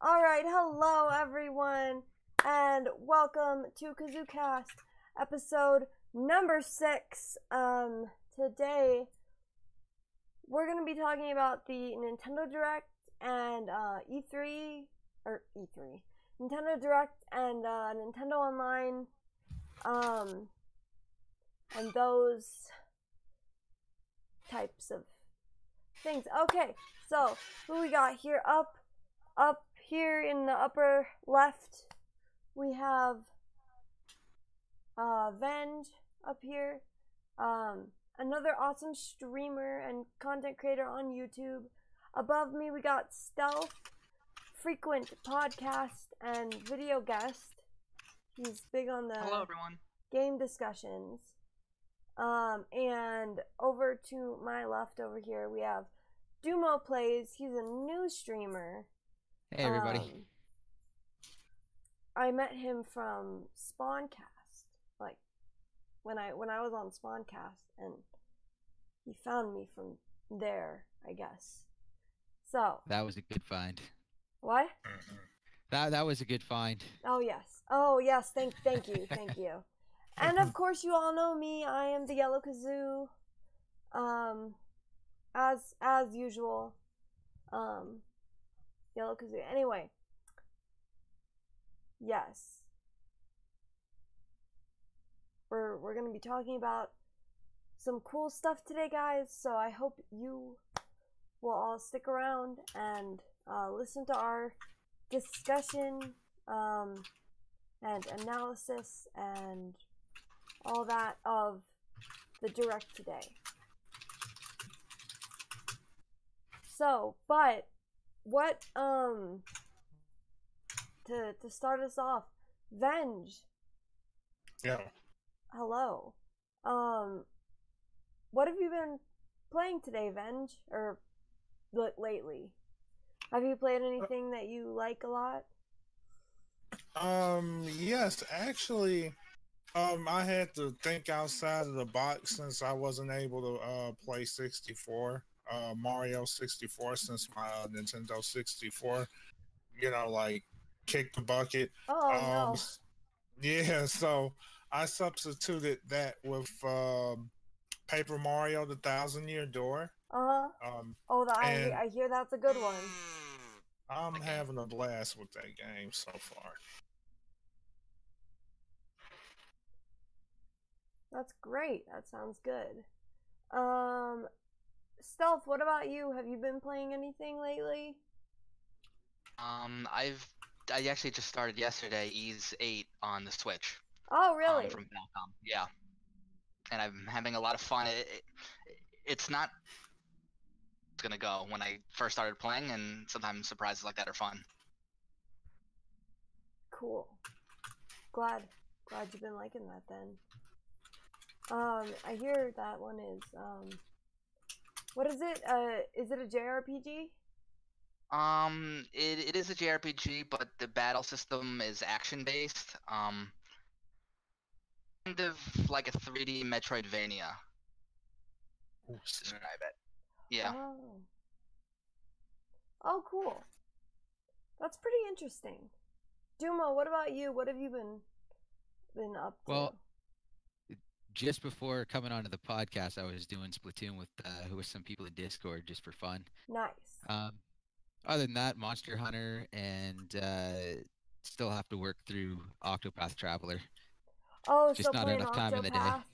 Alright, hello everyone, and welcome to KazooCast, episode number 6. Today, we're going to be talking about the Nintendo Direct and Nintendo Direct and Nintendo Online, and those types of things. Okay, so, who we got here? Up here in the upper left, we have Venge up here, another awesome streamer and content creator on YouTube. Above me, we got Stealth, frequent podcast and video guest. He's big on the Hello, everyone. Game discussions. And over to my left over here, we have Dumo Plays. He's a new streamer. Hey everybody. I met him from Spawncast, like when I was on Spawncast, and he found me from there, I guess. So that was a good find. What? That was a good find. Oh yes. Thank you. And of course, you all know me. I am the YellowKazoo. As usual. YellowKazoo. Anyway. Yes. We're gonna be talking about some cool stuff today, guys. So I hope you will all stick around and listen to our discussion and analysis and all that of the Direct today. So, but what to start us off, Venge. Yeah. Hello. What have you been playing today, Venge? Or lately? Have you played anything that you like a lot? Yes, actually, I had to think outside of the box since I wasn't able to play 64, Mario 64, since my Nintendo 64, like kicked the bucket. Oh no. Yeah, so I substituted that with Paper Mario: The Thousand-Year Door. I hear that's a good one. I'm having a blast with that game so far. That's great. That sounds good. Stealth, what about you? Have you been playing anything lately? I actually just started yesterday Ys 8 on the Switch. Oh, really? From Capcom, yeah. And I'm having a lot of fun. It's not gonna go when I first started playing, and sometimes surprises like that are fun. Cool. Glad you've been liking that then. I hear that one is what is it? Is it a JRPG? It is a JRPG, but the battle system is action based. Kind of like a 3D Metroidvania. Describe it. Yeah. Oh, cool. That's pretty interesting. Dumo, what about you? What have you been up to? Well, just before coming onto the podcast, I was doing Splatoon with some people in Discord just for fun. Nice. Other than that, Monster Hunter, and still have to work through Octopath Traveler. Oh, just not enough time in the day. Octopath?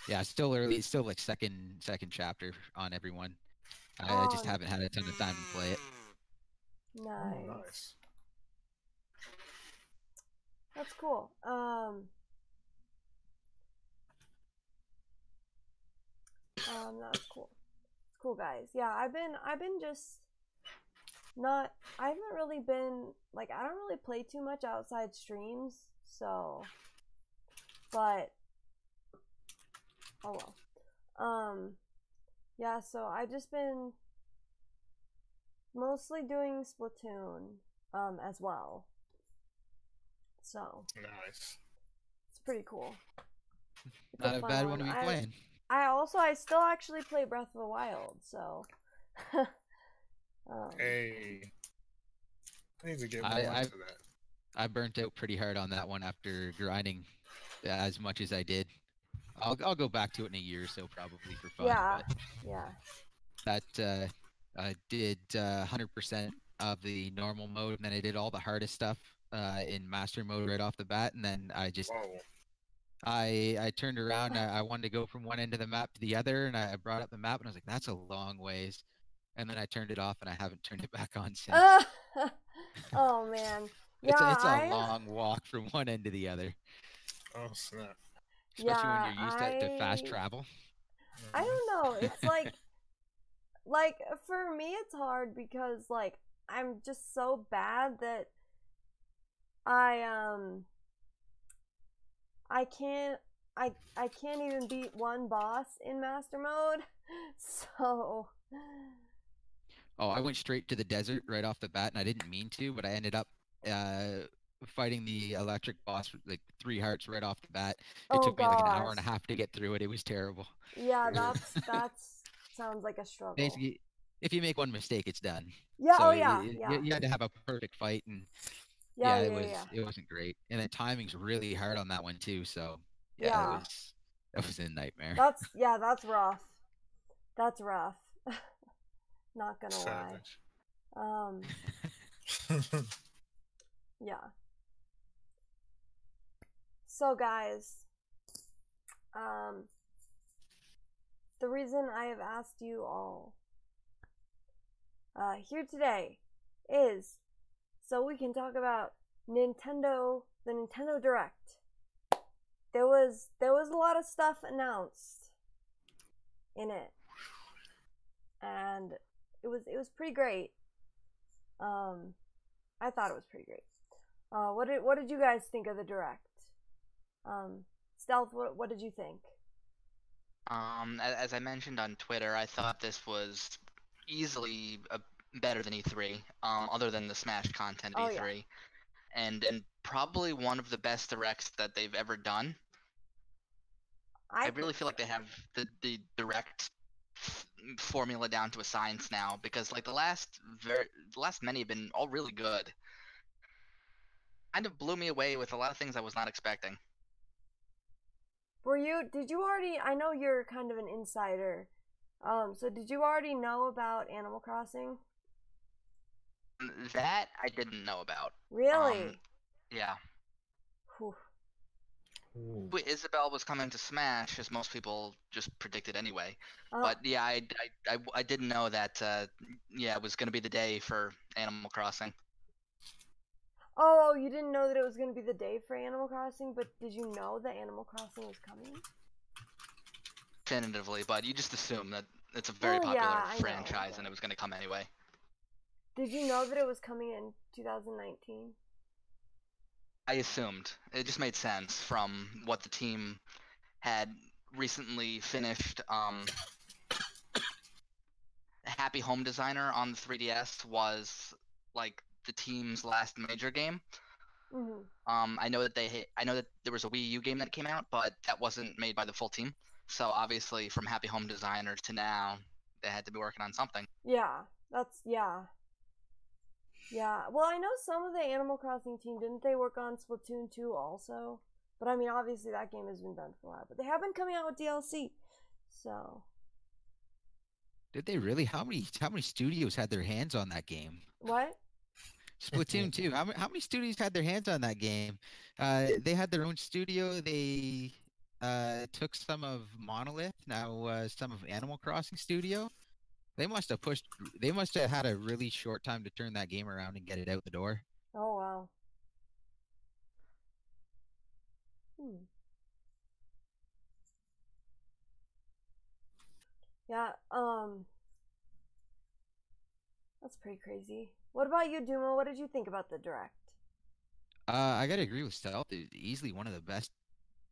Yeah, it's still early. It's still like second chapter on everyone. I just haven't had a ton of time to play it. Nice. Oh, nice. That's cool. That's cool. It's cool, guys. Yeah, I've been just not. I haven't really been like. I don't really play too much outside streams, so. But. Oh well. Yeah. So I've just been mostly doing Splatoon, as well. So. Nice. It's pretty cool. Not a bad one to be playing. I still actually play Breath of the Wild, so. Hey, I need to get more I into that. I burnt out pretty hard on that one after grinding as much as I did. I'll go back to it in a year or so probably for fun. Yeah, But yeah. that I did 100% of the normal mode, and then I did all the hardest stuff in master mode right off the bat, and then I just Whoa. I turned around. I wanted to go from one end of the map to the other, and I brought up the map, and I was like, "That's a long ways." And then I turned it off, and I haven't turned it back on since. Oh man, yeah. It's a long walk from one end to the other, Oh snap. especially when you're used to fast travel. I don't know. It's like for me, it's hard because like I'm just so bad that I can't even beat one boss in master mode. So Oh, I went straight to the desert right off the bat, and I didn't mean to, but I ended up fighting the electric boss with like 3 hearts right off the bat. It took me like an hour and a half to get through it. It was terrible. Yeah, that's sounds like a struggle. Basically, if you make one mistake, it's done. Yeah. So yeah. You had to have a perfect fight, and it wasn't great. And the timing's really hard on that one too. So that was a nightmare. That's rough. That's rough. Not gonna lie. Yeah. So guys, the reason I have asked you all here today is so we can talk about the Nintendo Direct. There was a lot of stuff announced in it, and it was pretty great. I thought it was pretty great. What did you guys think of the Direct? Stealth, what did you think? As I mentioned on Twitter, I thought this was easily better than E3, other than the Smash content at E3, and probably one of the best Directs that they've ever done. I really feel like they have the Direct formula down to a science now, because like the last many have been all really good. Kind of blew me away with a lot of things I was not expecting. Did you already, I know you're kind of an insider, so did you already know about Animal Crossing? That I didn't know about. Really? Yeah. Whew. Isabelle was coming to Smash, as most people just predicted anyway. But yeah, I didn't know that. It was going to be the day for Animal Crossing. Oh, you didn't know that it was going to be the day for Animal Crossing, but did you know that Animal Crossing was coming? Definitively, but you just assume that it's a very popular franchise and it was going to come anyway. Did you know that it was coming in 2019? I assumed. It just made sense from what the team had recently finished. Happy Home Designer on the 3DS was like the team's last major game. Mm-hmm. I know that there was a Wii U game that came out, but that wasn't made by the full team. So obviously, from Happy Home Designer to now, they had to be working on something. Yeah. Well, I know some of the Animal Crossing team, didn't they work on Splatoon 2 also? But I mean, obviously that game has been done for a while. But they have been coming out with DLC, so. Did they really? How many studios had their hands on that game? What? Splatoon 2. How many studios had their hands on that game? They had their own studio. They took some of Monolith, now some of Animal Crossing Studio. They must have had a really short time to turn that game around and get it out the door. Oh wow. Yeah, that's pretty crazy. What about you, Duma? What did you think about the Direct? I gotta agree with Stealth. It's easily one of the best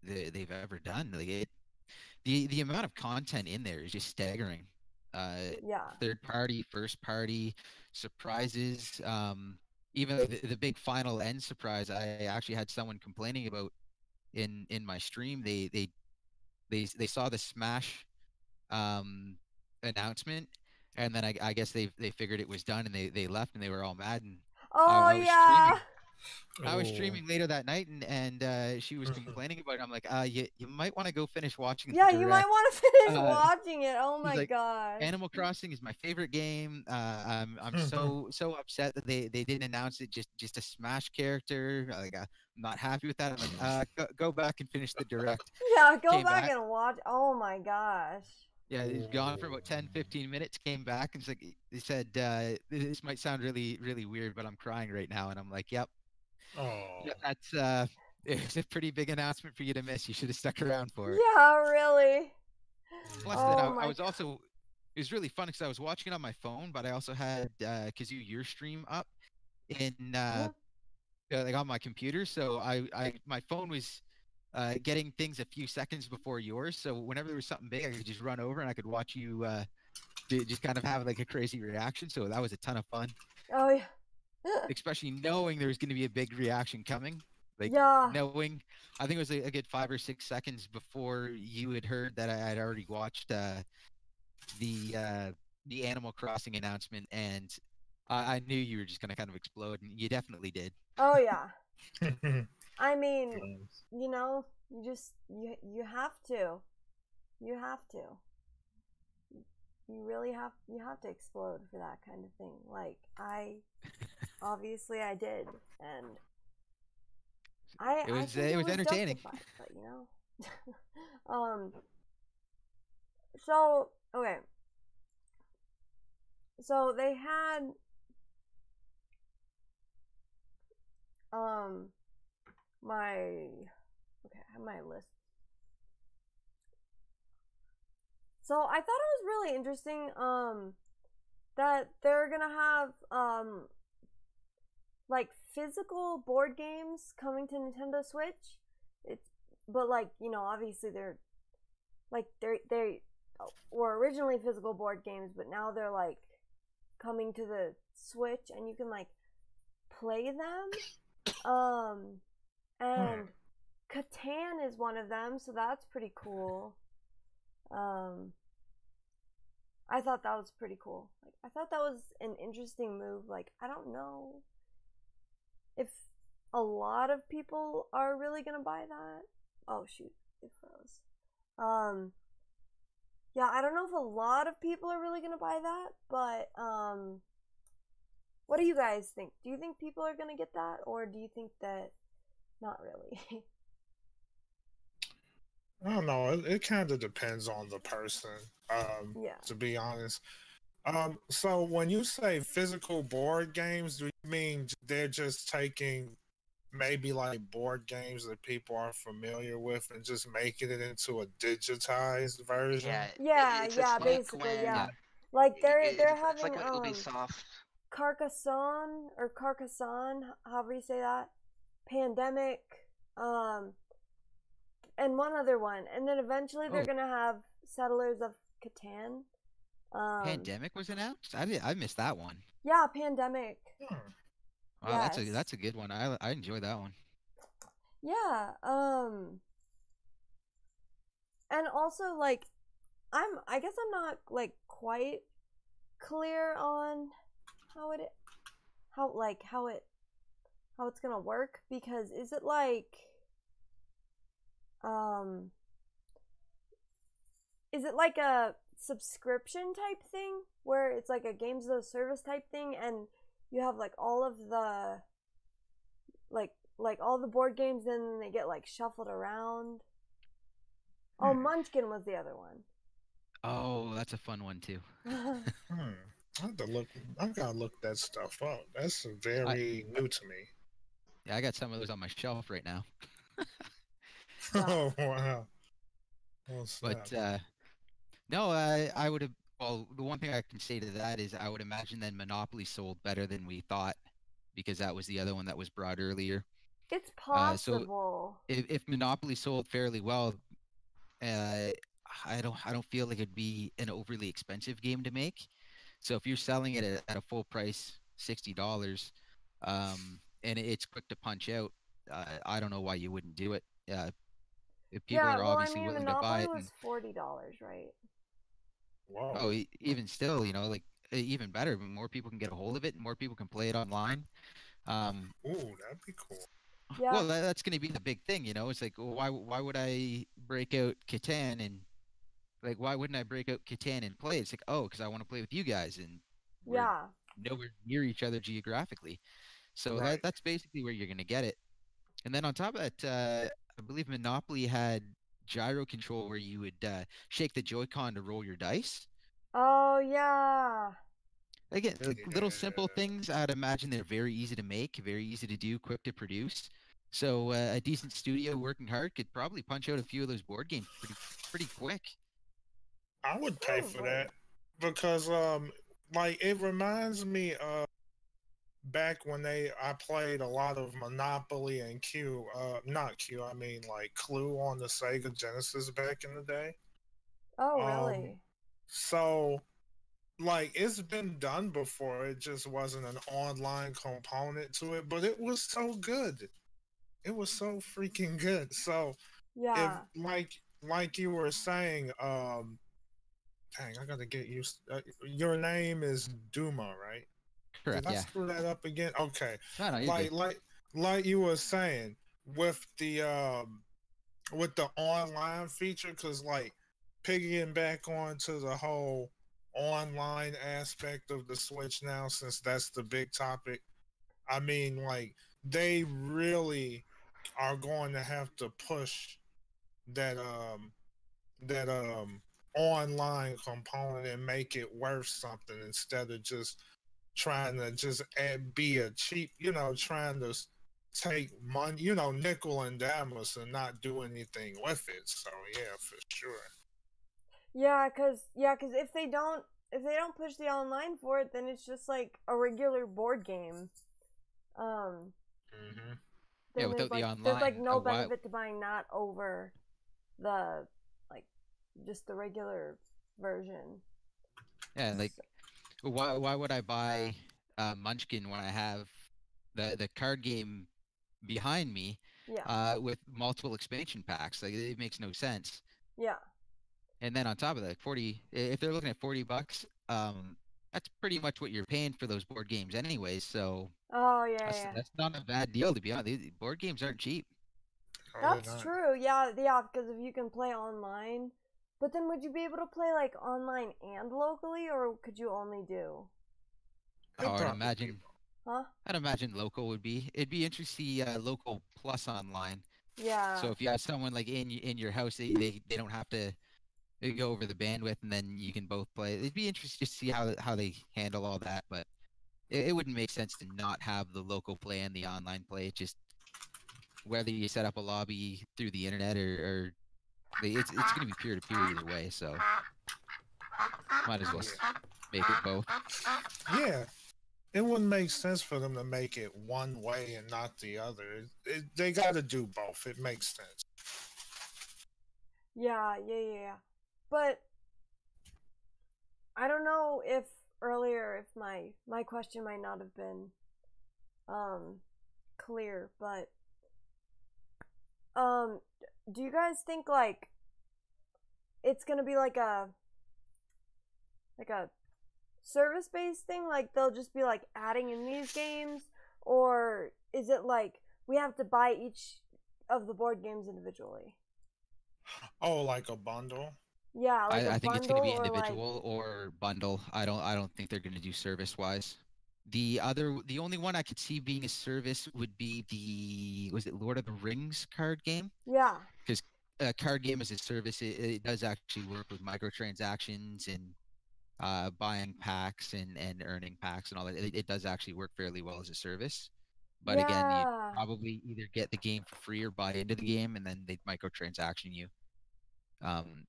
they've ever done. Like the amount of content in there is just staggering. Third party, first party, surprises. Even the big final end surprise, I actually had someone complaining about in my stream. They they saw the Smash announcement, and then I guess they figured it was done, and they left, and they were all mad. And Oh I was yeah. streaming. I was streaming later that night, and she was complaining about it. I'm like, you might want to go finish watching the Yeah, direct. you might want to finish Uh, watching it. Oh He's my like, gosh. Animal Crossing is my favorite game. I'm so upset that they didn't announce it. Just a Smash character. Like, I'm not happy with that. I'm like, go back and finish the direct. Yeah, go Came back back. and watch. Oh my gosh. Yeah, he's gone for about 10, 15 minutes. Came back and it's like he said, this might sound really, really weird, but I'm crying right now. And I'm like, yep. Oh. Yeah, that's it's a pretty big announcement for you to miss. You should have stuck around for it. Yeah, really. Plus, Oh then my I was also, it was really fun because I was watching it on my phone, but I also had Kazoo your stream up in like on my computer. So my phone was getting things a few seconds before yours. So whenever there was something big, I could just run over and I could watch you just kind of have like a crazy reaction. So that was a ton of fun. Oh yeah. Especially knowing there was going to be a big reaction coming. Like Yeah. knowing, I think it was a good 5 or 6 seconds before you had heard that I had already watched the Animal Crossing announcement, and I knew you were just going to kind of explode, and you definitely did. Oh yeah. I mean, you know, you have to. You have to. You really have to explode for that kind of thing. Like obviously I did, and it was entertaining. But you know. So okay. So they had I have my list. So I thought it was really interesting that they're gonna have like physical board games coming to Nintendo Switch. But like, you know, obviously they were originally physical board games, but now they're like coming to the Switch and you can like play them. And Catan is one of them, so that's pretty cool. I thought that was pretty cool. Like, I thought that was an interesting move. Like, I don't know if a lot of people are really gonna buy that. Oh shoot, it froze. Yeah, I don't know if a lot of people are really gonna buy that, but what do you guys think? Do you think people are gonna get that, or do you think that not really? I don't know. It kind of depends on the person. Yeah. To be honest. So when you say physical board games, do you mean they're just taking maybe like board games that people are familiar with and just making it into a digitized version? Yeah, basically, yeah. Like they're having like Ubisoft. Carcassonne, however you say that, Pandemic, and one other one, and then eventually they're gonna have Settlers of Catan. Pandemic was announced? I missed that one. Yeah, Pandemic. Wow, yes. That's a good one. I enjoy that one. Yeah. And also like I guess I'm not like quite clear on how it's gonna work, because is it like a subscription type thing where it's like a games as a service type thing and you have like all of the like all the board games, then they get like shuffled around? Oh, Munchkin was the other one. Oh, that's a fun one too. I've got to look that stuff up. That's very new to me. Yeah, I got some of those on my shelf right now. Oh wow! But no, I would have. Well, the one thing I can say to that is I would imagine then Monopoly sold better than we thought, because that was the other one that was brought earlier. It's possible. So if Monopoly sold fairly well, I don't feel like it'd be an overly expensive game to make. So if you're selling it at a full price, $60, and it's quick to punch out, I don't know why you wouldn't do it. if people Yeah, are well, I obviously mean, willing to buy Monopoly it. was $40, right? Whoa. Oh, even still, like even better, more people can get a hold of it, and more people can play it online. Um, Ooh, that'd be cool. Yeah. well, that's going to be the big thing, It's like, well, why would I break out Catan and like why wouldn't I break out Catan and play? It's like, oh, because I want to play with you guys, and we're Yeah. nowhere near each other geographically. So Right. that's basically where you're going to get it. And then on top of that, I believe Monopoly had gyro control where you would shake the Joy-Con to roll your dice. Oh, yeah. Again, little simple Yeah. things. I'd imagine they're very easy to make, very easy to do, quick to produce. So a decent studio working hard could probably punch out a few of those board games pretty quick. I would pay for Probably. that because like it reminds me of back when I played a lot of Monopoly and not Q, I mean like Clue on the Sega Genesis back in the day. Oh, Um really? so like it's been done before, it just wasn't an online component to it, but it was so good. It was so freaking good. So if Yeah. like you were saying, dang, I gotta get used. Your name is Duma, right? Did Correct, I yeah. screw that up again? Okay, No, you're like good. like like you were saying with the online feature, because like piggying back onto the whole online aspect of the Switch now, since that's the big topic. I mean, like they really are going to have to push that online component and make it worth something instead of just trying to just be a cheap, trying to take money, nickel and dime us and not do anything with it. So yeah, for sure. Yeah, cause if they don't push the online for it, then it's just like a regular board game. Um, Mm-hmm. Yeah, then without the there's like online, no benefit to buying that over the like just the regular version. yeah, like why would I buy Munchkin when I have the card game behind me Yeah. with multiple expansion packs? Like it makes no sense. Yeah. And then on top of that, 40, if they're looking at $40, that's pretty much what you're paying for those board games anyways. So Oh yeah, yeah. that's not a bad deal, to be honest. Board games aren't cheap. Oh, they're That's not. true. Yeah, yeah. Because if you can play online, but then would you be able to play like online and locally, or could you only do? They'll I'd probably imagine, Huh? I'd imagine local would be. It'd be interesting to see local plus online. Yeah. So if you have someone like in your house, they don't have to go over the bandwidth, and then you can both play. It'd be interesting to see how they handle all that, but it wouldn't make sense to not have the local play and the online play. It just whether you set up a lobby through the internet or it's going to be peer to peer either way. So might as well make it both. Yeah, it wouldn't make sense for them to make it one way and not the other. They got to do both. It makes sense. Yeah, yeah, yeah, yeah. But I don't know if earlier if my question might not have been clear, but do you guys think like it's gonna be like a service based thing, like they'll just be like adding in these games, or is it like we have to buy each of the board games individually? Oh, like a bundle? Yeah, like a I think it's going to bundle be or like individual or bundle. I don't think they're going to do service wise. The only one I could see being a service would be was it Lord of the Rings card game? yeah. Because a card game as a service, it does actually work with microtransactions and buying packs and earning packs and all that. It does actually work fairly well as a service. But again, you Yeah. probably either get the game for free or buy into the game, and then they microtransaction you.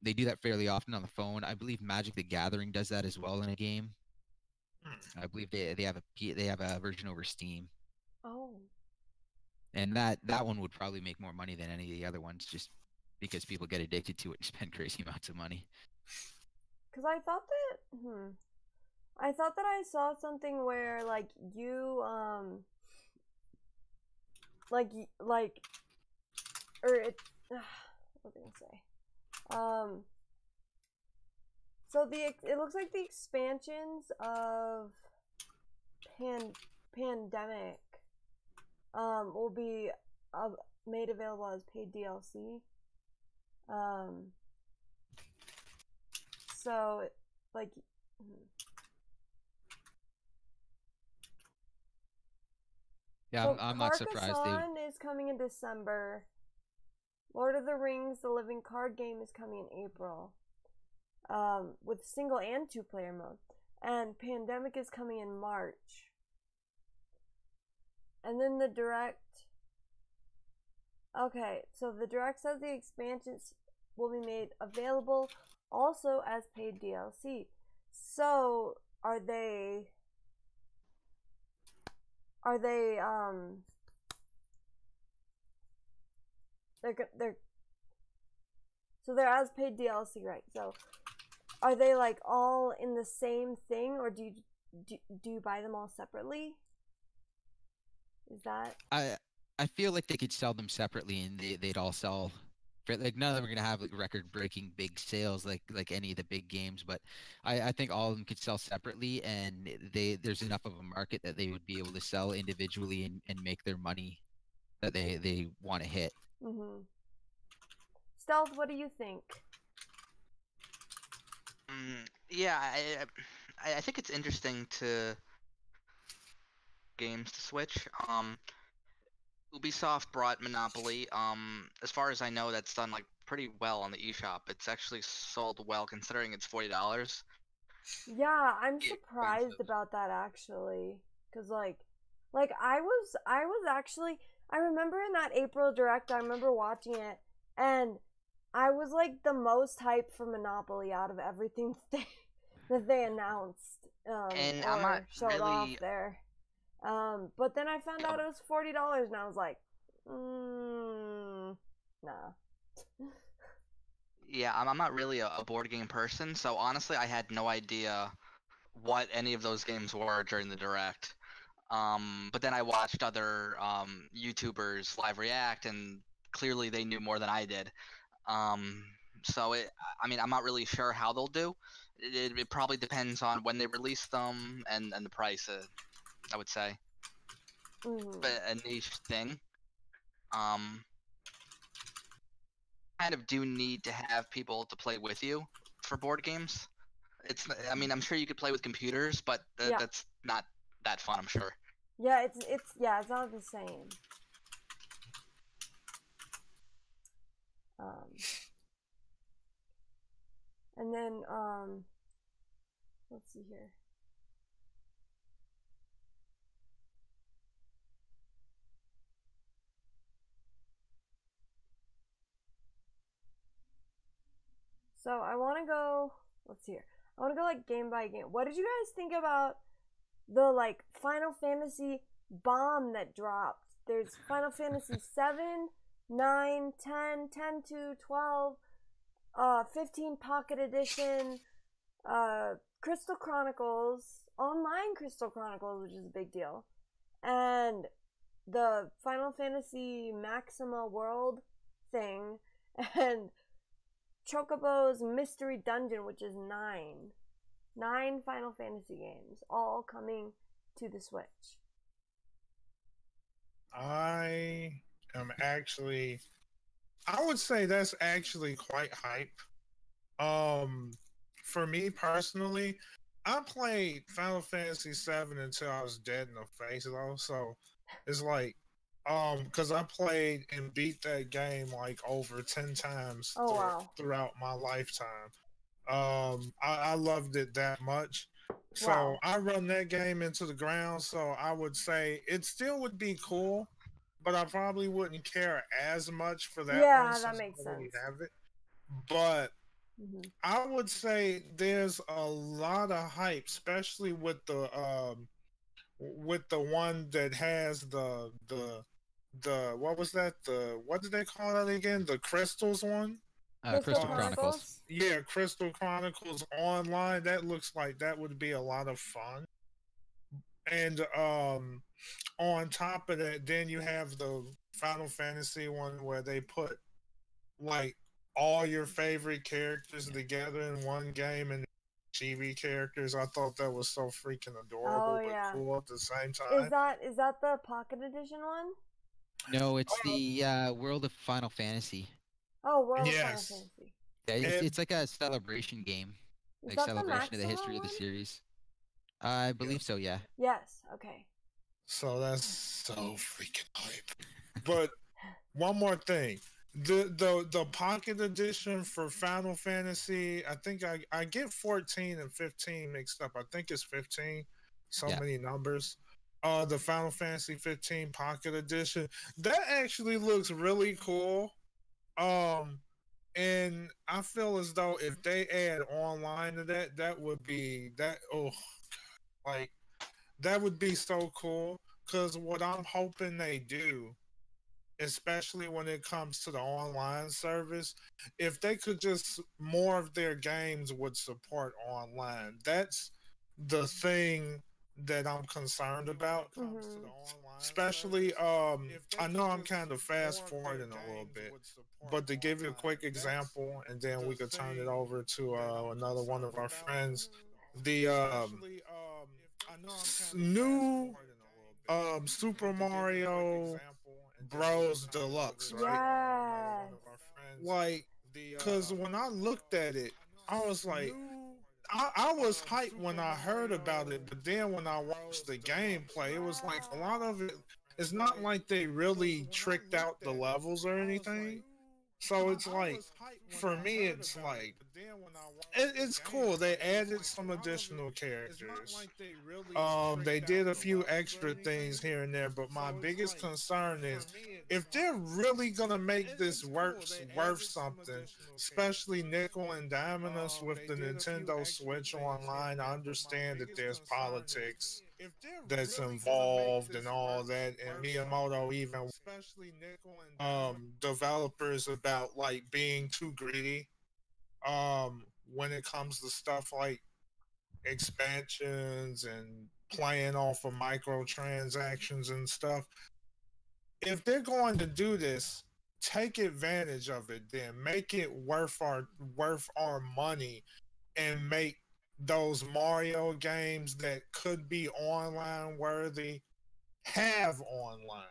They do that fairly often on the phone. I believe Magic the Gathering does that as well in a game. I believe they have a version over Steam, Oh. and that one would probably make more money than any of the other ones, just because people get addicted to it and spend crazy amounts of money. Cause I thought that I saw something where like you like or it was I gonna say? So it looks like the expansions of Pandemic will be made available as paid DLC. So like. Yeah, So I'm not surprised. Carcassonne is coming in December. Lord of the Rings: The Living Card Game is coming in April, with single and 2-player mode. And Pandemic is coming in March. And then the Direct. Okay, so the Direct says the expansions will be made available also as paid DLC. So are they they're as paid DLC, right? So are they like all in the same thing, or do you buy them all separately? Is that I feel like they could sell them separately, and they'd all sell. Like none of them are gonna have like record-breaking big sales like any of the big games, but I think all of them could sell separately, and there's enough of a market that they would be able to sell individually and make their money that they want to hit. Mm-hmm. Stealth, what do you think? Yeah, I think it's interesting to games to switch. Ubisoft brought Monopoly. As far as I know, that's done like pretty well on the eShop. It's actually sold well considering it's $40. Yeah, I'm surprised about that actually, cause like I was actually, I remember in that April Direct, I remember watching it, and I was like the most hyped for Monopoly out of everything that they announced And or I'm not showed really off there. But then I found out it was $40, and I was like, nah. Yeah, I'm not really a board game person, so honestly, I had no idea what any of those games were during the Direct. But then I watched other YouTubers live react, and clearly they knew more than I did. So I mean, I'm not really sure how they'll do. It probably depends on when they release them and the price. I would say, but a niche thing. Kind of do need to have people to play with you for board games. I mean, I'm sure you could play with computers, but Yeah. that's not that fun, I'm sure. Yeah, it's not the same. And then let's see here. So I want to go. Let's see here. I want to go like game by game. What did you guys think about the like Final Fantasy bomb that dropped? There's Final Fantasy 7, 9, 10, 10 to 12, 15 Pocket Edition, Crystal Chronicles, online Crystal Chronicles, which is a big deal, and the Final Fantasy Maxima World thing, and Chocobo's Mystery Dungeon, which is 9 Final Fantasy games, all coming to the Switch. I would say that's actually quite hype. For me personally, I played Final Fantasy VII until I was dead in the face though, so it's like, because I played and beat that game like over 10 times throughout my lifetime. I loved it that much. So I run that game into the ground, so I would say it still would be cool, but I probably wouldn't care as much for that one. That makes sense. Have it. But I would say there's a lot of hype, especially with the one that has the what was that? What did they call that again? The Crystals one? Crystal Chronicles. Yeah, Crystal Chronicles Online. That looks like that would be a lot of fun. And on top of that, then you have the Final Fantasy one where they put like all your favorite characters together in one game and chibi characters. I thought that was so freaking adorable, but cool at the same time. Is that the Pocket Edition one? No, it's the World of Final Fantasy. Oh, World of Final Fantasy. Yeah, it's like a celebration game, like celebration of the history of the series. I believe so. Yeah. Yes. Okay. So that's so freaking hype. But one more thing. The Pocket Edition for Final Fantasy, I think I get 14 and 15 mixed up. I think it's 15. So many numbers. The Final Fantasy 15 Pocket Edition, that actually looks really cool. And I feel as though if they add online to that would be that would be so cool. Because what I'm hoping they do, especially when it comes to the online service, if they could just more of their games would support online. That's the thing that I'm concerned about. Especially, I know I'm kind of fast forwarding a little bit, but to give you a quick example, and then we could turn it over to another one of our friends. The new Super Mario Bros. Deluxe, right? Like, because when I looked at it, I was like, I was hyped when I heard about it, but then when I watched the gameplay, it was like a lot of it, it's not like they really tricked out the levels or anything. So it's like, for me, it's like, it's cool. They added some additional characters. They did a few extra things here and there, but my biggest concern is if they're really gonna make this worth something, especially nickel and diming us with the Nintendo Switch Online. I understand that there's politics that's involved and all that, and Miyamoto even developers about like being too greedy when it comes to stuff like expansions and playing off of microtransactions and stuff. If they're going to do this, take advantage of it, then make it worth our money, and make those Mario games that could be online worthy have online.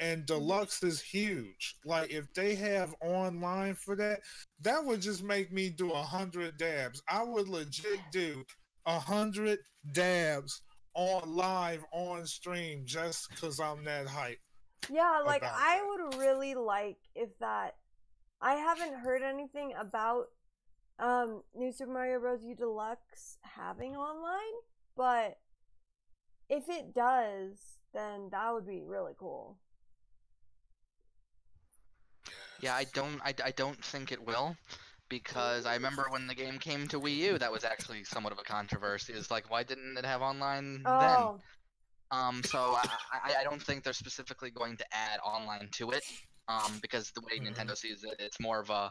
And Deluxe is huge. Like, if they have online for that, that would just make me do 100 dabs. I would legit do 100 dabs on live on stream just because I'm that hype. Yeah, like I would really like if that. I haven't heard anything about New Super Mario Bros. U Deluxe having online, but if it does, then that would be really cool. Yeah, I don't think it will, because I remember when the game came to Wii U, that was actually somewhat of a controversy. It's like, why didn't it have online then? So I don't think they're specifically going to add online to it, because the way Nintendo sees it, it's more of a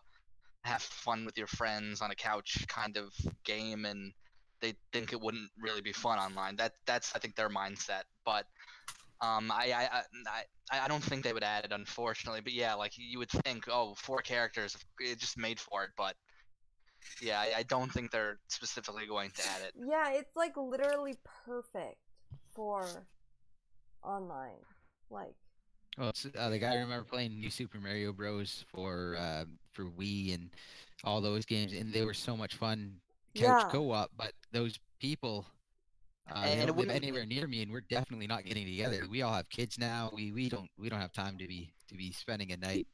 have fun with your friends on a couch kind of game, and they think it wouldn't really be fun online. That's I think their mindset, but I don't think they would add it, unfortunately. But yeah, like you would think, oh, 4 characters, it just made for it. But yeah, I don't think they're specifically going to add it. Yeah, it's like literally perfect for online. Like, well, like I remember playing New Super Mario Bros. For Wii and all those games, and they were so much fun couch co-op. But those people. They don't live anywhere near me, and we're definitely not getting together. We all have kids now. We don't have time to be spending a night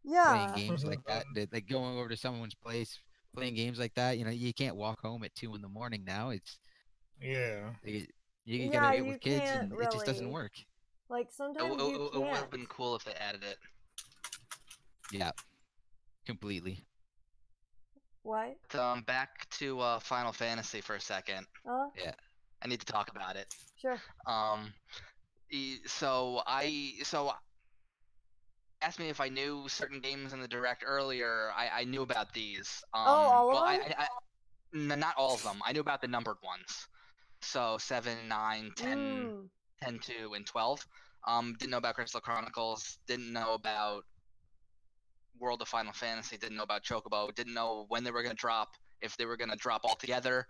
playing games like that. Like going over to someone's place, playing games like that. You know, you can't walk home at 2 a.m. now. It's you gotta get with kids, and it just doesn't work. Like sometimes you can't. It would have been cool if they added it. Yeah, completely. What? Back to Final Fantasy for a second. Yeah. I need to talk about it. Sure. So asked me if I knew certain games in the Direct earlier. I knew about these. All of them? Not all of them. I knew about the numbered ones. So 7, 9, 10, 10, 2, and 12. Didn't know about Crystal Chronicles. Didn't know about world of Final Fantasy, didn't know about Chocobo, didn't know when they were going to drop, if they were going to drop altogether,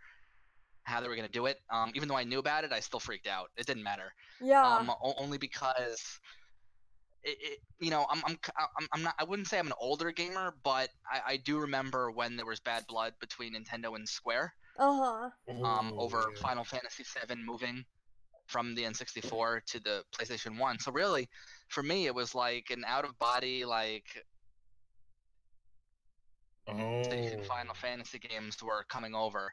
how they were going to do it. Even though I knew about it, I still freaked out. It didn't matter. Yeah. Only because I'm not. I wouldn't say I'm an older gamer, but I do remember when there was bad blood between Nintendo and Square. Over Final Fantasy VII moving from the N64 to the PlayStation 1. So really, for me, it was like an out-of-body, like, Final Fantasy games were coming over.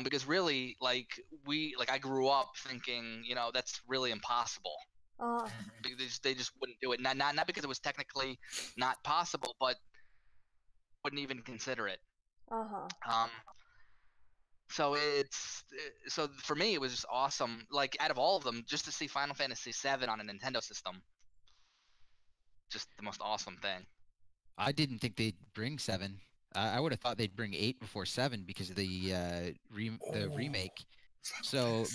Because really, like, I grew up thinking, that's really impossible. Because they just wouldn't do it. Not because it was technically not possible, but wouldn't even consider it. So so for me, it was just awesome. Like, out of all of them, just to see Final Fantasy VII on a Nintendo system, just the most awesome thing. I didn't think they'd bring 7. I would have thought they'd bring 8 before 7 because of the remake. So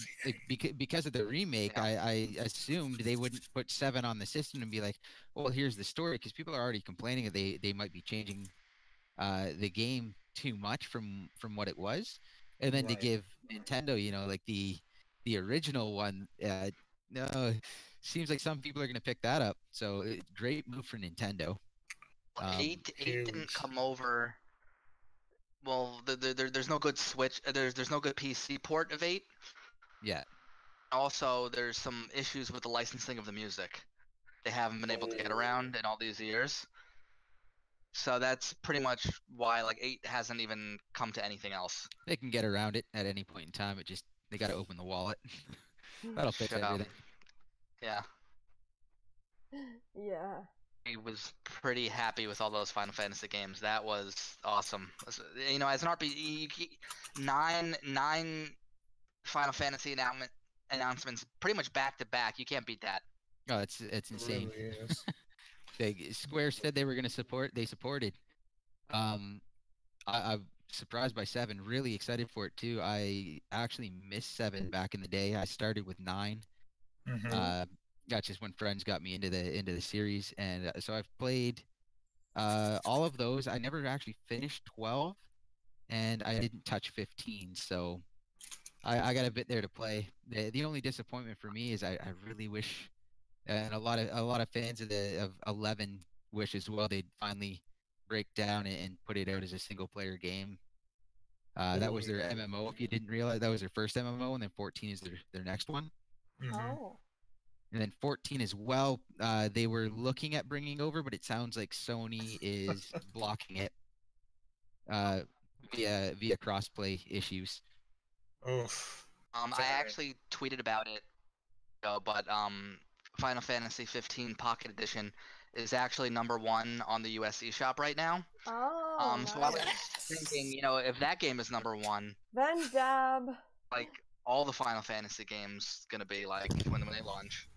because of the remake, Yeah. I assumed they wouldn't put 7 on the system and be like, well, here's the story, because people are already complaining that they might be changing the game too much from what it was, and then to give Nintendo, like the original one, no, seems like some people are gonna pick that up. So great move for Nintendo. 8 didn't come over. Well, there's no good Switch. There's no good PC port of 8. Yeah. Also, there's some issues with the licensing of the music. They haven't been able to get around in all these years. So that's pretty much why, like, 8 hasn't even come to anything else. They can get around it at any point in time. They got to open the wallet. That'll fix everything. Yeah. Yeah. I was pretty happy with all those Final Fantasy games. That was awesome. As an RPG, 9 Final Fantasy announcements pretty much back to back. You can't beat that. Oh, it's insane. It really is. Square said they were going to support. They supported. I'm surprised by 7. Really excited for it too. I actually missed 7 back in the day. I started with 9. That's just when friends got me into the series, and so I've played all of those. I never actually finished 12, and I didn't touch 15. So I got a bit there to play. The only disappointment for me is I really wish. And a lot of fans of 11 wish as well they'd finally break down and put it out as a single player game. That was their MMO. If you didn't realize, that was their first MMO, and then 14 is their next one. Oh. And then 14 as well. They were looking at bringing over, but it sounds like Sony is blocking it via crossplay issues. I actually tweeted about it, but Final Fantasy 15 Pocket Edition is actually #1 on the US eShop right now. Oh, So I was thinking, if that game is #1, Van Dab. like, all the Final Fantasy games gonna be like when they launch.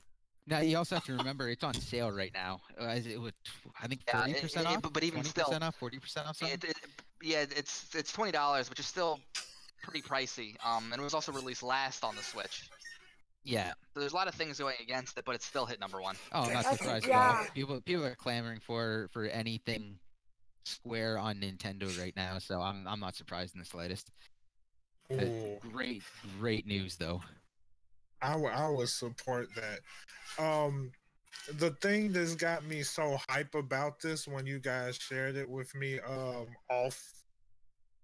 Now you also have to remember it's on sale right now. It would, I think, 40% off. But even 20% still, off, 40% off. Something? It's $20, which is still pretty pricey. And it was also released last on the Switch. Yeah. So there's a lot of things going against it, but it's still hit #1. Oh, I'm not surprised at all. People are clamoring for anything Square on Nintendo right now, so I'm not surprised in the slightest. Great news though. I would support that. The thing that's got me so hype about this when you guys shared it with me off,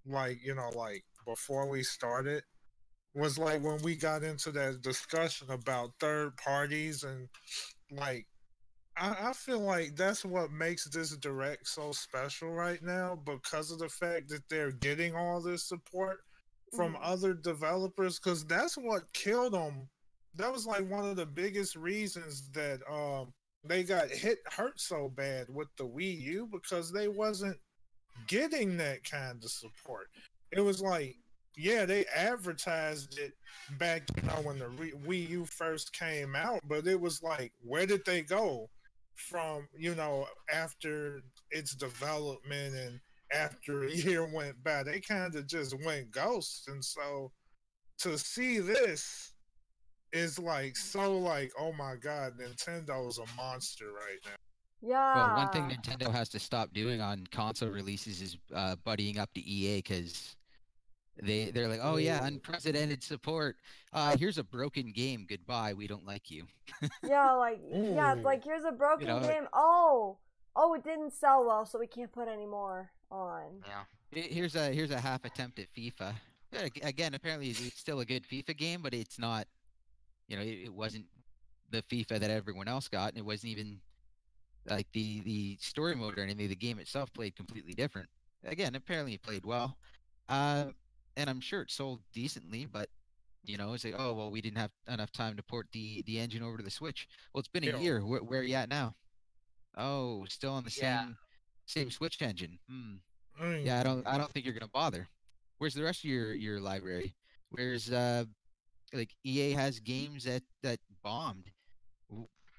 like before we started, was like when we got into that discussion about third parties, and like I feel like that's what makes this direct so special right now, because of the fact that they're getting all this support from other developers, because that's what killed them. That was like one of the biggest reasons that they got hurt so bad with the Wii U, because they wasn't getting that kind of support. It was like, yeah, they advertised it back, when the Wii U first came out, but it was like, where did they go from, after its development and after a year went by? They kind of just went ghost. And so to see this is like, so like, oh my God, Nintendo's a monster right now. Well, one thing Yeah. Nintendo has to stop doing on console releases is buddying up to EA because they're like, oh yeah, unprecedented support. Here's a broken game. Goodbye. We don't like you. Yeah, like yeah, it's Ooh. like here's a broken know, game. Oh, it didn't sell well, so we can't put any more on. Yeah. Here's a half attempt at FIFA. Again, apparently it's still a good FIFA game, but it's not. It wasn't the FIFA that everyone else got, and it wasn't even like the story mode or anything. The game itself played completely different. Again, apparently it played well, uh, and I'm sure it sold decently. But it's like, oh well, we didn't have enough time to port the engine over to the Switch. Well, it's been a year. Where are you at now? Oh, still on the Yeah. same Switch engine. Yeah, I don't think you're gonna bother. Where's the rest of your library? Where's like EA has games that bombed.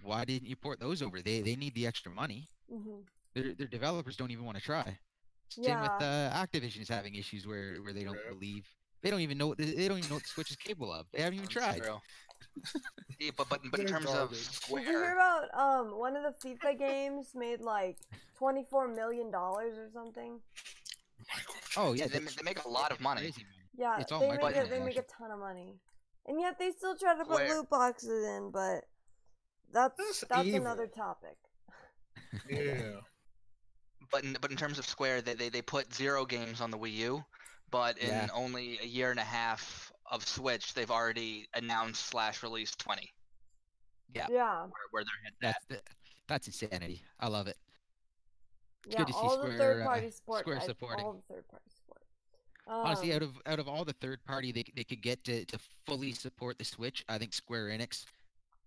Why didn't you port those over? They need the extra money. Mm-hmm. Their developers don't even want to try. Same with Yeah. Activision is having issues where they don't believe they don't even know what the Switch is capable of. They haven't even tried. True. Yeah, but in terms of Square, Did you hear about one of the FIFA games made like $24 million or something? Oh yeah, they make a lot of money. Crazy, Yeah, it's all they make a microtransactions. ton of money, and yet they still try to put Square. loot boxes in. But that's evil. another topic. Yeah. But in terms of Square, they put 0 games on the Wii U, but in only a year and a half of Switch, they've already announced / released 20. Yeah. Where they're headed. That's insanity. I love it. It's Yeah, good to see all the Square, third-party support. Square supporting. All the third-party support. Honestly, out of all the third party they could get to fully support the Switch, I think Square Enix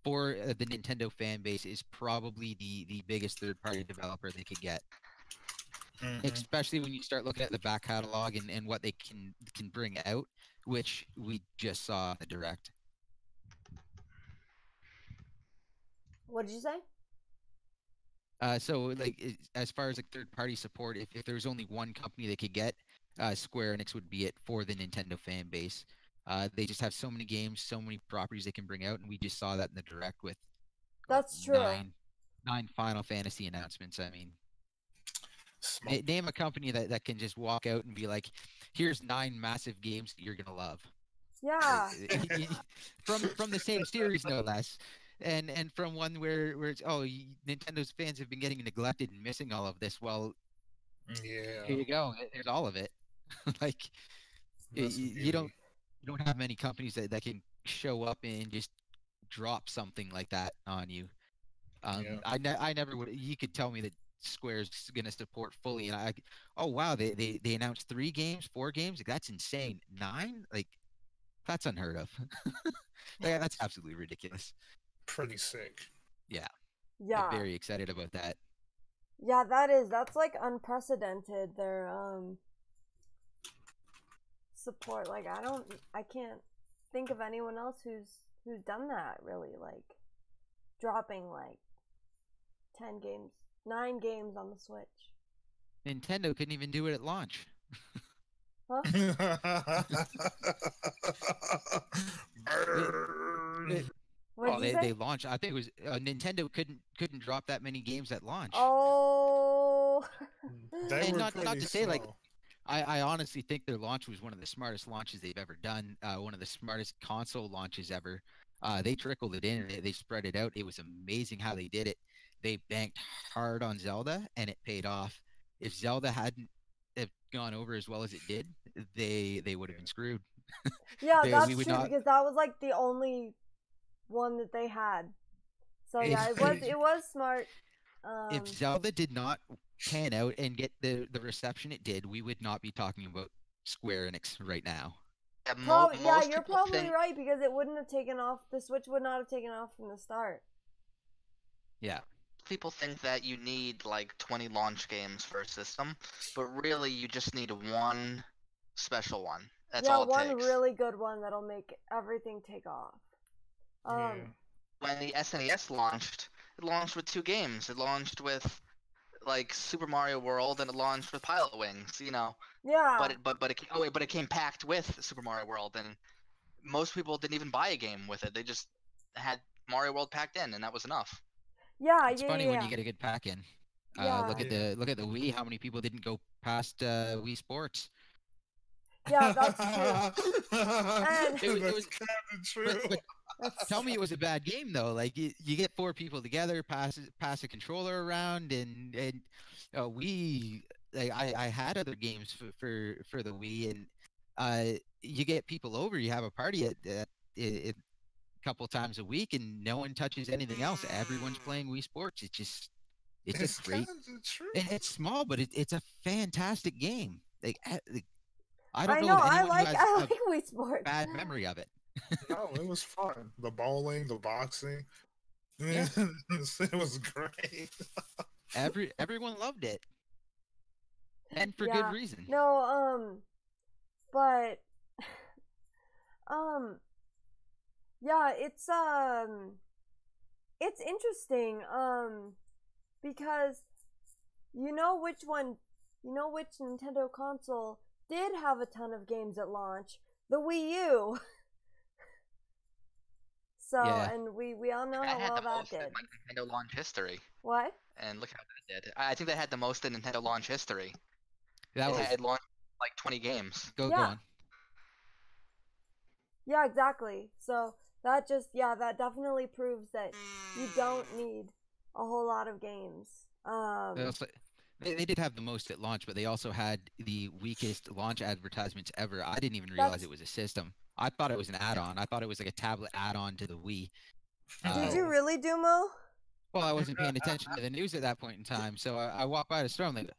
for the Nintendo fan base is probably the biggest third party developer they could get. Mm-hmm. Especially when you start looking at the back catalog and what they can bring out, which we just saw in the Direct. What did you say? So like as far as like third party support, if there was only one company they could get, Square Enix would be it for the Nintendo fan base. They just have so many games, so many properties they can bring out, and we just saw that in the Direct with That's true. nine Final Fantasy announcements. I mean, name a company that can just walk out and be like, here's 9 massive games that you're gonna love. Yeah. from the same series, no less. And from one where it's Nintendo's fans have been getting neglected and missing all of this. Well, yeah, here you go. There's all of it. Like you don't have many companies that can show up and just drop something like that on you. I never would. You could tell me that Square's gonna support fully, and wow, they announced 3 games, 4 games. Like, that's insane. 9, like that's unheard of. That's absolutely ridiculous. Pretty sick. Yeah. Yeah. I'm very excited about that. Yeah, that's like unprecedented. Their support. Like I can't think of anyone else who's done that really. Like dropping like 10 games, 9 games on the Switch. Nintendo couldn't even do it at launch. Huh? They launched. I think it was Nintendo couldn't drop that many games at launch. Oh. And not to say like, I honestly think their launch was one of the smartest launches they've ever done. One of the smartest console launches ever. They trickled it in and they spread it out. It was amazing how they did it. They banked hard on Zelda and it paid off. If Zelda hadn't have gone over as well as it did, they would have been screwed. Yeah, that's true because that was like the only one that they had. So yeah, it was smart. If Zelda did not pan out and get the reception it did, we would not be talking about Square Enix right now. Yeah, you're probably right because it wouldn't have taken off. The Switch would not have taken off from the start. Yeah. People think that you need like 20 launch games for a system, but really you just need one special one. That's all it takes. Yeah, one really good one that'll make everything take off. When the SNES launched, it launched with 2 games. It launched with like Super Mario World and it launched with Pilot Wings, you know. Yeah. But it came packed with Super Mario World, and most people didn't even buy a game with it. They just had Mario World packed in, and that was enough. Yeah, It's yeah, funny yeah, when yeah. you get a good pack in. Yeah. Look at the Wii. How many people didn't go past Wii Sports? Yeah, that's true. And It was kind of true. but that's tell me it was a bad game though. Like you get 4 people together, pass a controller around, and we like I had other games for the Wii, and you get people over, you have a party a couple times a week, and no one touches anything else. Everyone's playing Wii Sports. It's It's a great. kind of true. It's small, but it's a fantastic game. Like I I don't know know. of I anyone who like has I a like Wii Sports. bad memory of it. No, it was fun. The bowling, the boxing. Yeah. It was great. Everyone loved it, and for Yeah. good reason. No, but yeah, it's interesting, because you know which Nintendo console did have a ton of games at launch? The Wii U. So, Yeah. and we all know That how had well the that most in did. like Nintendo launch history, What? and look how that did. I think they had the most in Nintendo launch history. That was It launched like 20 games. go Yeah. on. Yeah, exactly. So that definitely proves that you don't need a whole lot of games. They did have the most at launch, but they also had the weakest launch advertisements ever. I didn't even realize it was a system. I thought it was an add-on. I thought it was like a tablet add-on to the Wii. Did you really, Dumo? Well, I wasn't paying attention to the news at that point in time, so I walked by the store. I'm like,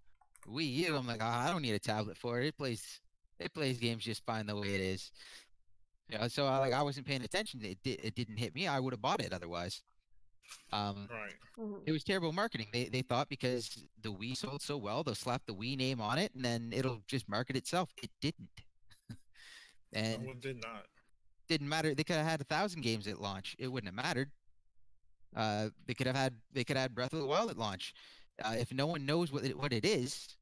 Wii U. I'm like, I don't need a tablet for it. It plays games just fine the way it is. So I wasn't paying attention. It didn't hit me. I would have bought it otherwise. Right. It was terrible marketing. They thought because the Wii sold so well, they'll slap the Wii name on it and then it'll just market itself. It didn't. And No, it did not. didn't matter. They could have had 1,000 games at launch. It wouldn't have mattered. They could have had Breath of the Wild at launch. If no one knows what it is,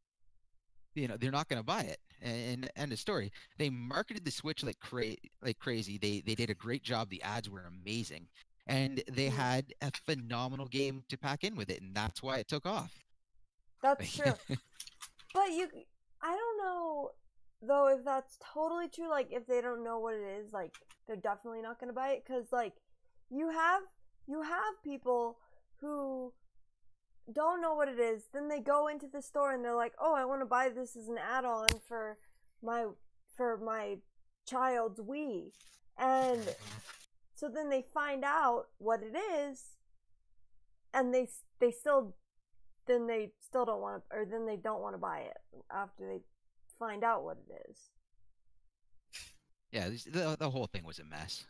they're not going to buy it. And end of story. They marketed the Switch like crazy. They did a great job. The ads were amazing. And they had a phenomenal game to pack in with it, and that's why it took off. That's true. But I don't know though if that's totally true. Like, if they don't know what it is, like, they're definitely not gonna buy it. Cause like, you have people who don't know what it is. Then they go into the store and they're like, "Oh, I want to buy this as an add-on for my child's Wii," and so then they find out what it is, and they still don't want to, or then they don't want to buy it after they find out what it is. Yeah, the whole thing was a mess.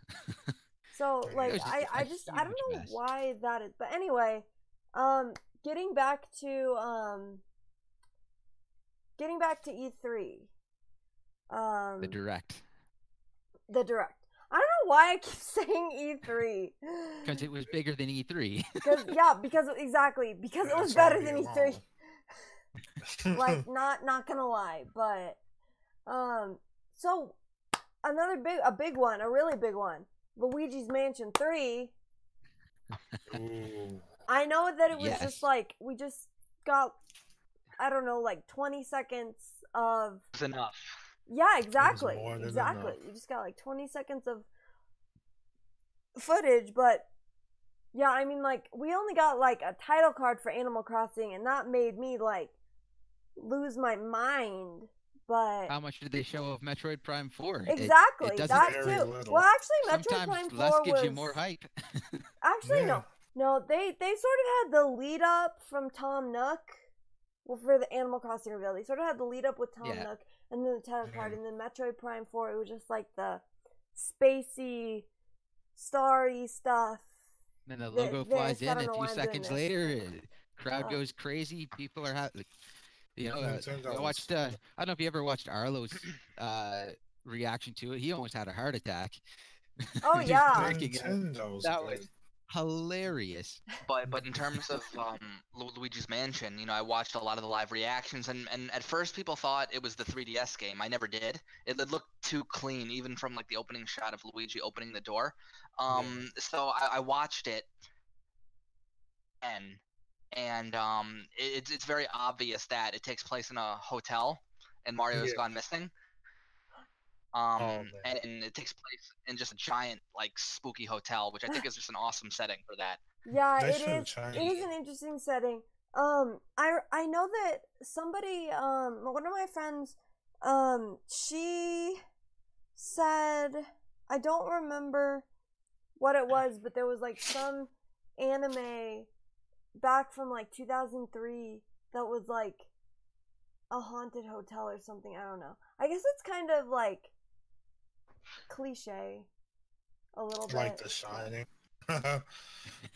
So like, I don't know why that is, but anyway, getting back to E3, The Direct. the Direct. I don't know why I keep saying E3. Because it was bigger than E3. Because it was better than E3. Like, not gonna lie, but so a big one, a really big one, Luigi's Mansion 3. Ooh. I know that it was Yes. just like, we just got, I don't know, like 20 seconds of. It's enough. Yeah, exactly. more than Exactly. enough. You just got like 20 seconds of footage, but yeah, I mean, like, we only got like a title card for Animal Crossing, and that made me like lose my mind. But How much did they show of Metroid Prime 4? exactly, it doesn't. that Very too. little. Well, actually, Metroid Sometimes Prime 4 less gives was you more hype. actually Yeah. no. They sort of had the lead up from Tom Nook. Well, for the Animal Crossing reveal, they sort of had the lead up with Tom Yeah. Nook, and then the title card, and then Metroid Prime 4. It was just like the spacey, starry stuff. Then the They- logo they- flies I in. don't A know few why I'm doing seconds this. later, crowd Uh. goes crazy. People are happy. I Nintendo watched. was- I don't know if you ever watched Arlo's reaction to it. He almost had a heart attack. Oh, Just yeah. breaking it. Nintendo's That good. was hilarious. But in terms of Luigi's Mansion, I watched a lot of the live reactions, and at first people thought it was the 3DS game. I never did. It looked too clean, even from like the opening shot of Luigi opening the door. So I watched it, and it's very obvious that it takes place in a hotel, and Mario's Yeah. gone missing. Oh, man. And it takes place in just a giant, like, spooky hotel, which I think is just an awesome setting for that. Yeah, They it should've is. changed It is an interesting setting. I know that somebody, one of my friends, she said, I don't remember what it was, but there was like some anime back from like 2003 that was like a haunted hotel or something. I don't know. I guess it's kind of like cliche a little bit. Like The Shining.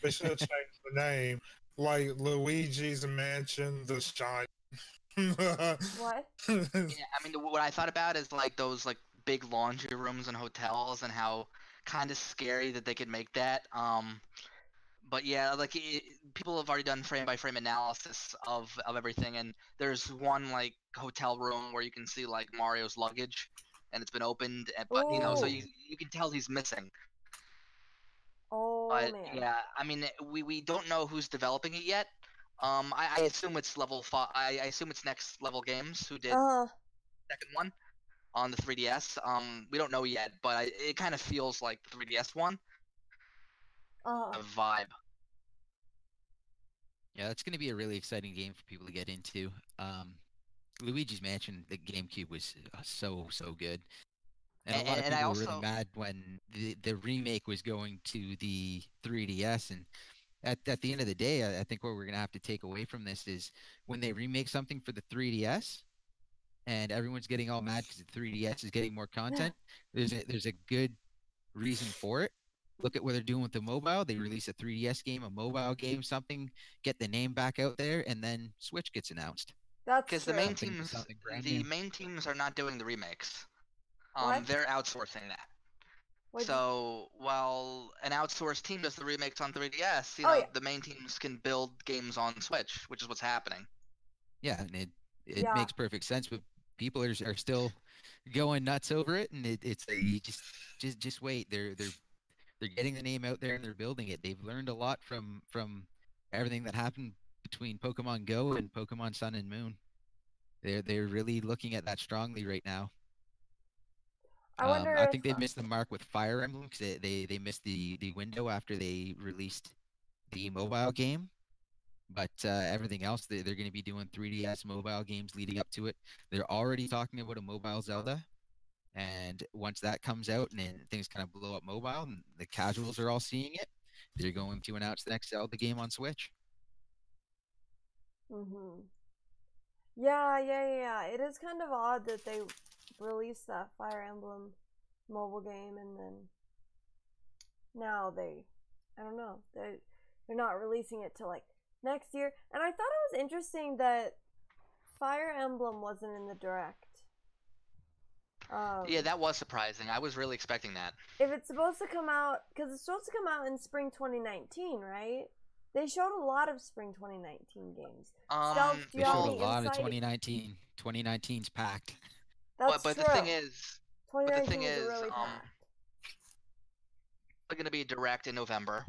They should have changed the name. Like Luigi's Mansion, The Shining. What? Yeah, I mean, what I thought about is like those like big laundry rooms in hotels and how kind of scary that they could make that. But yeah, like people have already done frame by frame analysis of everything, and there's one like hotel room where you can see like Mario's luggage, and it's been opened, but you know, so Ooh. you can tell he's missing. Oh But man. yeah, I mean, we don't know who's developing it yet. I assume it's level 5. I assume it's Next Level Games who did the second one on the 3DS. We don't know yet, but it kind of feels like the 3DS one. A vibe. Yeah, that's going to be a really exciting game for people to get into. Luigi's Mansion, the GameCube was so good, and a lot of And I people were also really mad when the remake was going to the 3DS. And at the end of the day, I think what we're going to have to take away from this is when they remake something for the 3DS, and everyone's getting all mad because the 3DS is getting more content. There's a good reason for it. Look at what they're doing with the mobile. They release a 3DS game, a mobile game, something, get the name back out there, and then Switch gets announced. That's because true. Something brand the new. main teams are not doing the remakes. What? They're outsourcing that. So while an outsourced team does the remakes on 3DS, you know, the main teams can build games on Switch, which is what's happening. Yeah, and it makes perfect sense, but people are still going nuts over it, and it's like, you just wait. They're getting the name out there and they're building it. They've learned a lot from everything that happened between Pokemon Go and Pokemon Sun and Moon. They're really looking at that strongly right now. I think they missed the mark with Fire Emblem because they missed the window after they released the mobile game. But everything else, they're going to be doing 3DS mobile games leading up to it. They're already talking about a mobile Zelda. And once that comes out and then things kind of blow up mobile and the casuals are all seeing it, they're going to announce the next Zelda game on Switch. Yeah. It is kind of odd that they released that Fire Emblem mobile game and then now I don't know, they're not releasing it till like next year. And I thought it was interesting that Fire Emblem wasn't in the Direct. Yeah, that was surprising. I was really expecting that. If it's supposed to come out, because it's supposed to come out in spring 2019, right? They showed a lot of spring 2019 games. They showed a lot of 2019. 2019's packed. That's but true. The thing is, really packed. They're going to be direct in November.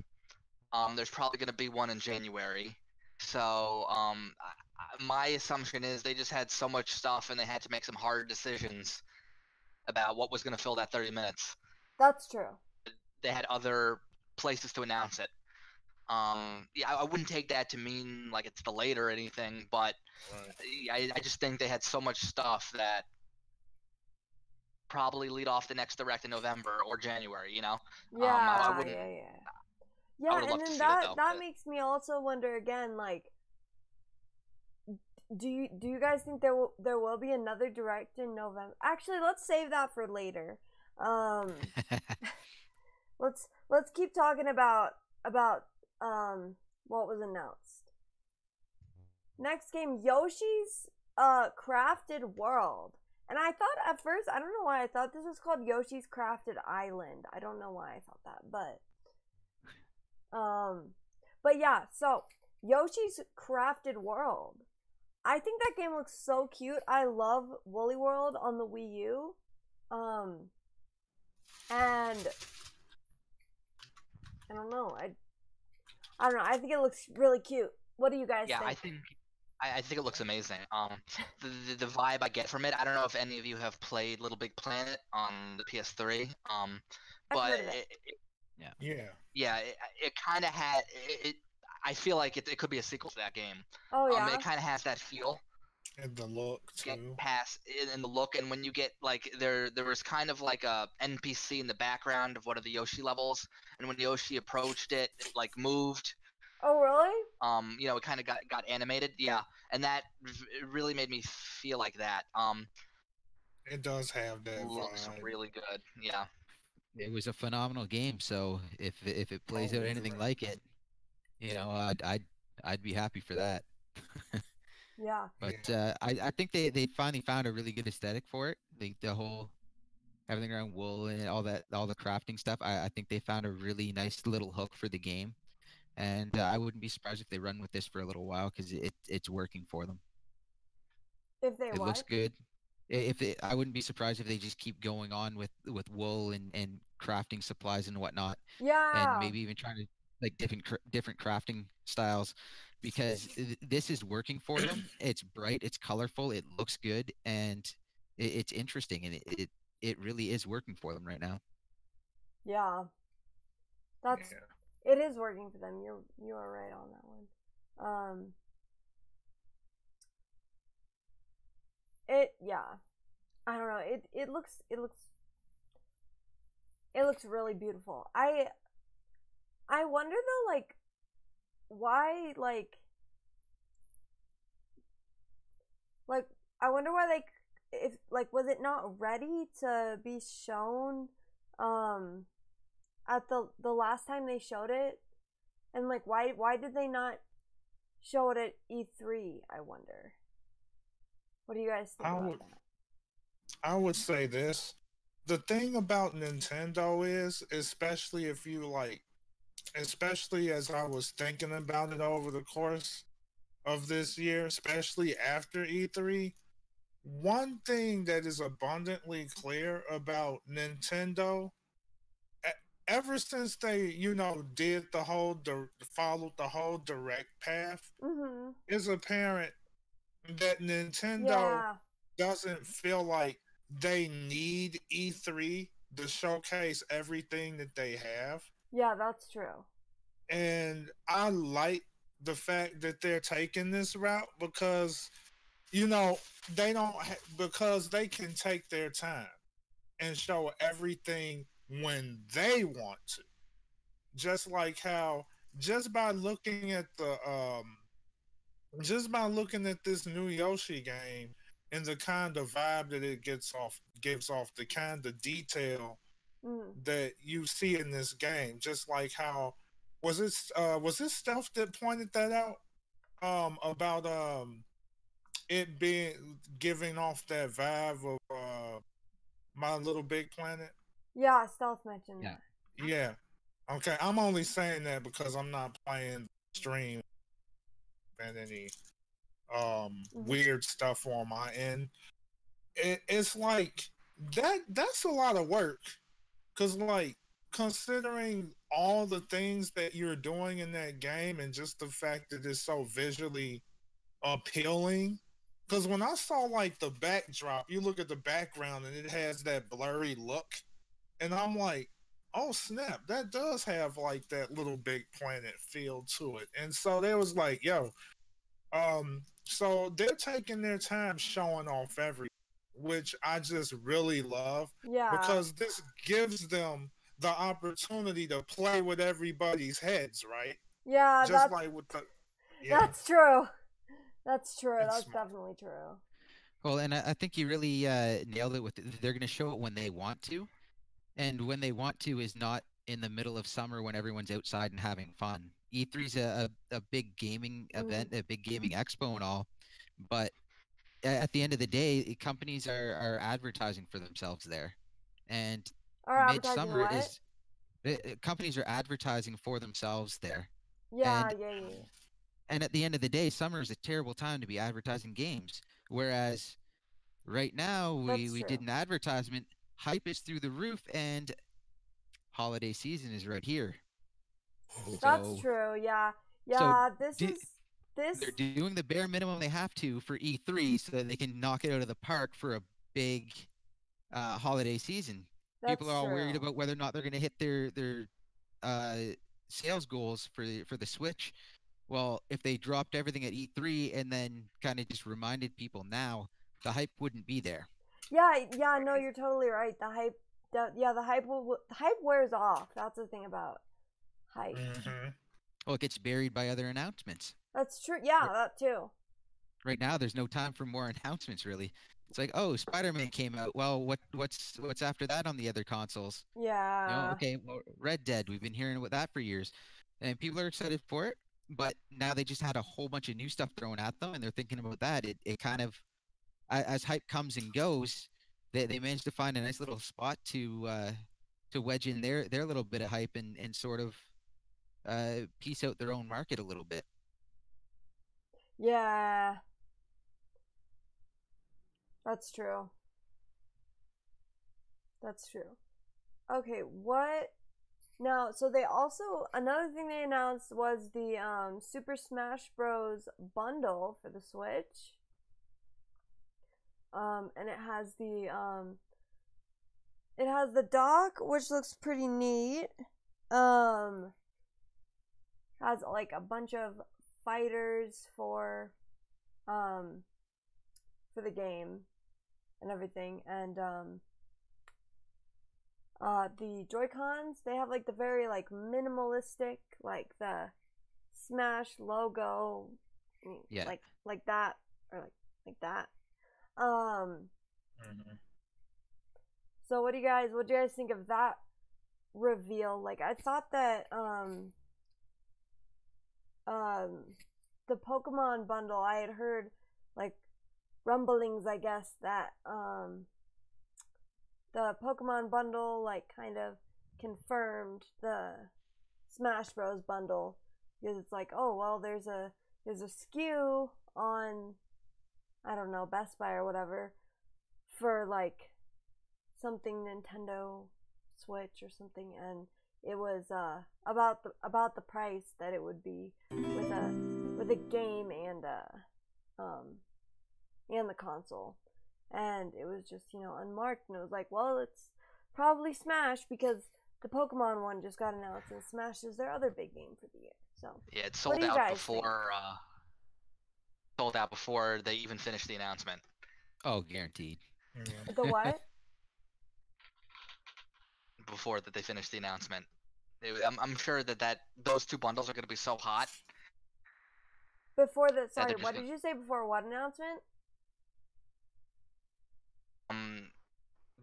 There's probably going to be one in January. So, my assumption is they just had so much stuff and they had to make some hard decisions about what was going to fill that 30 minutes. That's true. They had other places to announce it. Yeah, I wouldn't take that to mean like it's delayed or anything, but I just think they had so much stuff that probably lead off the next direct in November or January, you know? Yeah, Yeah, and then that makes me also wonder again, like, do you guys think there will be another direct in November? Actually, let's save that for later. Let's keep talking about what was announced. Next game, Yoshi's Crafted World. And I thought at first, I don't know why I thought this was called Yoshi's Crafted Island. I don't know why I thought that, but yeah, so Yoshi's Crafted World. I think that game looks so cute. I love Woolly World on the Wii U. And I don't know. I don't know. I think it looks really cute. What do you guys Yeah, think? I think it looks amazing. The vibe I get from it. I don't know if any of you have played Little Big Planet on the PS3. I've But heard of it. Yeah. yeah, it kind of had it. I feel like it could be a sequel to that game. Oh yeah. It kind of has that feel. And the look Get too. past in the look, and when you get like there was kind of like a NPC in the background of one of the Yoshi levels, and when Yoshi approached it, it like moved. Oh really? It kind of got animated, yeah, and that it really made me feel like that. It does have that Looks vibe. really good, yeah. It was a phenomenal game. So if it plays out anything like it, I'd be happy for that. Yeah. But I think they finally found a really good aesthetic for it. The whole everything around wool and all the crafting stuff. I think they found a really nice little hook for the game, and I wouldn't be surprised if they run with this for a little while because it's working for them. If they It looks good. I wouldn't be surprised if they just keep going on with wool and crafting supplies and whatnot, and Yeah. maybe even trying to like different crafting styles, because this is working for them. It's bright, it's colorful, it looks good, and it's interesting, and it really is working for them right now. Yeah. That's it is working for them. You are right on that one. I don't know. It looks really beautiful. I wonder though, like, why, like I wonder why, like, if, like, was it not ready to be shown at the last time they showed it? And like, why did they not show it at E3? I wonder. What do you guys think about that? I would say this. The thing about Nintendo is, especially if you like, especially as I was thinking about it over the course of this year, especially after E3, one thing that is abundantly clear about Nintendo, ever since they, did followed the whole direct path, is apparent that Nintendo doesn't feel like they need E3 to showcase everything that they have. Yeah, that's true. And I like the fact that they're taking this route because, they don't, because they can take their time and show everything when they want to. Just like how, just by looking at this new Yoshi game and the kind of vibe that it gives off the kind of detail that you see in this game. Just like how was this stuff that pointed that out about it being giving off that vibe of My Little Big Planet? Yeah, Stealth mentioned that. Yeah. Okay, I'm only saying that because I'm not playing stream and any weird stuff on my end. It's like that's a lot of work, because like, considering all the things that you're doing in that game and just the fact that it's so visually appealing. Because when I saw like the backdrop, you look at the background and it has that blurry look, and I'm like, oh snap, that does have like that Little Big Planet feel to it. And so they was like, yo, so they're taking their time showing off everything, which I just really love. Yeah. Because this gives them the opportunity to play with everybody's heads, right? Yeah, just like with the. Yeah. That's true. That's true. It's That's smart. definitely true. Well, and I think you really nailed it with they're going to show it when they want to, and when they want to is not in the middle of summer when everyone's outside and having fun. E3's a big gaming event, a big gaming expo and all, but at the end of the day, companies are advertising for themselves there, and midsummer is companies are advertising for themselves there. Yeah, and, yeah. And at the end of the day, summer is a terrible time to be advertising games. Whereas right now, we did an advertisement, hype is through the roof, and holiday season is right here. That's So, true. Yeah. so Yeah. This do, is this. they're doing the bare minimum they have to for E3 so that they can knock it out of the park for a big holiday season. People That's are all worried true. about whether or not they're going to hit their uh, sales goals for the Switch. Well, if they dropped everything at E3 and then kind of just reminded people now, the hype wouldn't be there. Yeah. Yeah. No, you're totally right. The hype. The hype wears off. That's the thing about hype. Mm-hmm. Well, it gets buried by other announcements. That's true. Yeah, that too. Right now, there's no time for more announcements. Really, it's like, oh, Spider-Man came out. Well, what's after that on the other consoles? Yeah. Okay, well, Red Dead. We've been hearing about that for years, and people are excited for it. But now they just had a whole bunch of new stuff thrown at them, and they're thinking about that. It kind of, as hype comes and goes, they managed to find a nice little spot to wedge in their little bit of hype and sort of piece out their own market a little bit. Yeah. That's true. That's true. Okay, what now? So they also, another thing they announced was the Super Smash Bros. Bundle for the Switch. And it has the dock, which looks pretty neat. Has like a bunch of fighters for the game and everything, and the Joy-Cons, they have like the very like minimalistic, like the Smash logo, Yeah. like that, or like that. Mm-hmm. So what do you guys think of that reveal? Like, I thought that the Pokemon bundle, I had heard like rumblings, I guess, that the Pokemon bundle like kind of confirmed the Smash Bros bundle, because it's like, oh well, there's a SKU on, I don't know, Best Buy or whatever, for like something Nintendo Switch or something, and it was about the price that it would be with a game and the console, and it was just, unmarked, and it was like, well, it's probably Smash, because the Pokemon one just got announced, and Smash is their other big game for the year. So yeah, it sold out before they even finished the announcement. Oh, guaranteed. Yeah. The what? Before that they finished the announcement. I'm sure that those two bundles are going to be so hot. Before the, sorry, they're just what did you say before what announcement?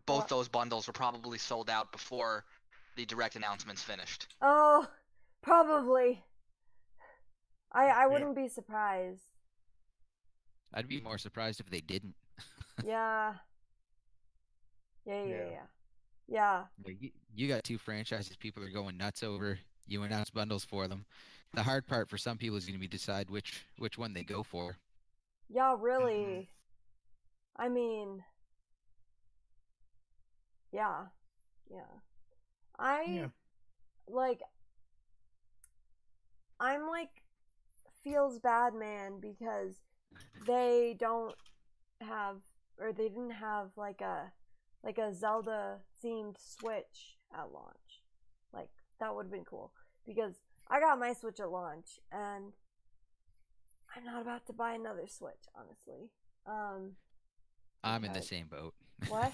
Both those bundles were probably sold out before the direct announcements finished. Oh, probably. I wouldn't be surprised. I'd be more surprised if they didn't. Yeah. You got two franchises people are going nuts over. You announce bundles for them. The hard part for some people is going to be decide which one they go for. Yeah, really. I mean, yeah. I'm like feels bad, man, because they don't have, or they didn't have like a Zelda themed Switch at launch. Like, that would have been cool, because I got my Switch at launch and I'm not about to buy another Switch, honestly. I'm in the same boat. What?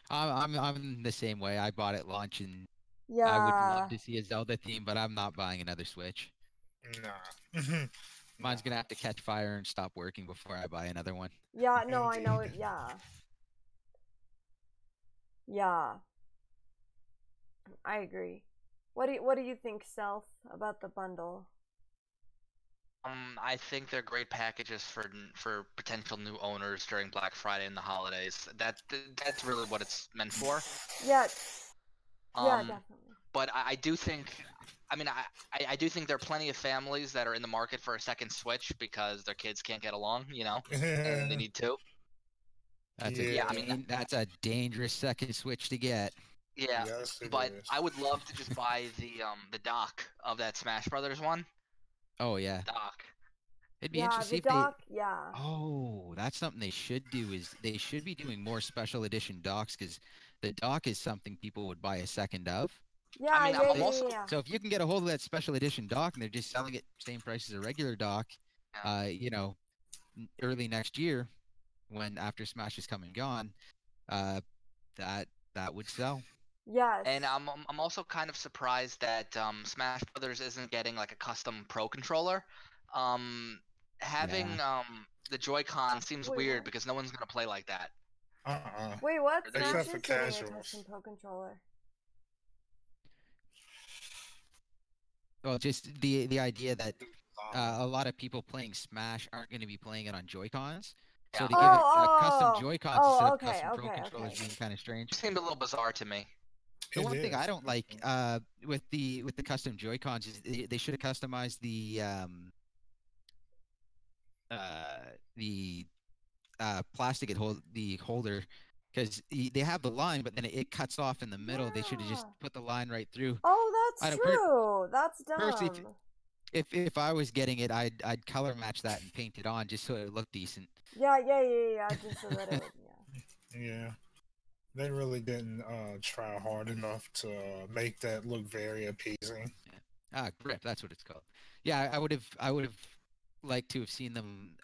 I'm in the same way. I bought it at launch, and Yeah. I would love to see a Zelda theme, but I'm not buying another Switch. Nah. Mine's gonna have to catch fire and stop working before I buy another one. Yeah, no, I know it. Yeah. I agree. What do you think, Self, about the bundle? I think they're great packages for potential new owners during Black Friday and the holidays. That's really what it's meant for. Yeah. Yeah, definitely. But I do think, I do think there are plenty of families that are in the market for a second Switch because their kids can't get along, and they need two. That's Yeah. that's a dangerous second Switch to get. Yeah, Yes, it but is. I would love to just buy the dock of that Smash Brothers one. Oh yeah, Dock. it'd be Yeah, interesting the if they. dock. Yeah. Oh, that's something they should do. Is they should be doing more special edition docks because the dock is something people would buy a second of. Yeah, I mean, yeah, I'm yeah, also yeah. So if you can get a hold of that special edition dock and they're just selling it same price as a regular dock, yeah. you know, early next year, when after Smash is come and gone, uh, that would sell. Yes. And I'm also kind of surprised that Smash Brothers isn't getting like a custom Pro controller. Having the Joy-Con seems Wait, weird what? because no one's gonna play like that. Wait, what? They're Smash Except is for getting a casuals. custom Pro controller. Well, just the idea that a lot of people playing Smash aren't going to be playing it on Joy-Cons. So Yeah. to get custom Oh, Joy-Cons oh, instead of okay, custom Pro okay, controllers okay. being kind of strange. It seemed a little bizarre to me. The It one thing I is. don't like with the custom Joy-Cons is they should have customized the plastic the holder because they have the line, but then it cuts off in the middle. They should have just Yeah. put the line right through. Oh, I that's don't true. That's personally, dumb. if I was getting it, I'd color match that and paint it on just so it looked decent. Yeah, yeah, yeah, yeah. Just so that it would, yeah. Yeah. They really didn't try hard enough to make that look very appeasing. Grip, that's what it's called. Yeah, I would have liked to have seen them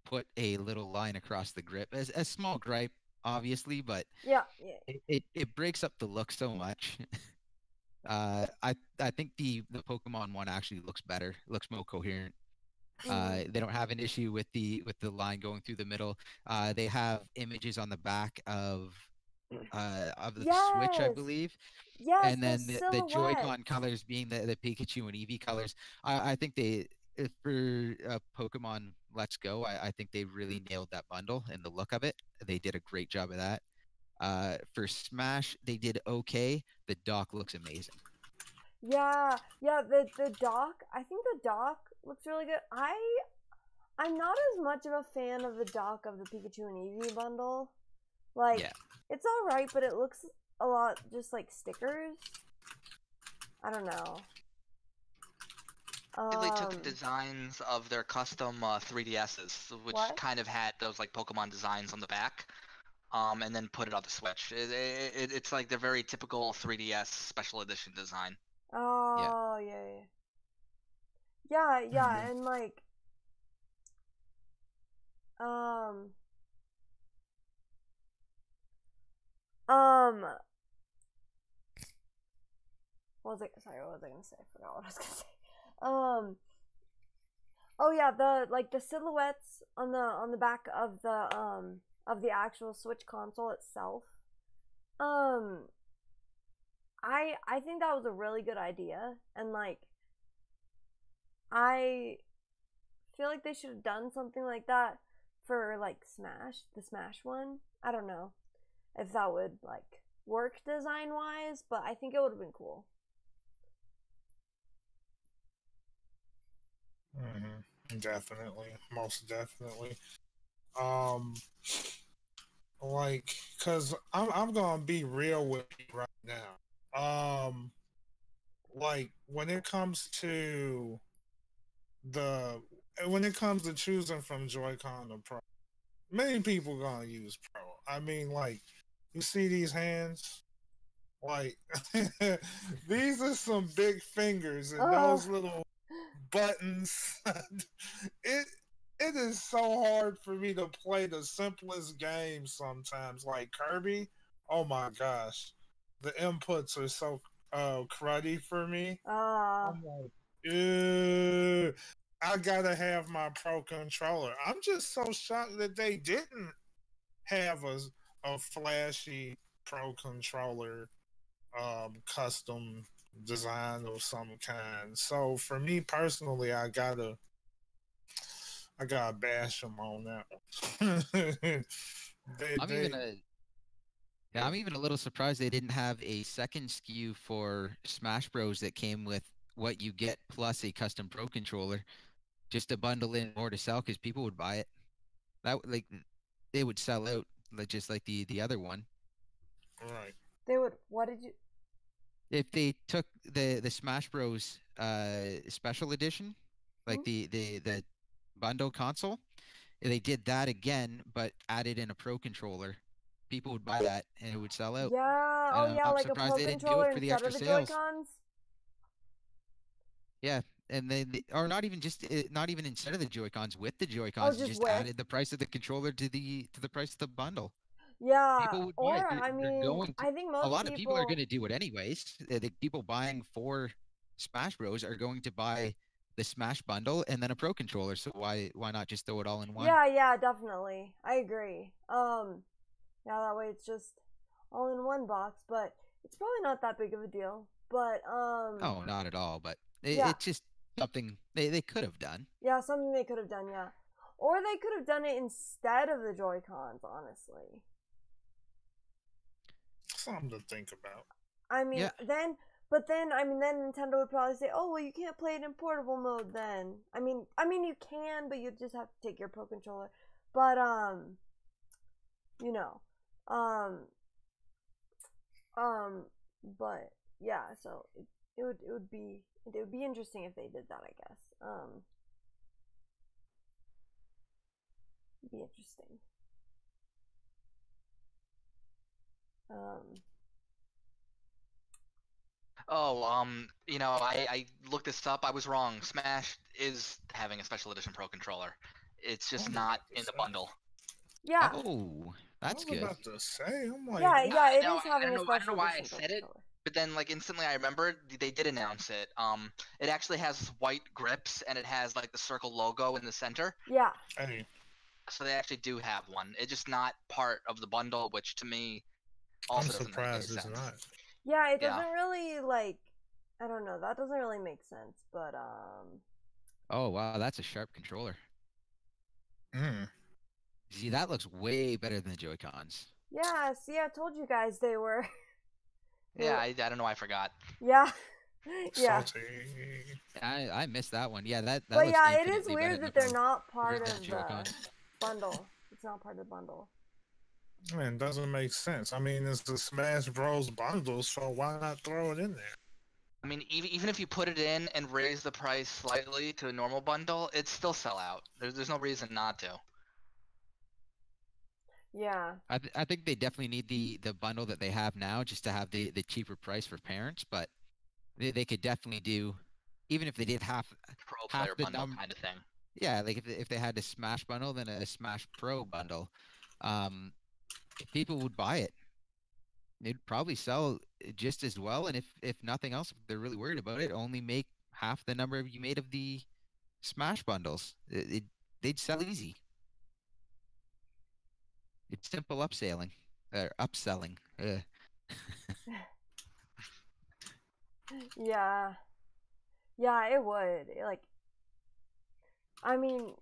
put a little line across the grip. As a small gripe, obviously, but Yeah, yeah. it breaks up the look so much. I think the Pokemon one actually looks better, looks more coherent. They don't have an issue with the line going through the middle. They have images on the back of the Switch, I Yes. believe. Yes, And then the the silhouette. Joy-Con colors being the Pikachu and Eevee colors. I think they for Pokemon Let's Go, I think they really nailed that bundle and the look of it. They did a great job of that. For Smash, they did okay. The dock looks amazing. Yeah, yeah. The dock. I think the dock looks really good. I'm not as much of a fan of the dock of the Pikachu and Eevee bundle. Like, Yeah. it's all right, but it looks a lot just like stickers. I don't know. They took the designs of their custom 3DSs, which What? kind of had those like Pokemon designs on the back, and then put it on the Switch. It's like their very typical 3DS special edition design. Oh, yeah, yeah. Yeah, yeah, Mhm. and like, what was I? Sorry, what was I gonna say? I forgot what I was gonna say. Oh yeah, the silhouettes on the back of the actual Switch console itself. I think that was a really good idea, and like, I feel like they should have done something like that for like the Smash one. I don't know if that would like work design wise, but I think it would have been cool. Definitely, most definitely. Like, cause I'm gonna be real with you right now. Like when it comes to choosing from Joy-Con to Pro, many people gonna use Pro. I mean, like, you see these hands, like these are some big fingers and those little buttons. It is so hard for me to play the simplest games sometimes, like Kirby. Oh my gosh, the inputs are so cruddy for me. I'm like, ew, I gotta have my Pro controller. I'm just so shocked that they didn't have a flashy Pro controller custom design of some kind. So for me personally, I gotta bash them on that one. I'm even a little surprised they didn't have a second SKU for Smash Bros that came with what you get plus a custom Pro controller, just to bundle in more to sell because people would buy it. That like they would sell out just like the other one. Right. They would. What did you? If they took the Smash Bros. Special edition, like the bundle console, if they did that again, but added in a Pro controller, people would buy that and it would sell out. Yeah. Oh And yeah, I'm like a surprised Pro they didn't do controller it for the instead extra of the sales. Joy-Cons. Yeah, and or not even not even instead of the Joy-Cons, with the Joy-Cons, just just with. added the price of the controller to the price of the bundle. Yeah. People would buy Or it. I mean, I think most a lot of people are people. going to do it anyways. The people buying for Smash Bros are going to buy the Smash bundle and then a Pro controller. So why not just throw it all in one? Yeah, definitely. I agree. Yeah, that way it's just all in one box, but it's probably not that big of a deal. But Oh, not at all. But yeah. it's just something they could have done. Yeah, something they could have done. Yeah, or they could have done it instead of the Joy-Cons. Honestly, Something to think about. I mean, Yeah. then Nintendo would probably say, "Oh, well, you can't play it in portable mode." Then, I mean, you can, but you just have to take your Pro controller. But you know, but yeah. So it would be interesting if they did that. I guess. It'd be interesting. I looked this up. I was wrong. Smash is having a special edition Pro controller. It's just not in the bundle. Yeah. Oh, that's good. I was about to say, I'm like, yeah, it is I having a don't special know why I edition said it, controller. but then like instantly I remembered they did announce it. It actually has white grips and it has like the circle logo in the center. Yeah. hey, So they actually do have one. It's just not part of the bundle, which to me I'm also doesn't make any surprised it's sense. not. Yeah, it doesn't really like. I don't know. That doesn't really make sense, but Oh wow, that's a sharp controller. Mm. See, that looks way better than the Joy-Cons. Yeah. See, I told you guys they were. Yeah, I don't know. I forgot. Yeah. Yeah. Salty. I missed that one. Yeah, that. But looks yeah, it is infinitely better weird than that the they're Pro- not part than of the the Joy-Cons. bundle. It's not part of the bundle. Man, doesn't make sense. I mean, it's the Smash Bros. Bundle, so why not throw it in there? I mean, even if you put it in and raise the price slightly to a normal bundle, it'd still sell out. There's no reason not to. Yeah. I think they definitely need the bundle that they have now just to have the cheaper price for parents, but they could definitely do, even if they did half Player the bundle kind of thing. Yeah, like if they had a Smash bundle, then a Smash Pro bundle, people would buy it. They'd probably sell just as well, and if nothing else, if they're really worried about it, only make half the number you made of the Smash bundles. They'd sell easy. It's simple upselling. Yeah. Yeah, it would. I mean,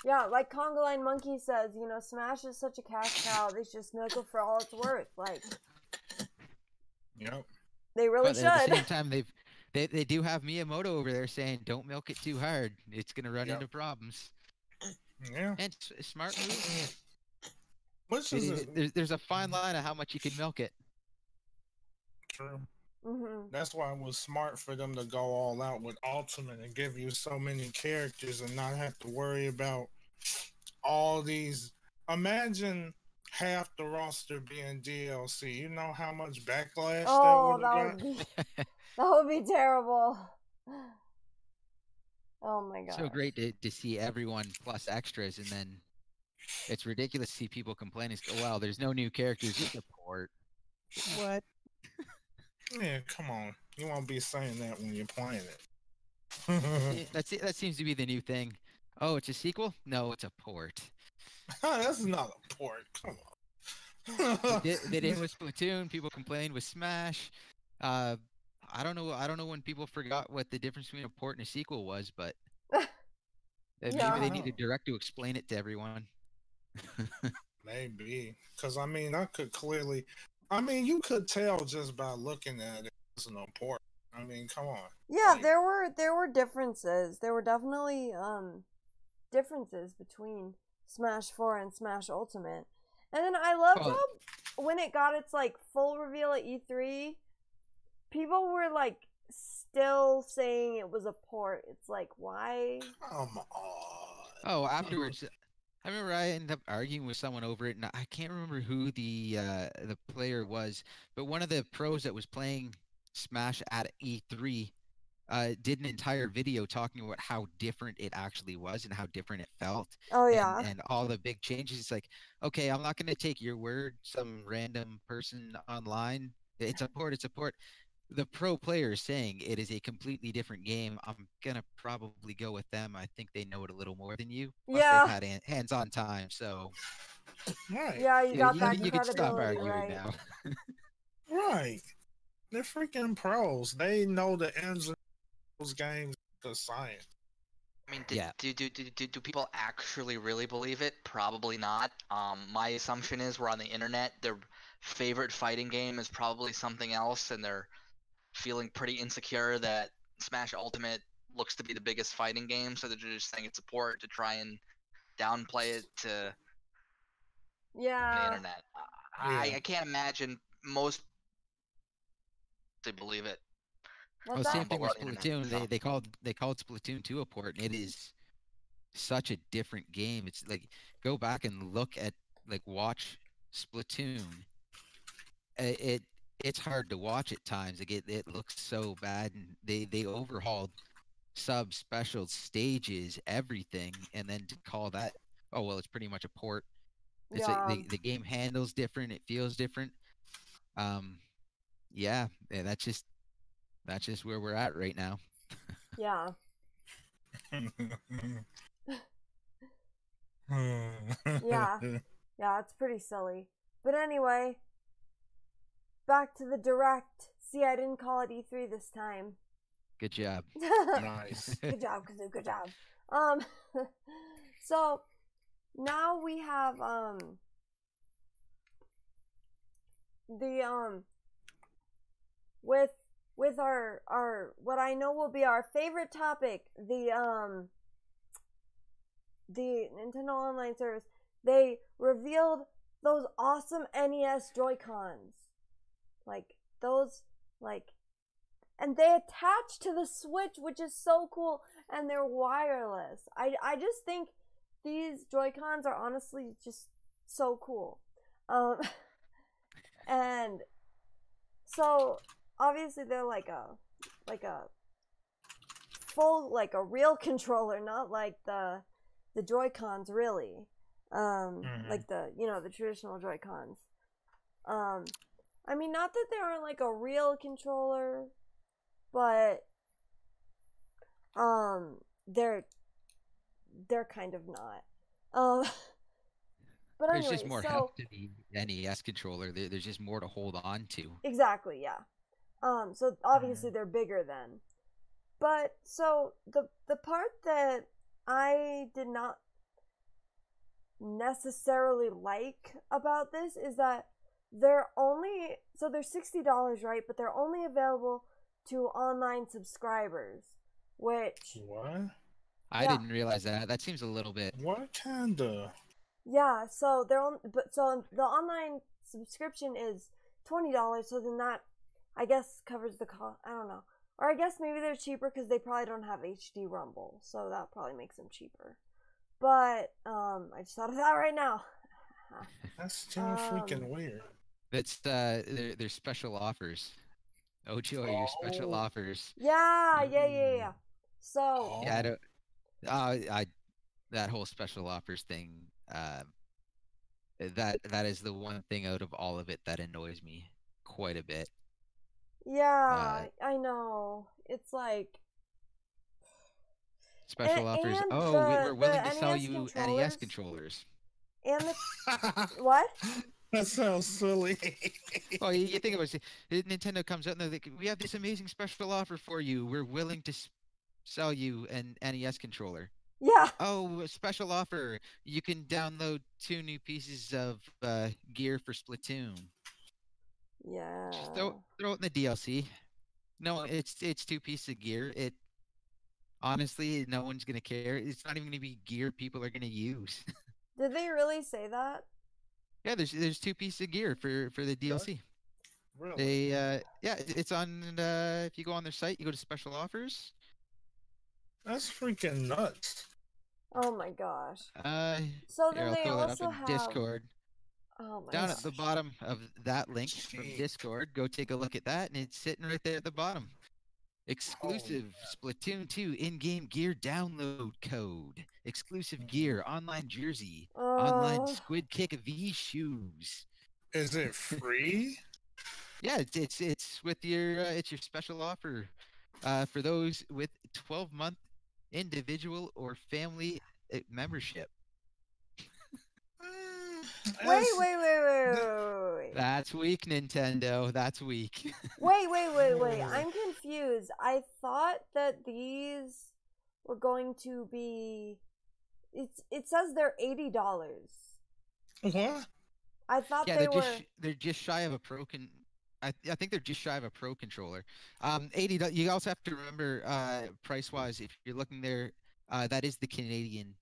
yeah, like Conga Line Monkey says, Smash is such a cash cow, they should just milk it for all it's worth. Like, Yep. They really but should. at the same time, they do have Miyamoto over there saying, "Don't milk it too hard. It's gonna run into problems." Yeah. And smart move. Which is There's a fine line of how much you can milk it. true. Mm-hmm. That's why it was smart for them to go all out with Ultimate and give you so many characters and not have to worry about all these. Imagine half the roster being DLC. You know how much backlash that would have that would be terrible. Oh my god. So great to see everyone plus extras, and then it's ridiculous to see people complaining. Well, there's no new characters. Just a port. What? Yeah, come on. You won't be saying that when you're playing it. That seems to be the new thing. Oh, it's a sequel? No, it's a port. That's not a port. Come on. They did with Splatoon. People complained with Smash. I don't know when people forgot what the difference between a port and a sequel was, but maybe they need a direct to explain it to everyone. Maybe, because I mean, you could tell just by looking at it. It's no port. I mean, come on. Yeah, there were differences. There were definitely differences between Smash 4 and Smash Ultimate. And then I love when it got its like full reveal at E3, people were like still saying it was a port. It's like, why? Come on. Oh, afterwards, I remember I ended up arguing with someone over it, and I can't remember who the player was, but one of the pros that was playing Smash at E3 did an entire video talking about how different it actually was and how different it felt. Oh yeah. And all the big changes. It's like, okay, I'm not going to take your word, some random person online. It's a port, it's a port. The pro player is saying it is a completely different game. I'm going to probably go with them. I think they know it a little more than you. Plus Yeah. they've had hands-on time, so... Right. Yeah, you got that you can stop credibility, arguing right? now. Right. They're freaking pros. They know the ins and those games, the science. I mean, Yeah. do people actually really believe it? Probably not. My assumption is we're on the internet. Their favorite fighting game is probably something else, and they're feeling pretty insecure that Smash Ultimate looks to be the biggest fighting game, so they're just saying it's a port to try and downplay it to the internet. I can't imagine most they believe it. What's Well, same that? thing with But we're on the internet, Splatoon. so. They called Splatoon 2 a port, and it is such a different game. It's like, go back and look at, like, watch Splatoon. It's hard to watch at times. Like, it looks so bad, and they overhauled sub special stages, everything, and then to call that, oh well, it's pretty much a port. It's Yeah. like the game handles different, it feels different. Yeah, that's just where we're at right now. Yeah. Yeah. Yeah, it's pretty silly. But anyway, back to the direct. See, I didn't call it E3 this time. Good job. Nice. Good job, Kazoo, good job. So now we have the with our what I know will be our favorite topic, the Nintendo Online Service. They revealed those awesome NES Joy-Cons. Like those, like, and they attach to the Switch, which is so cool, and they're wireless. I just think these Joy-Cons are honestly just so cool. And so obviously they're like a full, like a real controller, not like the Joy-Cons really. Like the, you know, the traditional Joy-Cons. I mean, not that they aren't like a real controller, but they're kind of not. But There's anyway, just more so heft to the NES controller. There's just more to hold on to. exactly, yeah. So obviously they're bigger then. But so the part that I did not necessarily like about this is that they're $60, right? But they're only available to online subscribers, which What? I didn't realize that. That seems a little bit. What kind of? yeah. So so the online subscription is $20. So then that, I guess, covers the cost. I don't know, or I guess maybe they're cheaper because they probably don't have HD Rumble, so that probably makes them cheaper. But I just thought of that right now. That's still freaking weird. That's their special offers. Oh joy, your special offers. Yeah. So Yeah, I don't. I that whole special offers thing. That is the one thing out of all of it that annoys me quite a bit. yeah, I know. It's like Special offers. and Oh, we're willing to sell you NES controllers. And the what? That sounds silly. Well, you think about it. Nintendo comes out and they're like, "We have this amazing special offer for you. We're willing to sell you an NES controller." Yeah. Oh, a special offer. You can download 2 new pieces of gear for Splatoon. Yeah. Just throw it in the DLC. No, it's 2 pieces of gear. It honestly, no one's gonna care. It's not even gonna be gear people are gonna use. Did they really say that? Yeah, there's 2 pieces of gear for the DLC. Really? They it's on if you go on their site, you go to special offers. That's freaking nuts. Oh my gosh. So Here, then I'll they throw that up also in have. Discord. Oh my Down gosh. at the bottom of that link from Jeez. Discord, go take a look at that, and it's sitting right there at the bottom. Exclusive Splatoon 2 in-game gear download code. Exclusive gear, online jersey, online Squid Kick V shoes. Is it free? Yeah, it's with your it's your special offer for those with 12-month individual or family membership. Wait. That's weak, Nintendo. That's weak. Wait. I'm confused. I thought that these were going to be. It says they're $80. What? I thought Yeah, they were. they're just shy of a pro I think they're just shy of a pro controller. $80. You also have to remember, price wise, if you're looking there, that is the Canadian.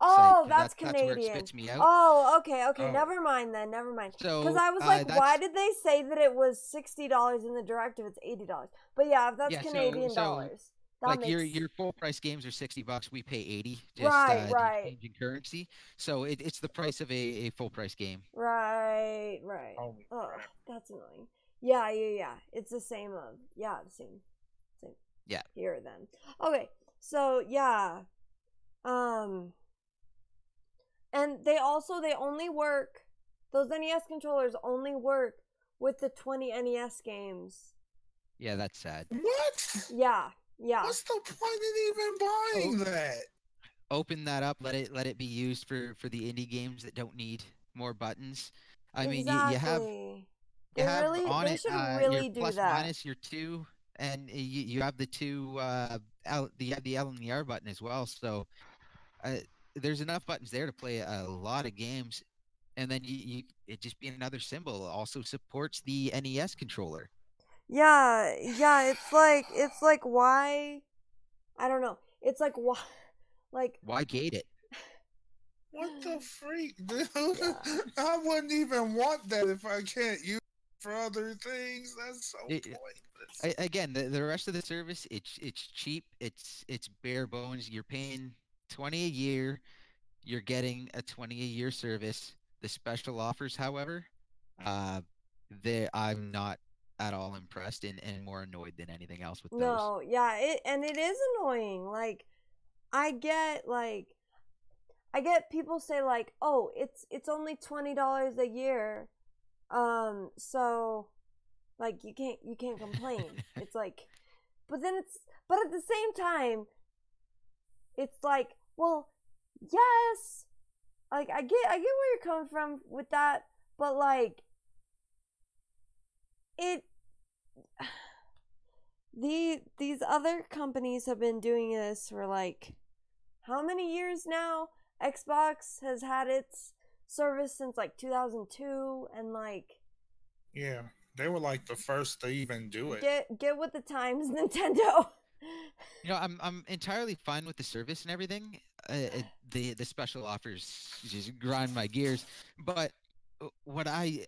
Oh, site, that's That's where it Canadian. spits me out. Oh, okay. Oh. Never mind then. Never mind. So Because I was like, that's- why did they say that it was $60 in the direct if it's $80? But yeah, if that's Yeah, Canadian so, dollars, that like makes your full price games are $60. We pay 80. Just Right. changing currency. So it's the price of a full price game. Right. Holy Oh, crap. that's annoying. Yeah. It's the same. The same. Yeah. Here then. Okay. So yeah. And they only work. Those NES controllers only work with the 20 NES games. Yeah, that's sad. What? Yeah. What's the point in even buying that? Open that up. Let it be used for the indie games that don't need more buttons. I mean, you have They should really your do plus that. minus your 2, and you have the 2 you have the L and the R button as well. So there's enough buttons there to play a lot of games, and then it just being another symbol also supports the NES controller. Yeah. It's like why? I don't know. It's like why? Like Why gate it? What the freak, dude? Yeah. I wouldn't even want that if I can't use it for other things. That's so pointless. Again, the rest of the service, it's cheap. It's bare bones. You're paying $20 a year. You're getting a $20 a year service. The special offers, however, I'm not at all impressed and more annoyed than anything else with those. No, yeah, it is annoying. Like, I get people say like, oh, it's only $20 a year, so like you can't complain. It's like, but at the same time, it's like, well, yes, like I get where you're coming from with that, but like these other companies have been doing this for like how many years now? Xbox has had its service since like 2002, and like Yeah, they were like the first to even do it. get with the times, Nintendo. You know, I'm entirely fine with the service and everything. The special offers just grind my gears. But what I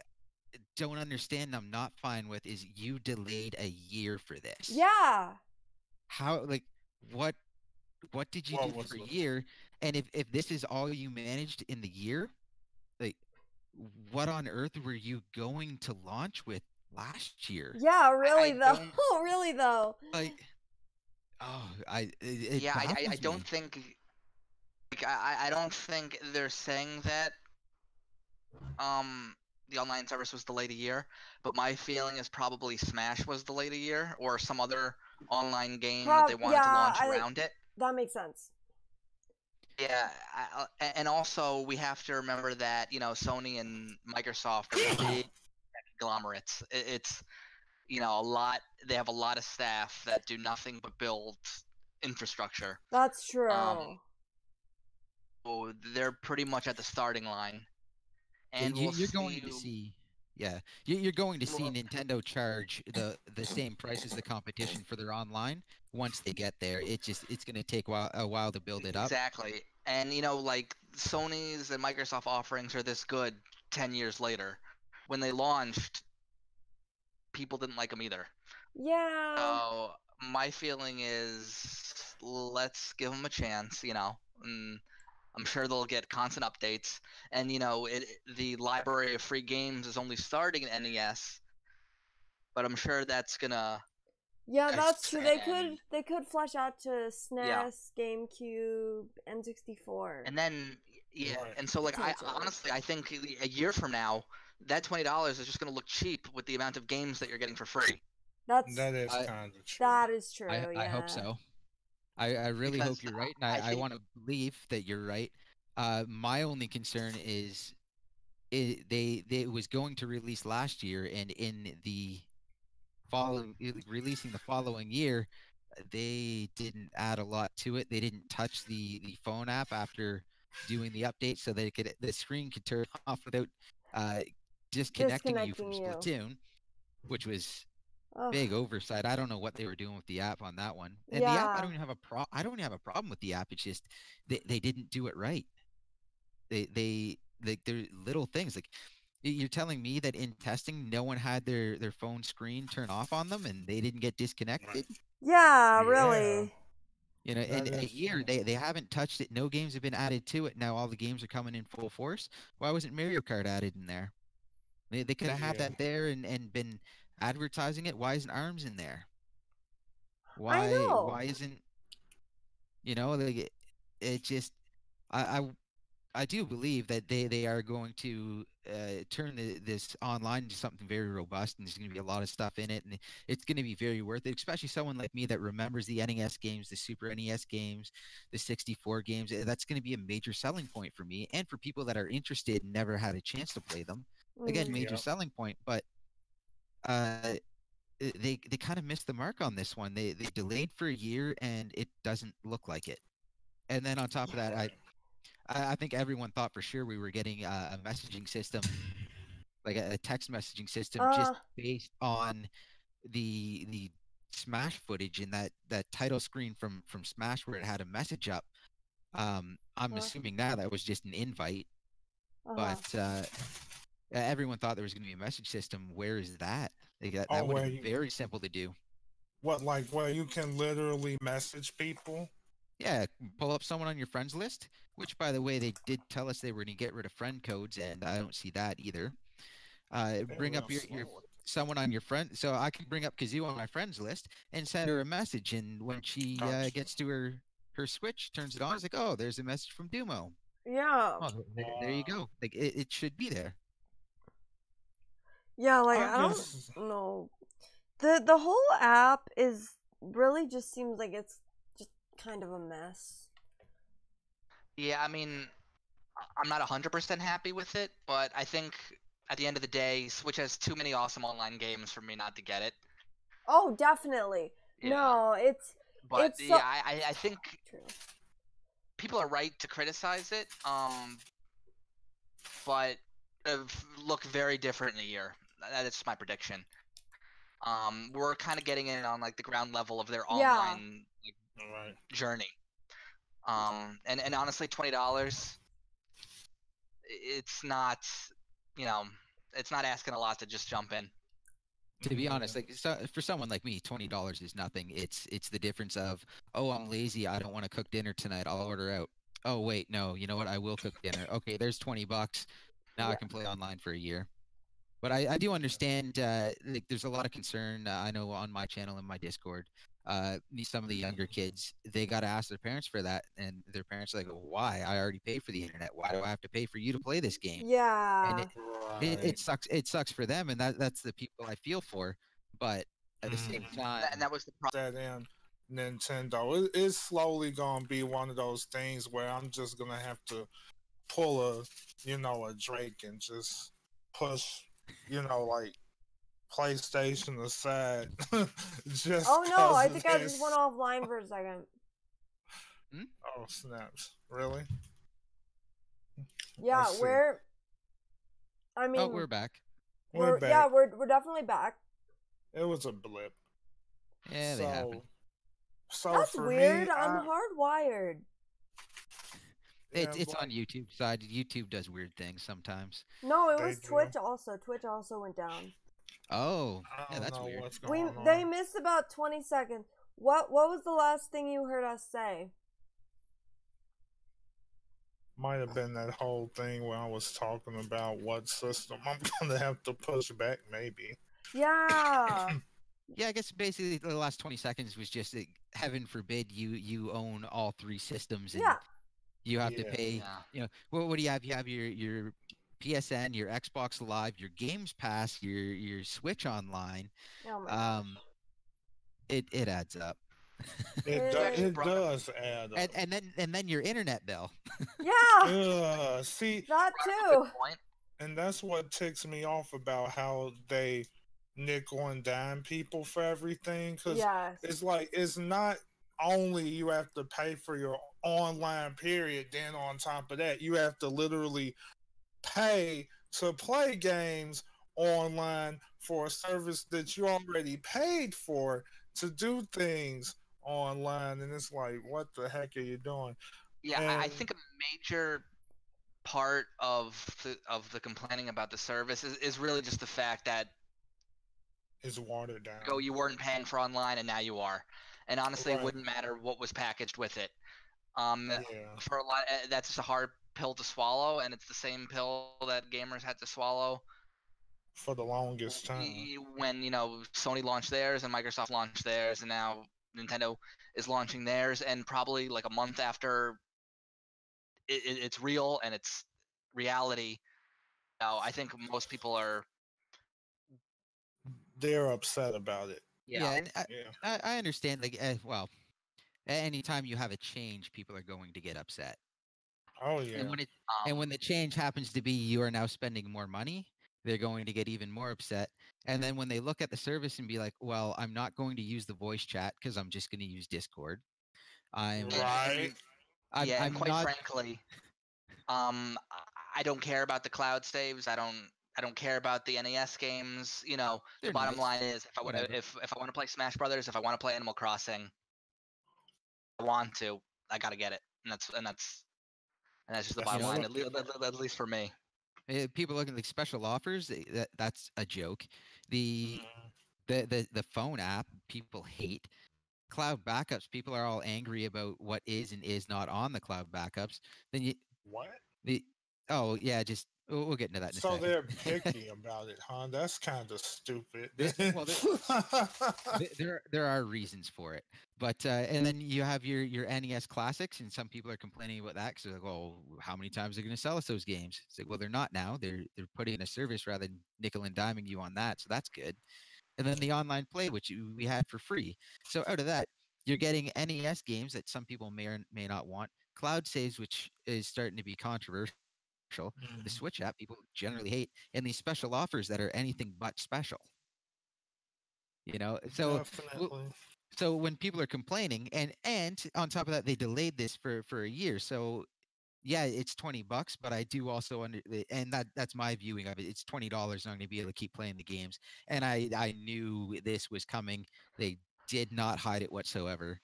don't understand, I'm not fine with, is you delayed a year for this. Yeah. How, like, what did you do for a year? And if this is all you managed in the year, like, what on earth were you going to launch with last year? Yeah, really though. Really though. Like, I don't think. Like, I don't think they're saying that. The online service was delayed a year, but my feeling is probably Smash was delayed a year, or some other online game that they wanted to launch around it. That makes sense. Yeah, and also we have to remember that, Sony and Microsoft are big conglomerates. It's, a lot. They have a lot of staff that do nothing but build infrastructure. That's true. So they're pretty much at the starting line. And you're going to see Nintendo charge the same price as the competition for their online. Once they get there, it's going to take a while to build it up. Exactly. And like Sony's and Microsoft offerings are this good 10 years later. When they launched, people didn't like them either. Yeah. So my feeling is, let's give them a chance, you know. And I'm sure they'll get constant updates. And, you know, the library of free games is only starting in NES, but I'm sure that's gonna. Yeah, that's true. They and could flesh out to Yeah. SNES, GameCube, N64. And then yeah, Right. and so like I Potentially. honestly I think a year from now that $20 is just gonna look cheap with the amount of games that you're getting for free. That is kind of true. That is true. I hope so. I really Because hope you're right, and I want to believe that you're right. My only concern is it was going to release last year, and in the releasing the following year, they didn't add a lot to it. They didn't touch the phone app after doing the update, so that the screen could turn off without disconnecting you from Splatoon, which was big oversight. I don't know what they were doing with the app on that one. And the app, I don't even have a problem with the app. It's just they didn't do it right. They're little things like. You're telling me that in testing, no one had their phone screen turn off on them, and they didn't get disconnected? Yeah, really. You know, in a year, they haven't touched it. No games have been added to it. Now all the games are coming in full force. Why wasn't Mario Kart added in there? They could have had that there and been advertising it. Why isn't ARMS in there? Why isn't, you know, like it just I do believe that they are going to turn this online into something very robust, and there's going to be a lot of stuff in it, and it's going to be very worth it, especially someone like me that remembers the NES games, the Super NES games, the 64 games. That's going to be a major selling point for me, and for people that are interested and never had a chance to play them. Again, major selling point, but they kind of missed the mark on this one. They delayed for a year, and it doesn't look like it. And then on top of that, I think everyone thought for sure we were getting a messaging system, like a text messaging system, just based on the Smash footage in that title screen from Smash where it had a message up. I'm assuming now that was just an invite, but everyone thought there was going to be a message system. Where is that? Like, that would be very simple to do. What, like where you can literally message people? Yeah, pull up someone on your friends list, which, by the way, they did tell us they were going to get rid of friend codes, and I don't see that either. Bring up your someone on your friend, so I can bring up Kazoo on my friends list and send her a message, and when she gets to her Switch, turns it on, it's like, oh, there's a message from Dumo. Yeah. Oh, there you go. Like it should be there. Yeah, like I don't know. The whole app is really just seems like it's kind of a mess. Yeah, I mean, I'm not 100% happy with it, but I think at the end of the day, Switch has too many awesome online games for me not to get it. Oh, definitely. Yeah. No, But yeah, I think people are right to criticize it, but look very different in a year. That's my prediction. We're kind of getting in on like the ground level of their online journey. And honestly, $20, it's not, you know, it's not asking a lot to just jump in. To be honest, like for someone like me, $20 is nothing. It's the difference of, oh, I'm lazy, I don't want to cook dinner tonight, I'll order out. Oh wait, no, you know what? I will cook dinner. Okay, there's $20. Now I can play online for a year. But I do understand. Like, there's a lot of concern. I know on my channel and my Discord, some of the younger kids, they got to ask their parents for that, and their parents are like, "Why? I already pay for the internet. Why do I have to pay for you to play this game?" Yeah. And it sucks. It sucks for them, and that's the people I feel for. But at the same time, and that was the problem. That in Nintendo, it's slowly gonna be one of those things where I'm just gonna have to pull a Drake and just push, like PlayStation aside. Just oh no, I think I just went offline for a second. Oh snaps! Really? Yeah, I mean, oh, we're back. We're back. Yeah, we're definitely back. It was a blip. Yeah, they happen. So that's for weird. me, I'm hardwired. It's Yeah, it's on YouTube side. YouTube does weird things sometimes. No, it they was do. Twitch also. Twitch also went down. Oh, I yeah, don't that's know weird. what's going They on. missed about 20 seconds. What was the last thing you heard us say? Might have been that whole thing where I was talking about what system I'm gonna have to push back, maybe. Yeah. Yeah, I guess basically the last 20 seconds was just heaven forbid you own all three systems and Yeah. you have to Yeah. pay. Yeah. You know, what do you have? You have your PSN, your Xbox Live, your Games Pass, your Switch Online. Oh my gosh. It adds up. It does add up. And then your internet bill. Yeah. See, That Brought up a too. good point. and that's what ticks me off about how they nickel and dime people for everything. Because Yes. it's like, it's not only you have to pay for your online period, then on top of that, you have to literally pay to play games online for a service that you already paid for to do things online. And it's like, what the heck are you doing? Yeah, I And think a major part of the complaining about the service is really just the fact that it's watered down. you weren't paying for online and now you are, and honestly, Right. it wouldn't matter what was packaged with it. Yeah. For a lot, that's just a hard pill to swallow, and it's the same pill that gamers had to swallow For the longest time. when Sony launched theirs and Microsoft launched theirs, and now Nintendo is launching theirs, and probably like a month after it's real and it's reality. I think most people are. They're upset about it. Yeah, and Yeah. I understand. Like, well, anytime you have a change, people are going to get upset. Oh yeah. And when the change happens to be you are now spending more money, they're going to get even more upset. And then when they look at the service and be like, "Well, I'm not going to use the voice chat because I'm just going to use Discord." Right. And I'm quite not. frankly, I don't care about the cloud saves. I don't care about the NES games. The They're bottom nice. line is, Whatever. if I want to play Smash Brothers, if I want to play Animal Crossing, I want to. I gotta get it, and that's just the That's bottom line. right. At least for me. People looking like special offers. That's a joke. The the phone app people hate. Cloud backups, people are all angry about what is and is not on the cloud backups. Then What? the oh yeah, just we'll get into that in a So second. they're picky about it, huh? That's kind of stupid. Well, there are reasons for it, but and then you have your NES classics, and some people are complaining about that because they're like, well, how many times are they going to sell us those games? It's like, well, they're not now. They're putting in a service rather than nickel and diming you on that, so that's good. And then the online play, which we had for free. So out of that, you're getting NES games that some people may or may not want. Cloud saves, which is starting to be controversial. The Switch app people generally hate, and these special offers that are anything but special. So Definitely. so when people are complaining, and on top of that, they delayed this for a year. So yeah, it's $20, but I do also and that's my viewing of it. It's $20. I'm going to be able to keep playing the games, and I knew this was coming. They did not hide it whatsoever,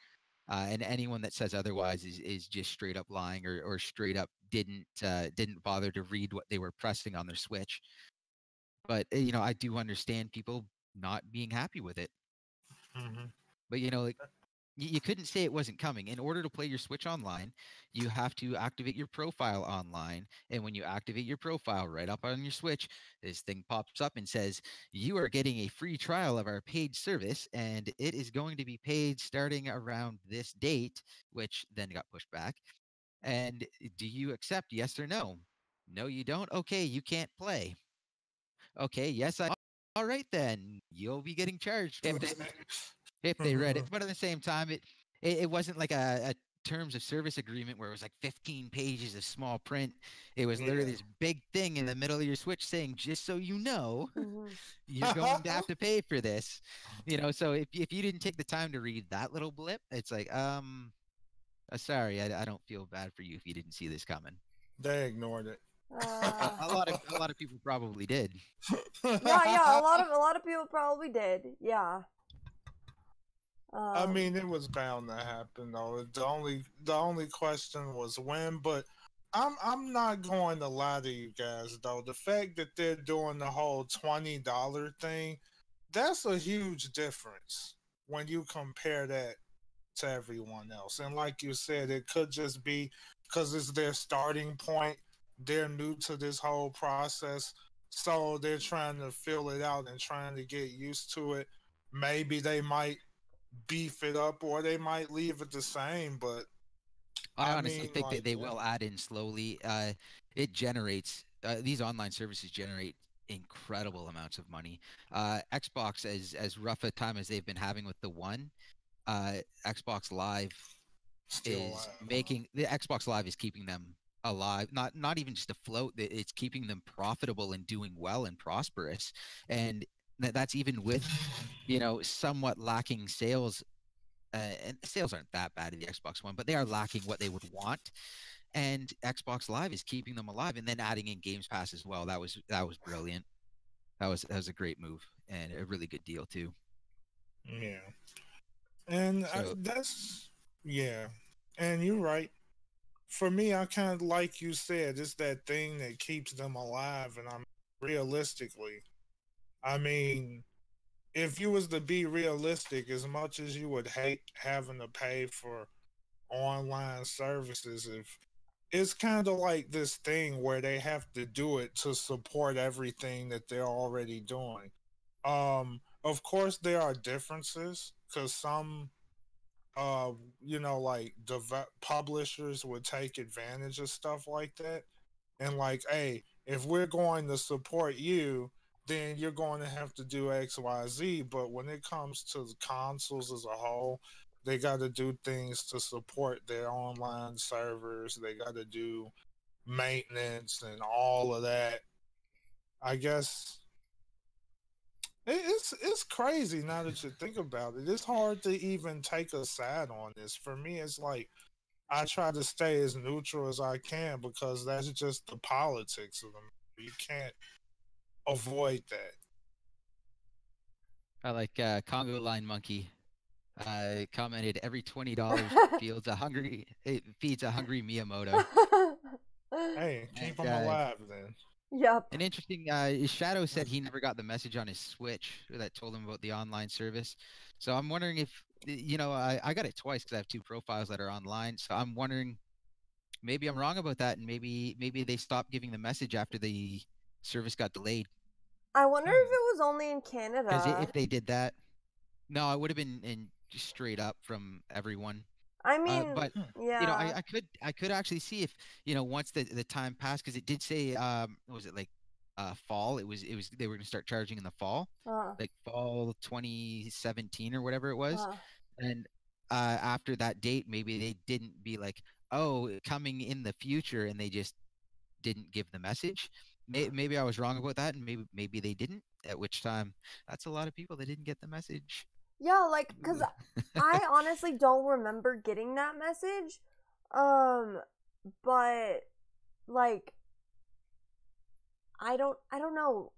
and anyone that says otherwise is just straight up lying or straight up didn't bother to read what they were pressing on their Switch. But I do understand people not being happy with it. Mm-hmm. But like you couldn't say it wasn't coming. In order to play your Switch online, you have to activate your profile online. And when you activate your profile right up on your Switch, this thing pops up and says, you are getting a free trial of our paid service, and it is going to be paid starting around this date, which then got pushed back. And do you accept? Yes or no? No, you don't? Okay, you can't play. Okay, yes, I. All right, then you'll be getting charged if they read it. But at the same time, it wasn't like a terms of service agreement where it was like 15 pages of small print. It was literally this big thing in the middle of your Switch saying, just so you know, you're going to have to pay for this. So if you didn't take the time to read that little blip, it's like, sorry, I don't feel bad for you if you didn't see this coming. They ignored it. A lot of people probably did. Yeah, a lot of people probably did. Yeah. I mean, it was bound to happen though. The only question was when, but I'm not going to lie to you guys though. The fact that they're doing the whole $20 thing, that's a huge difference when you compare that to everyone else. And like you said, it could just be because it's their starting point. They're new to this whole process, so they're trying to fill it out and trying to get used to it. Maybe they might beef it up or they might leave it the same, but I I honestly mean, think that like, they yeah. will add in slowly. It generates these online services generate incredible amounts of money. Xbox, as rough a time as they've been having with the One, Xbox Live Still is alive. making the Xbox Live is keeping them alive, not even just afloat. It's keeping them profitable and doing well and prosperous, and that's even with somewhat lacking sales. And sales aren't that bad in the Xbox One, but they are lacking what they would want. And Xbox Live is keeping them alive, and then adding in Games Pass as well. That was brilliant. That was a great move and a really good deal too. Yeah. And So that's, yeah. And you're right. For me, I kind of like you said, it's that thing that keeps them alive. And I'm realistically, I mean, if you was to be realistic, as much as you would hate having to pay for online services, if it's kind of like this thing where they have to do it to support everything that they're already doing. Of course, there are differences because some uh like publishers would take advantage of stuff like that, and like, hey, if we're going to support you, then you're going to have to do XYZ. But when it comes to the consoles as a whole, they got to do things to support their online servers. They got to do maintenance and all of that. I guess it's crazy now that you think about it. It's hard to even take a side on this. For me, it's like I try to stay as neutral as I can because that's just the politics of them. You can't avoid that. I like Congo Line Monkey commented every $20 feeds a hungry Miyamoto. Hey, keep And them alive then. Yep. an interesting Shadow said he never got the message on his Switch that told him about the online service. So I'm wondering if I got it twice because I have two profiles that are online. So I'm wondering, maybe I'm wrong about that, and maybe they stopped giving the message after the service got delayed. I wonder if Hmm. it was only in Because Canada. if they did that, no, it would have been straight up from everyone. I mean, But yeah. I could actually see if once the time passed, because it did say what was it, like fall? It was they were going to start charging in the fall, like fall 2017 or whatever it was. And after that date, maybe they didn't be like, oh, coming in the future, and they just didn't give the message. Maybe I was wrong about that, and maybe they didn't. At which time, that's a lot of people that didn't get the message. Yeah, like, because I honestly don't remember getting that message. But, like, I don't know.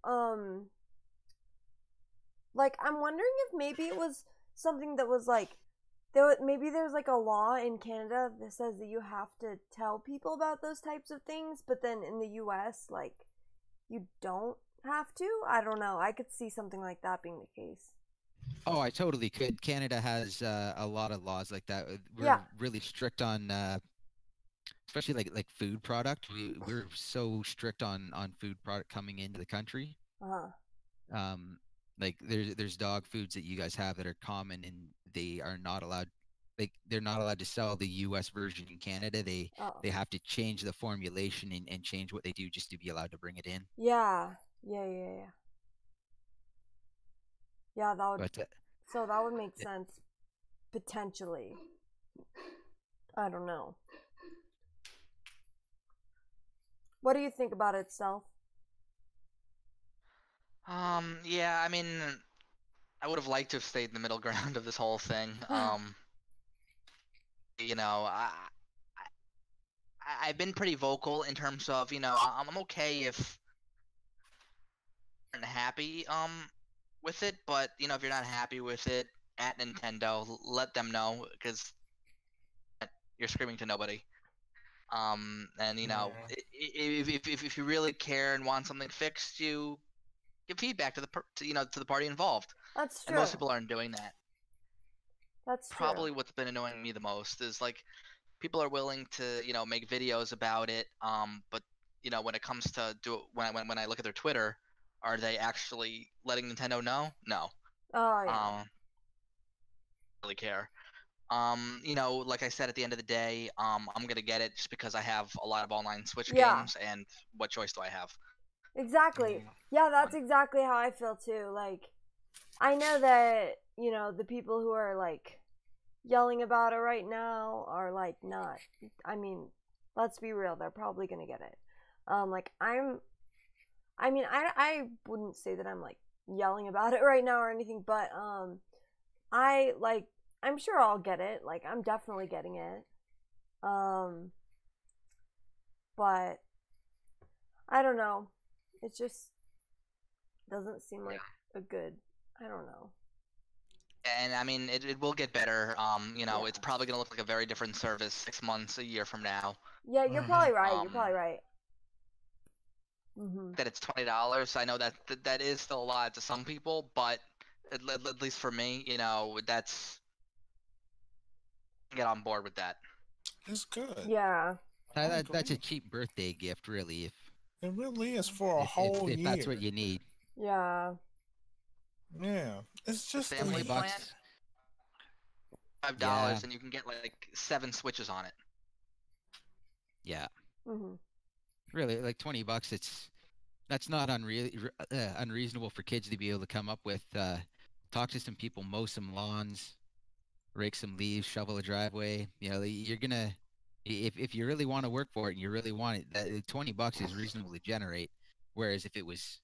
Like, I'm wondering if maybe it was something that was, like, maybe there's, like, a law in Canada that says that you have to tell people about those types of things, but then in the US, like, you don't have to? I don't know. I could see something like that being the case. Oh, I totally could. Canada has a lot of laws like that. We're really strict on, especially like food product. We're so strict on food product coming into the country. Like there's dog foods that you guys have that are common, and they are not allowed. Like they're not allowed to sell the U.S. version in Canada. They have to change the formulation and change what they do just to be allowed to bring it in. Yeah, that would. But, so that would make sense, potentially. I don't know. What do you think about it, Self? Yeah, I mean, I would have liked to have stayed in the middle ground of this whole thing. I've been pretty vocal in terms of, I'm okay if you're not happy with it, but if you're not happy with it at Nintendo, let them know, because you're screaming to nobody. And you know, if you really care and want something fixed, you give feedback to the party involved. That's true. And most people aren't doing that. That's Probably true. what's been annoying me the most is like people are willing to make videos about it, but when it comes to when I look at their Twitter, are they actually letting Nintendo know? No. Oh yeah. Really care. Like I said, at the end of the day, I'm gonna get it just because I have a lot of online Switch games, and what choice do I have? Exactly. Yeah, that's exactly how I feel too. Like, I know that, the people who are like yelling about it right now are like not. I mean, let's be real, they're probably gonna get it. Like I wouldn't say that I'm like yelling about it right now or anything, but I'm sure I'll get it. Like, I'm definitely getting it. But I don't know. It just doesn't seem like a good. I don't know. And I mean, it will get better. It's probably gonna look like a very different service 6 months, a year from now. Yeah, you're probably right. You're probably right. That it's $20. I know that is still a lot to some people, but at least for me, that's get on board with that. It's good. Yeah. That's a cheap birthday gift, really. If it really is for a whole year. If that's what you need. Yeah. Yeah, it's just family plan. $5, and you can get like 7 Switches on it. Yeah. Mm-hmm. Really, like $20. That's not unreasonable for kids to be able to come up with. Talk to some people, mow some lawns, rake some leaves, shovel a driveway. You're gonna, if you really want to work for it and you really want it, that $20 is reasonable to generate. Whereas if it was,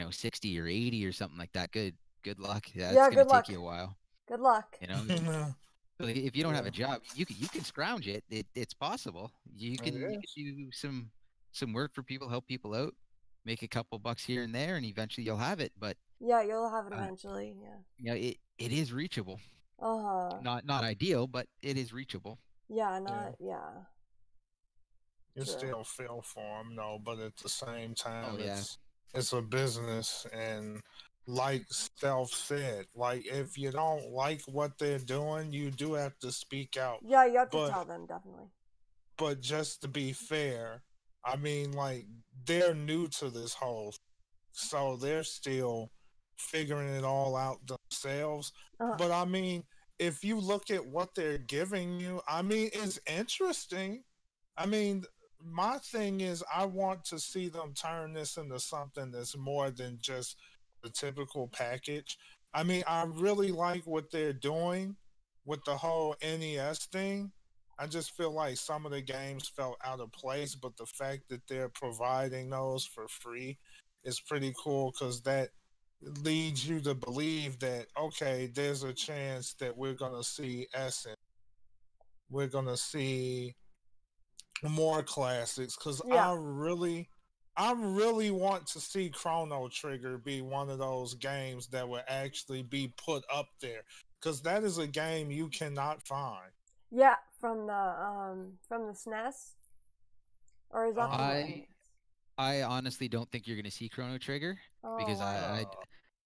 60 or 80 or something like that, good luck. That's gonna take you a while. Good luck. If you don't have a job, you can scrounge it. It's possible. You can do some work for people, help people out, make a couple bucks here and there, and eventually you'll have it. But yeah, you'll have it eventually. It is reachable. Not ideal, but it is reachable. Yeah, You still feel for them, though, but at the same time, yeah. It's a business, and like Stealth said, like if you don't like what they're doing, you do have to speak out. Yeah, you have to tell them, definitely. But just to be fair, I mean, like, they're new to this whole, so they're still figuring it all out themselves. But I mean, if you look at what they're giving you, I mean, it's interesting. I mean, my thing is, I want to see them turn this into something that's more than just the typical package. I mean, I really like what they're doing with the whole NES thing. I just feel like some of the games felt out of place, but the fact that they're providing those for free is pretty cool, because that leads you to believe that, okay, there's a chance that we're going to see Essence. We're going to see more classics, because I really want to see Chrono Trigger be one of those games that will actually be put up there, because that is a game you cannot find. Yeah, from the SNES, or is that I honestly don't think you're going to see Chrono Trigger, because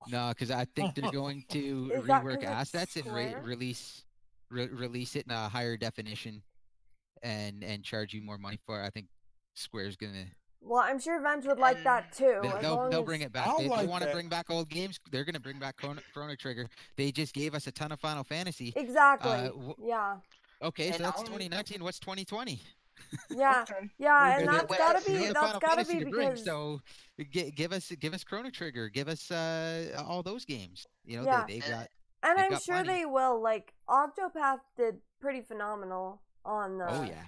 because I think they're going to rework assets and release it in a higher definition and charge you more money for it. I think Square's going to. Well, I'm sure Venge would like that too. They'll bring it back. If they want to bring back old games, they're going to bring back Chrono Trigger. They just gave us a ton of Final Fantasy. Exactly. Yeah. Okay, so that's 2019. What's 2020? Yeah, yeah, and that's gotta be because. So give us Chrono Trigger. Give us all those games. They've got. And I'm sure they will. Like, Octopath did pretty phenomenal on the. Oh yeah.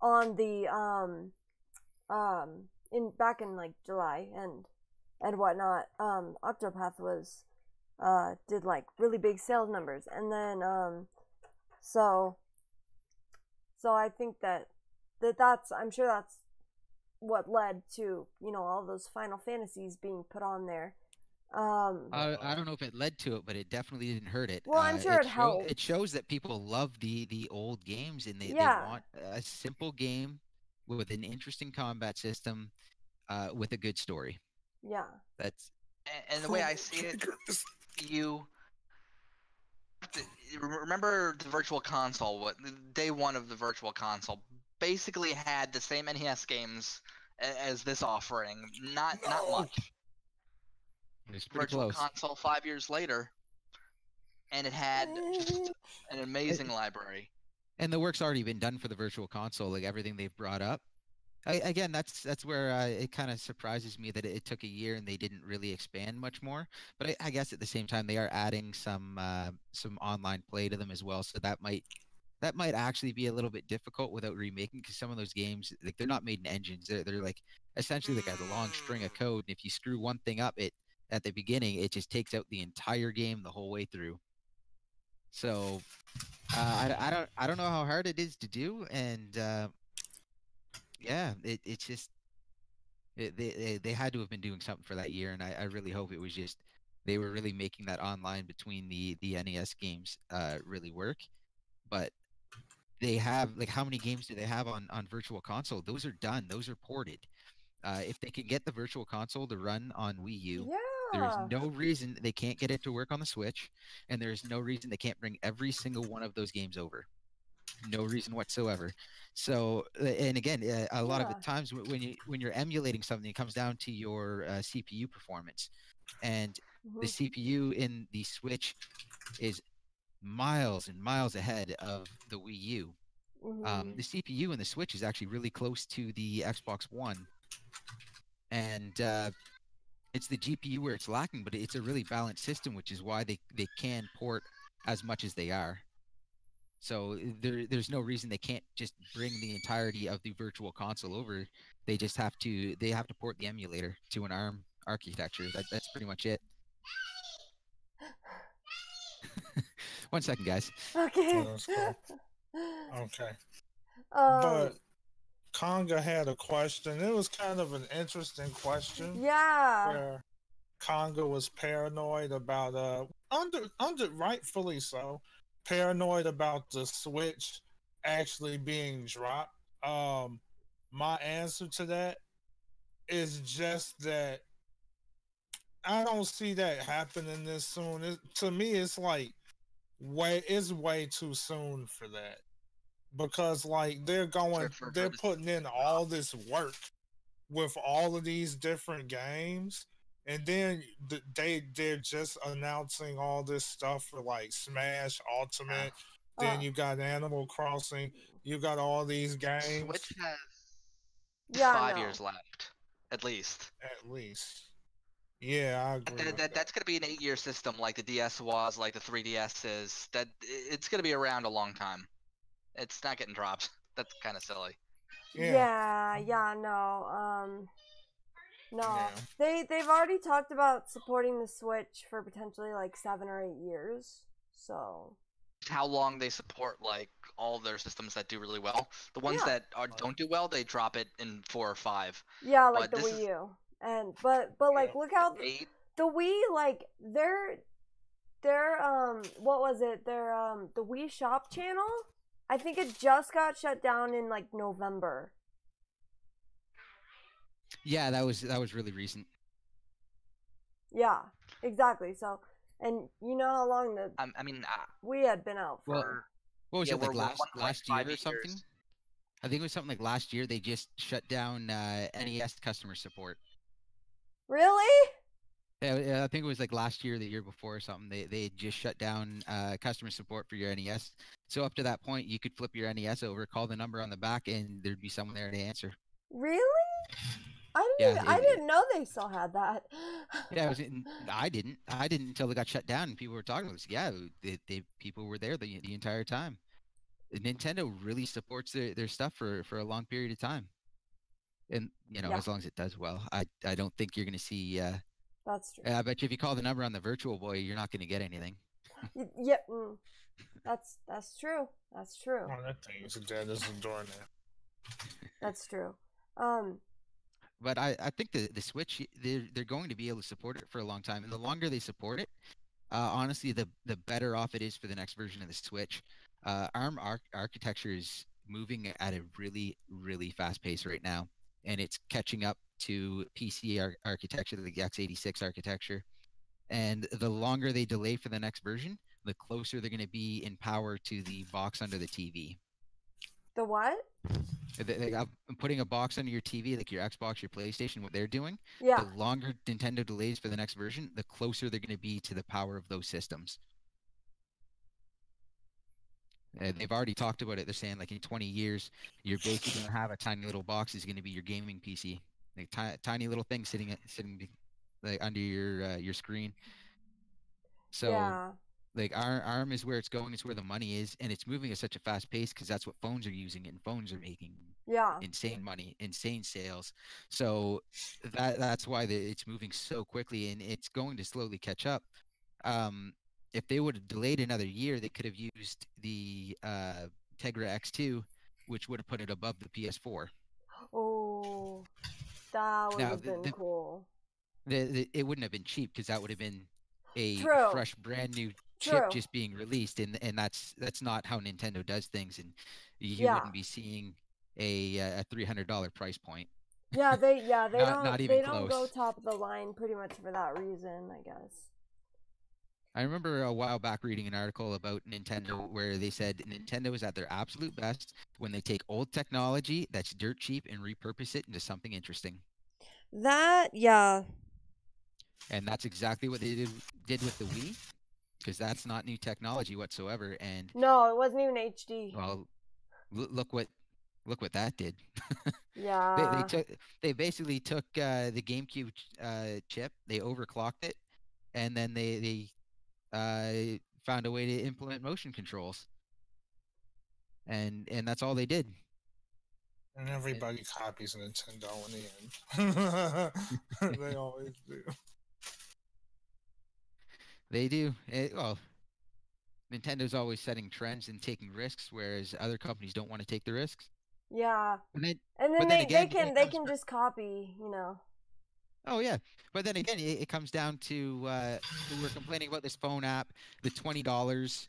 On the back in like July and whatnot, Octopath was did like really big sales numbers, and then so I think that's I'm sure that's what led to all those Final Fantasies being put on there, I don't know if it led to it, but it definitely didn't hurt it. Well, I'm sure it helped. It shows that people love the old games, and they Yeah. want a simple game with an interesting combat system, with a good story. Yeah. And the way I see it, you remember the Virtual Console? What day one of the Virtual Console basically had the same NES games as this offering. Not much. It's pretty Virtual close. Console 5 years later, and it had just an amazing library. And the work's already been done for the Virtual Console, like everything they've brought up. Again, that's where it kind of surprises me that it took a year and they didn't really expand much more. But I guess at the same time they are adding some online play to them as well, so that might actually be a little bit difficult without remaking, because some of those games, like, they're not made in engines. They're like essentially like a long string of code, and if you screw one thing up, it at the beginning it just takes out the entire game the whole way through. So I don't know how hard it is to do, and yeah, it's just they had to have been doing something for that year, and I really hope it was just they were really making that online between the NES games really work. But they have, like, how many games do they have on Virtual Console? Those are done. Those are ported. If they can get the Virtual Console to run on Wii U, there's no reason they can't get it to work on the Switch, and there's no reason they can't bring every single one of those games over. No reason whatsoever. So, and again, a lot of the times when you're emulating something, it comes down to your CPU performance, and the CPU in the Switch is miles and miles ahead of the Wii U. The CPU in the Switch is actually really close to the Xbox One, and it's the GPU where it's lacking, but it's a really balanced system, which is why they can port as much as they are. So there's no reason they can't just bring the entirety of the Virtual Console over. They just have to port the emulator to an ARM architecture. That's pretty much it. 1 second, guys. Okay. Cool. Okay. But Conga had a question. It was kind of an interesting question. Yeah. Where Conga was paranoid about rightfully so, paranoid about the Switch actually being dropped. My answer to that is just that I don't see that happening this soon. To me, it's like it's way too soon for that, because like they're putting in all this work with all of these different games, and then they're just announcing all this stuff for like Smash Ultimate. Then you got Animal Crossing. You got all these games. Switch has 5 years left, at least. At least. Yeah, I agree. That's going to be an 8-year system, like the DS was, like the 3DS is. That it's going to be around a long time. It's not getting dropped. That's kind of silly. No. Yeah. They've already talked about supporting the Switch for potentially like 7 or 8 years. So how long they support like all their systems that do really well. The ones that don't do well, they drop it in 4 or 5. Yeah, like the Wii U. And but like look how the Wii, like their what was it? The Wii Shop channel? I think it just got shut down in like November. Yeah, that was really recent. Yeah, exactly. So, and you know how long we had been out for. Well, what was it, like last year or something? I think it was something like last year. They just shut down NES customer support. Really? Yeah, I think it was like last year, the year before or something. They just shut down customer support for your NES. So up to that point, you could flip your NES over, call the number on the back, and there'd be someone there to answer. Really? I didn't know they still had that. Yeah, I didn't until they got shut down and people were talking about this. Yeah, people were there the entire time. Nintendo really supports their stuff for a long period of time, and as long as it does well. I don't think you're going to see. That's true. I bet you if you call the number on the Virtual Boy, you're not going to get anything. Yep. That's true. That's true. Oh, that thing is dead as a doornail. That's true. But I think the Switch, they're going to be able to support it for a long time, and the longer they support it, honestly, the better off it is for the next version of the Switch. ARM architecture is moving at a really, really fast pace right now, and it's catching up to PC architecture, the x86 architecture. And the longer they delay for the next version, the closer they're going to be in power to the box under the TV. The what? Putting a box under your TV, like your Xbox, your PlayStation, what they're doing, Yeah. the longer Nintendo delays for the next version, the closer they're going to be to the power of those systems. They've already talked about it. They're saying like in 20 years, you're basically going to have a tiny little box is going to be your gaming PC, like tiny little thing sitting like under your screen. So Yeah. like ARM is where it's going. It's where the money is, and it's moving at such a fast pace because that's what phones are using, and phones are making insane money, insane sales. So that's why it's moving so quickly, and it's going to slowly catch up. If they would have delayed another year, they could have used the Tegra X2, which would have put it above the PS4. Oh, that would have been cool. It wouldn't have been cheap because that would have been a fresh, brand new chip just being released, and that's not how Nintendo does things, and you wouldn't be seeing a $300 price point. Yeah, they not even close. Don't go top of the line pretty much for that reason, I guess. I remember a while back reading an article about Nintendo where they said Nintendo is at their absolute best when they take old technology that's dirt cheap and repurpose it into something interesting. Yeah. And that's exactly what they did with the Wii, because that's not new technology whatsoever. And no, it wasn't even HD. Well, look what that did. Yeah. They basically took the GameCube chip, they overclocked it, and then they found a way to implement motion controls, and that's all they did. And everybody copies Nintendo in the end. They always do. They do. Well, Nintendo's always setting trends and taking risks, whereas other companies don't want to take the risks. Yeah. And then they can just copy, you know. Oh yeah, but then again, it comes down to we were complaining about this phone app, the $20.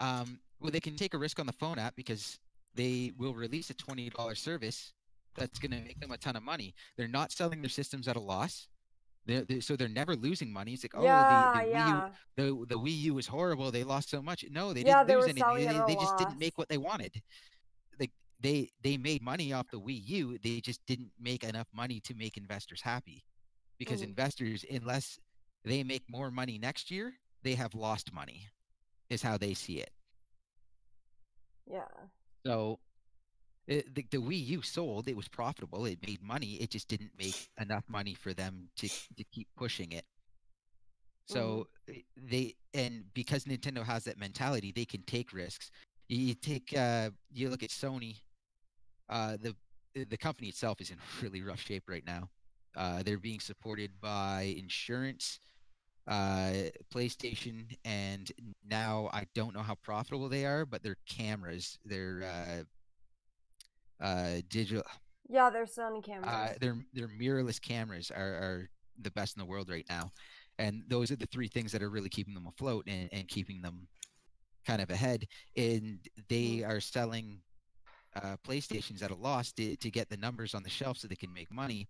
Well, they can take a risk on the phone app because they will release a $20 service that's going to make them a ton of money. They're not selling their systems at a loss. So they're never losing money. It's like, the Wii U was horrible. They lost so much. No, they didn't lose anything. They just didn't make what they wanted. Like they made money off the Wii U. They just didn't make enough money to make investors happy. Because investors, unless they make more money next year, they have lost money, is how they see it. Yeah. So the Wii U sold. It was profitable. It made money. It just didn't make enough money for them to keep pushing it. So because Nintendo has that mentality, they can take risks. You look at Sony. The company itself is in really rough shape right now. They're being supported by insurance, PlayStation, and now I don't know how profitable they are, but their cameras, their digital. Yeah, they're Sony cameras. Their mirrorless cameras are the best in the world right now, and those are the three things that are really keeping them afloat and keeping them kind of ahead. And they are selling PlayStations at a loss to get the numbers on the shelf so they can make money.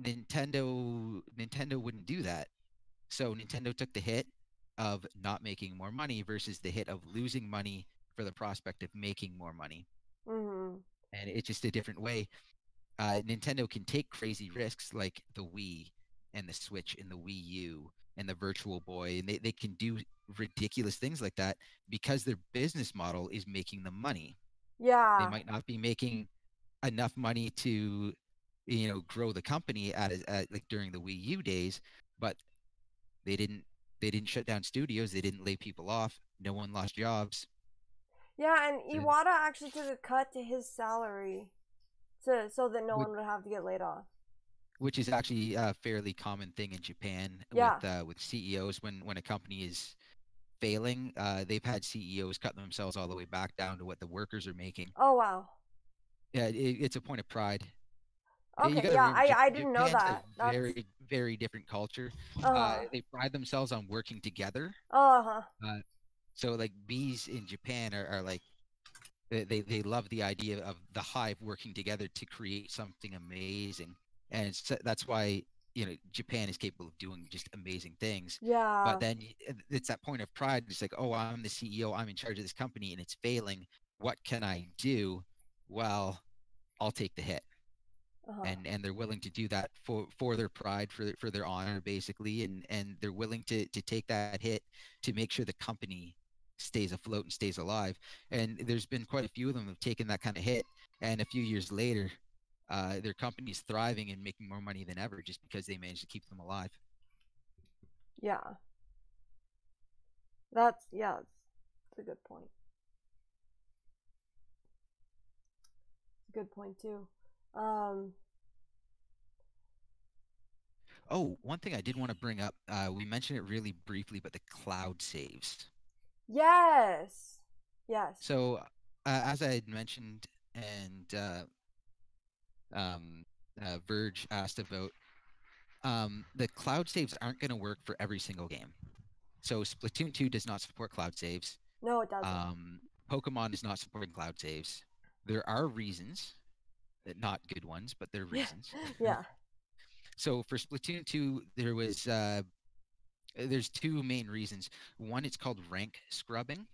Nintendo wouldn't do that. So Nintendo took the hit of not making more money versus the hit of losing money for the prospect of making more money. Mm-hmm. And it's just a different way. Nintendo can take crazy risks like the Wii and the Switch and the Wii U and the Virtual Boy, and they can do ridiculous things like that because their business model is making them money. Yeah. They might not be making enough money to grow the company at like during the Wii U days, but they didn't shut down studios, they didn't lay people off, no one lost jobs. Yeah, and Iwata actually took a cut to his salary so that no one would have to get laid off. Which is actually a fairly common thing in Japan with CEOs when a company is failing. They've had CEOs cut themselves all the way back down to what the workers are making. Oh wow. Yeah, it's a point of pride. Okay, yeah, I didn't know Japan's that. a very, very different culture. Uh-huh. They pride themselves on working together. Uh-huh. So like bees in Japan are like they love the idea of the hive working together to create something amazing, and that's why Japan is capable of doing just amazing things. Yeah. But then it's that point of pride. It's like, oh, I'm the CEO, I'm in charge of this company, and it's failing. What can I do? Well, I'll take the hit. And they're willing to do that for their pride, for their honor, basically, and they're willing to take that hit to make sure the company stays afloat and stays alive. And there's been quite a few of them have taken that kind of hit, and a few years later, their company's thriving and making more money than ever just because they managed to keep them alive. Yeah. That's a good point. Good point too. Oh, one thing I did want to bring up, we mentioned it really briefly, but the cloud saves. Yes. Yes. So, as I had mentioned, and Verge asked about, the cloud saves aren't going to work for every single game. So Splatoon 2 does not support cloud saves. No, it doesn't. Pokemon is not supporting cloud saves. There are reasons, not good ones, but there are reasons. Yeah. So for Splatoon 2, there's two main reasons. One, it's called rank scrubbing,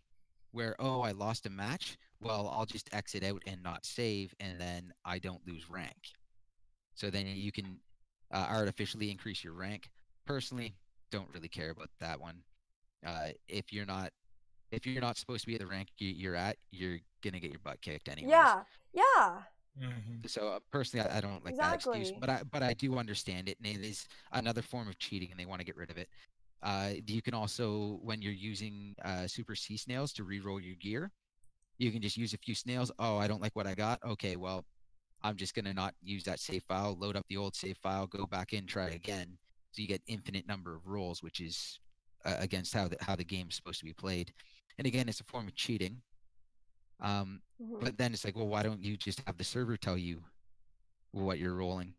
where, oh, I lost a match. Well, I'll just exit out and not save, and then I don't lose rank. So then you can artificially increase your rank. Personally, don't really care about that one. If you're not supposed to be at the rank you're at, you're gonna get your butt kicked anyways. Yeah. Yeah. Mm-hmm. So personally, I don't like that excuse, but I do understand it, and it is another form of cheating, and they want to get rid of it. You can also, when you're using super sea snails to reroll your gear, you can just use a few snails. Oh, I don't like what I got. Okay, well, I'm just gonna not use that save file, load up the old save file, go back in, try again. So you get infinite number of rolls, which is against how the game's supposed to be played. And again, it's a form of cheating. But then it's like, well, why don't you just have the server tell you what you're rolling?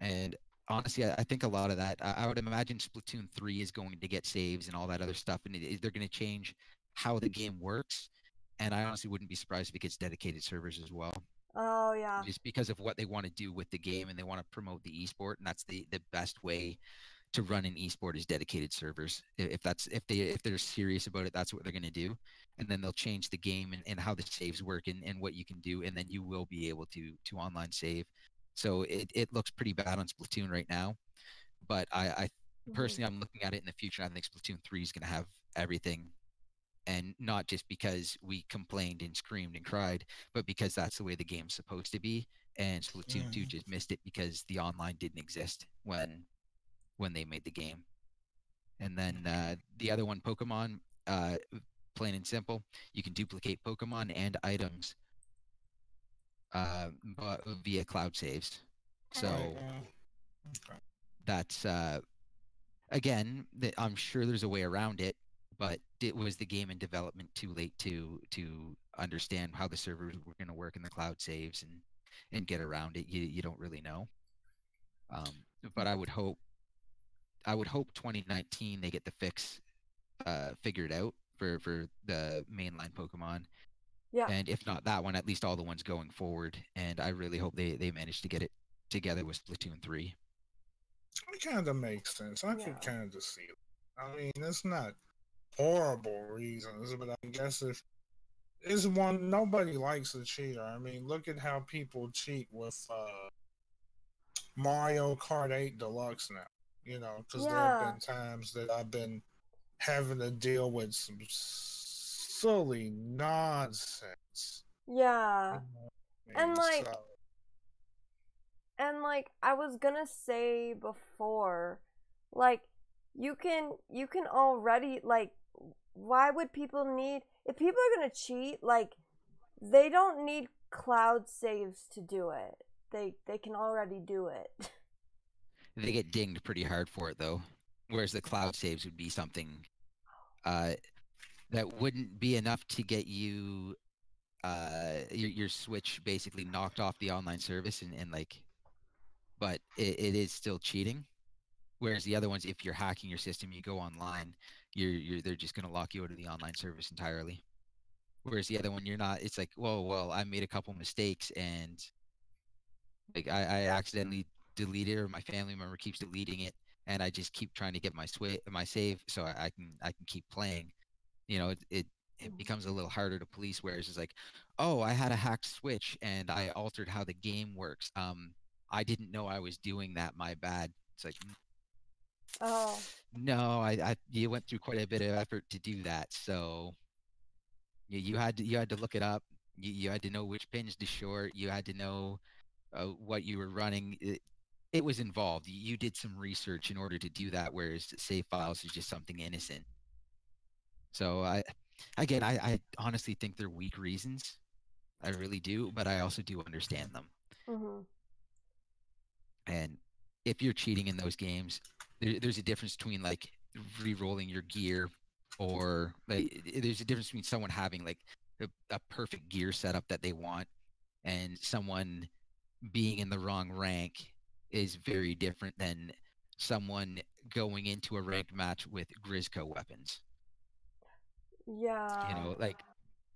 And honestly, I think a lot of that, I would imagine Splatoon 3 is going to get saves and all that other stuff, and they're going to change how the game works. And I honestly wouldn't be surprised if it gets dedicated servers as well. Oh, yeah. Just because of what they want to do with the game, and they want to promote the esport, and that's the best way to run an esport is dedicated servers. If they're serious about it, that's what they're going to do. And then they'll change the game and how the saves work and what you can do, and then you will be able to online save. So it looks pretty bad on Splatoon right now, but I personally, I'm looking at it in the future. I think Splatoon 3 is going to have everything, and not just because we complained and screamed and cried, but because that's the way the game's supposed to be. And Splatoon 2 just missed it because the online didn't exist when they made the game. And then the other one, Pokemon, plain and simple, you can duplicate Pokemon and items via cloud saves. So that's again, I'm sure there's a way around it, but was the game in development too late to understand how the servers were going to work in the cloud saves and get around it? You don't really know. But I would hope 2019 they get the fix figured out for the mainline Pokemon. Yeah. And if not that one, at least all the ones going forward. And I really hope they manage to get it together with Splatoon 3. It kind of makes sense. I could kind of see it. I mean, it's not horrible reasons, but I guess if it's one, nobody likes a cheater. I mean, look at how people cheat with Mario Kart 8 Deluxe now. You know, because there have been times that I've been having to deal with some silly nonsense. Yeah. You know, and like I was gonna say before, like you can already, like, why would people need, if people are gonna cheat, like they don't need cloud saves to do it. They can already do it. They get dinged pretty hard for it though, whereas the cloud saves would be something that wouldn't be enough to get you your Switch basically knocked off the online service and like but it is still cheating. Whereas the other ones, if you're hacking your system, you go online, they're just going to lock you out of the online service entirely. Whereas the other one, you're not. It's like, well, I made a couple mistakes, and like I accidentally deleted it, or my family member keeps deleting it, and I just keep trying to get my save so I can keep playing. You know, it becomes a little harder to police. Whereas it's like, oh, I had a hacked switch and I altered how the game works. I didn't know I was doing that. My bad. It's like, Oh. no, you went through quite a bit of effort to do that, so you had to look it up. You had to know which pins to short. You had to know what you were running. It was involved. You did some research in order to do that, whereas save files is just something innocent. So I honestly think they're weak reasons. I really do, but I also do understand them. Mm-hmm. And if you're cheating in those games, there's a difference between like re-rolling your gear, or like there's a difference between someone having like a perfect gear setup that they want, and someone being in the wrong rank is very different than someone going into a ranked match with Grisco weapons. Yeah. You know, like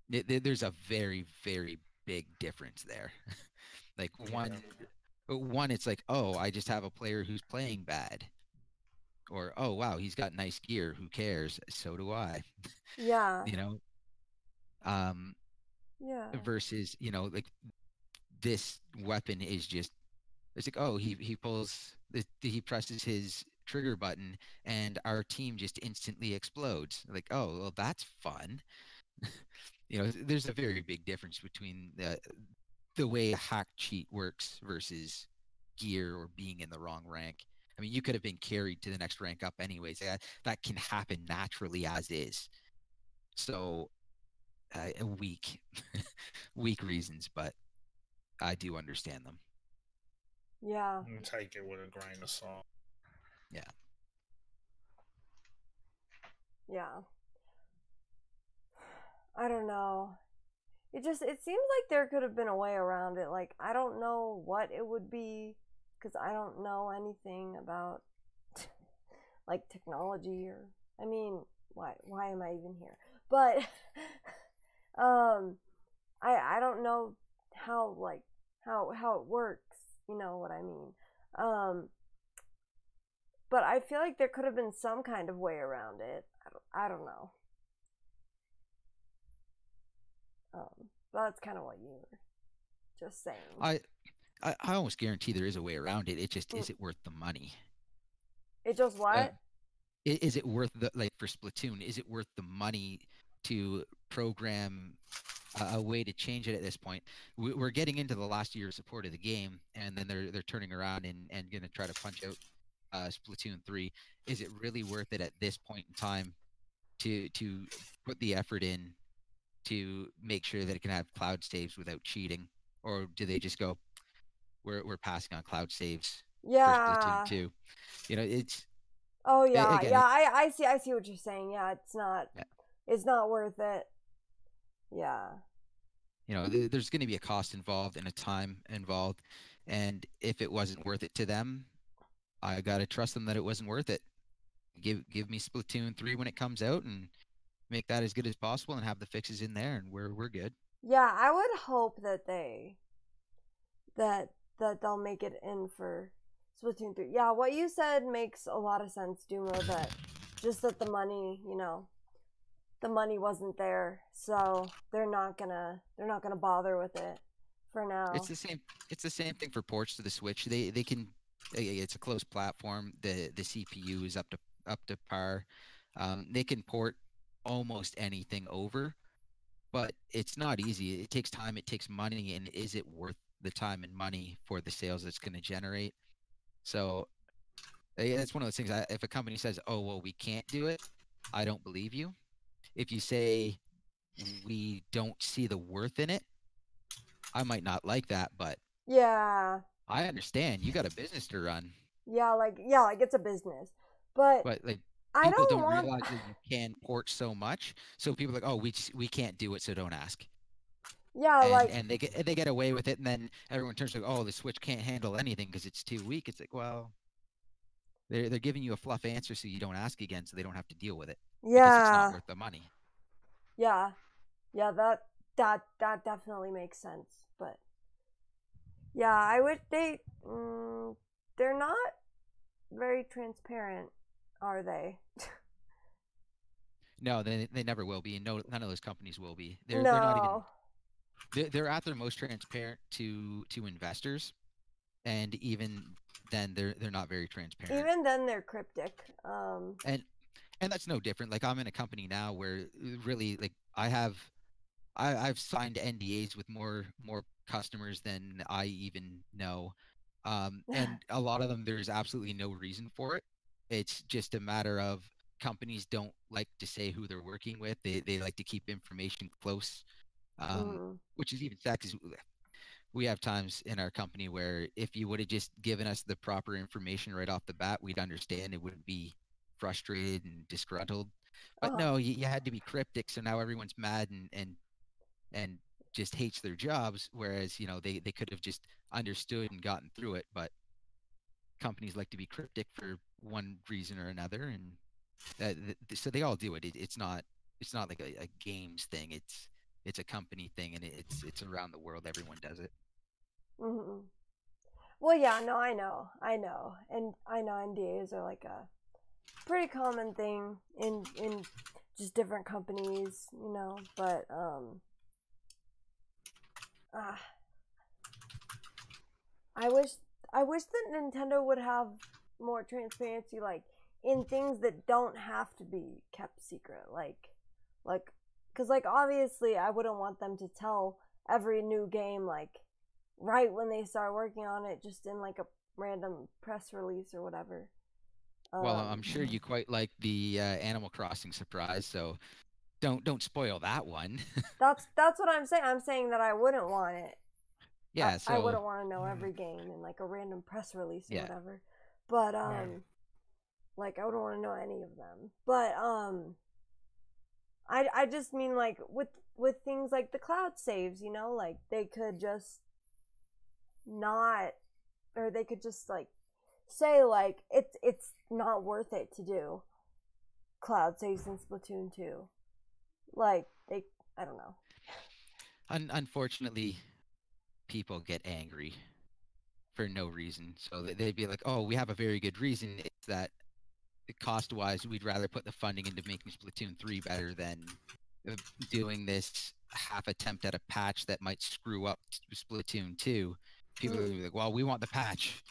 there's a very, very big difference there. Like one, it's like, oh, I just have a player who's playing bad. Or, oh, wow, he's got nice gear. Who cares? So do I. Yeah. You know? Yeah. Versus, you know, like this weapon is just, it's like, oh, he presses his trigger button and our team just instantly explodes. Like, oh, well, that's fun. You know, there's a very big difference between the way a hack cheat works versus gear or being in the wrong rank. I mean, you could have been carried to the next rank up anyways. That can happen naturally as is. So, weak, weak reasons, but I do understand them. Yeah. Take it with a grain of salt. Yeah. Yeah. I don't know. It seems like there could have been a way around it. Like, I don't know what it would be, because I don't know anything about like technology, or I mean, why am I even here? But I don't know how it works, you know what I mean. But I feel like there could have been some kind of way around it. I don't know. But that's kind of what you were just saying. I almost guarantee there is a way around it. It just, is it worth the money? It just what? Is it worth like for Splatoon, is it worth the money to program a way to change it at this point? We're getting into the last year of support of the game, and then they're turning around and going to try to punch out Splatoon 3. Is it really worth it at this point in time to put the effort in to make sure that it can have cloud saves without cheating? Or do they just go, we're passing on cloud saves for Splatoon 2? You know, it's... Oh yeah, again, I see what you're saying. Yeah, it's not worth it. Yeah. You know, there's going to be a cost involved and a time involved, and if it wasn't worth it to them, I gotta trust them that it wasn't worth it. Give me Splatoon 3 when it comes out, and make that as good as possible, and have the fixes in there, and we're good. Yeah, I would hope that they'll make it in for Splatoon 3. Yeah, what you said makes a lot of sense, Dumo, that the money, you know, the money wasn't there, so they're not gonna bother with it for now. It's the same thing for ports to the Switch. They can, it's a closed platform. The CPU is up to par. They can port almost anything over, but it's not easy. It takes time, it takes money, and is it worth the time and money for the sales it's going to generate? So it's one of those things. If a company says, oh, well, we can't do it, I don't believe you. If you say we don't see the worth in it, I might not like that, but yeah, I understand. You got a business to run. Yeah, like it's a business. But like I people don't realize that you can port so much. So people are like, oh, we can't do it, so don't ask. Yeah, like and they get away with it, and then everyone turns to, oh, the Switch can't handle anything because it's too weak. It's like, well, they're giving you a fluff answer so you don't ask again, so they don't have to deal with it because it's not yeah, worth the money. yeah, yeah. That definitely makes sense. But yeah, I would they're not very transparent, are they? No, they never will be, and no, none of those companies will be. They're not even. No. They're at their most transparent to investors, and even then they're not very transparent. Even then, they're cryptic. And that's no different. Like, I'm in a company now where really, like, I've signed NDAs with more customers than I even know, and a lot of them there's absolutely no reason for it. It's just a matter of companies don't like to say who they're working with. They like to keep information close, which is even sad because we have times in our company where if you would have just given us the proper information right off the bat, we'd understand. It wouldn't be frustrated and disgruntled. But no, you had to be cryptic, so now everyone's mad and just hates their jobs. Whereas they could have just understood and gotten through it. But companies like to be cryptic for one reason or another, and so they all do it. It's not like a games thing. It's a company thing, and it's around the world. Everyone does it. Mm-hmm. Well, yeah, no, I know, and I know NDAs are like a pretty common thing in just different companies, but I wish that Nintendo would have more transparency, like in things that don't have to be kept secret, like because like obviously I wouldn't want them to tell every new game like right when they start working on it, just in like a random press release or whatever. Well, I'm sure you quite like the Animal Crossing surprise, so don't spoil that one. That's what I'm saying. I'm saying that I wouldn't want it. Yeah, I wouldn't want to know every game in like a random press release or whatever. But like I wouldn't want to know any of them. But I just mean like with things like the cloud saves, like they could just not, or they could just like say like it's not worth it to do cloud saves in Splatoon 2. Like I don't know. Unfortunately, people get angry for no reason. So they'd be like, "Oh, we have a very good reason. It's that cost-wise, we'd rather put the funding into making Splatoon 3 better than doing this half attempt at a patch that might screw up Splatoon 2." People are like, "Well, we want the patch."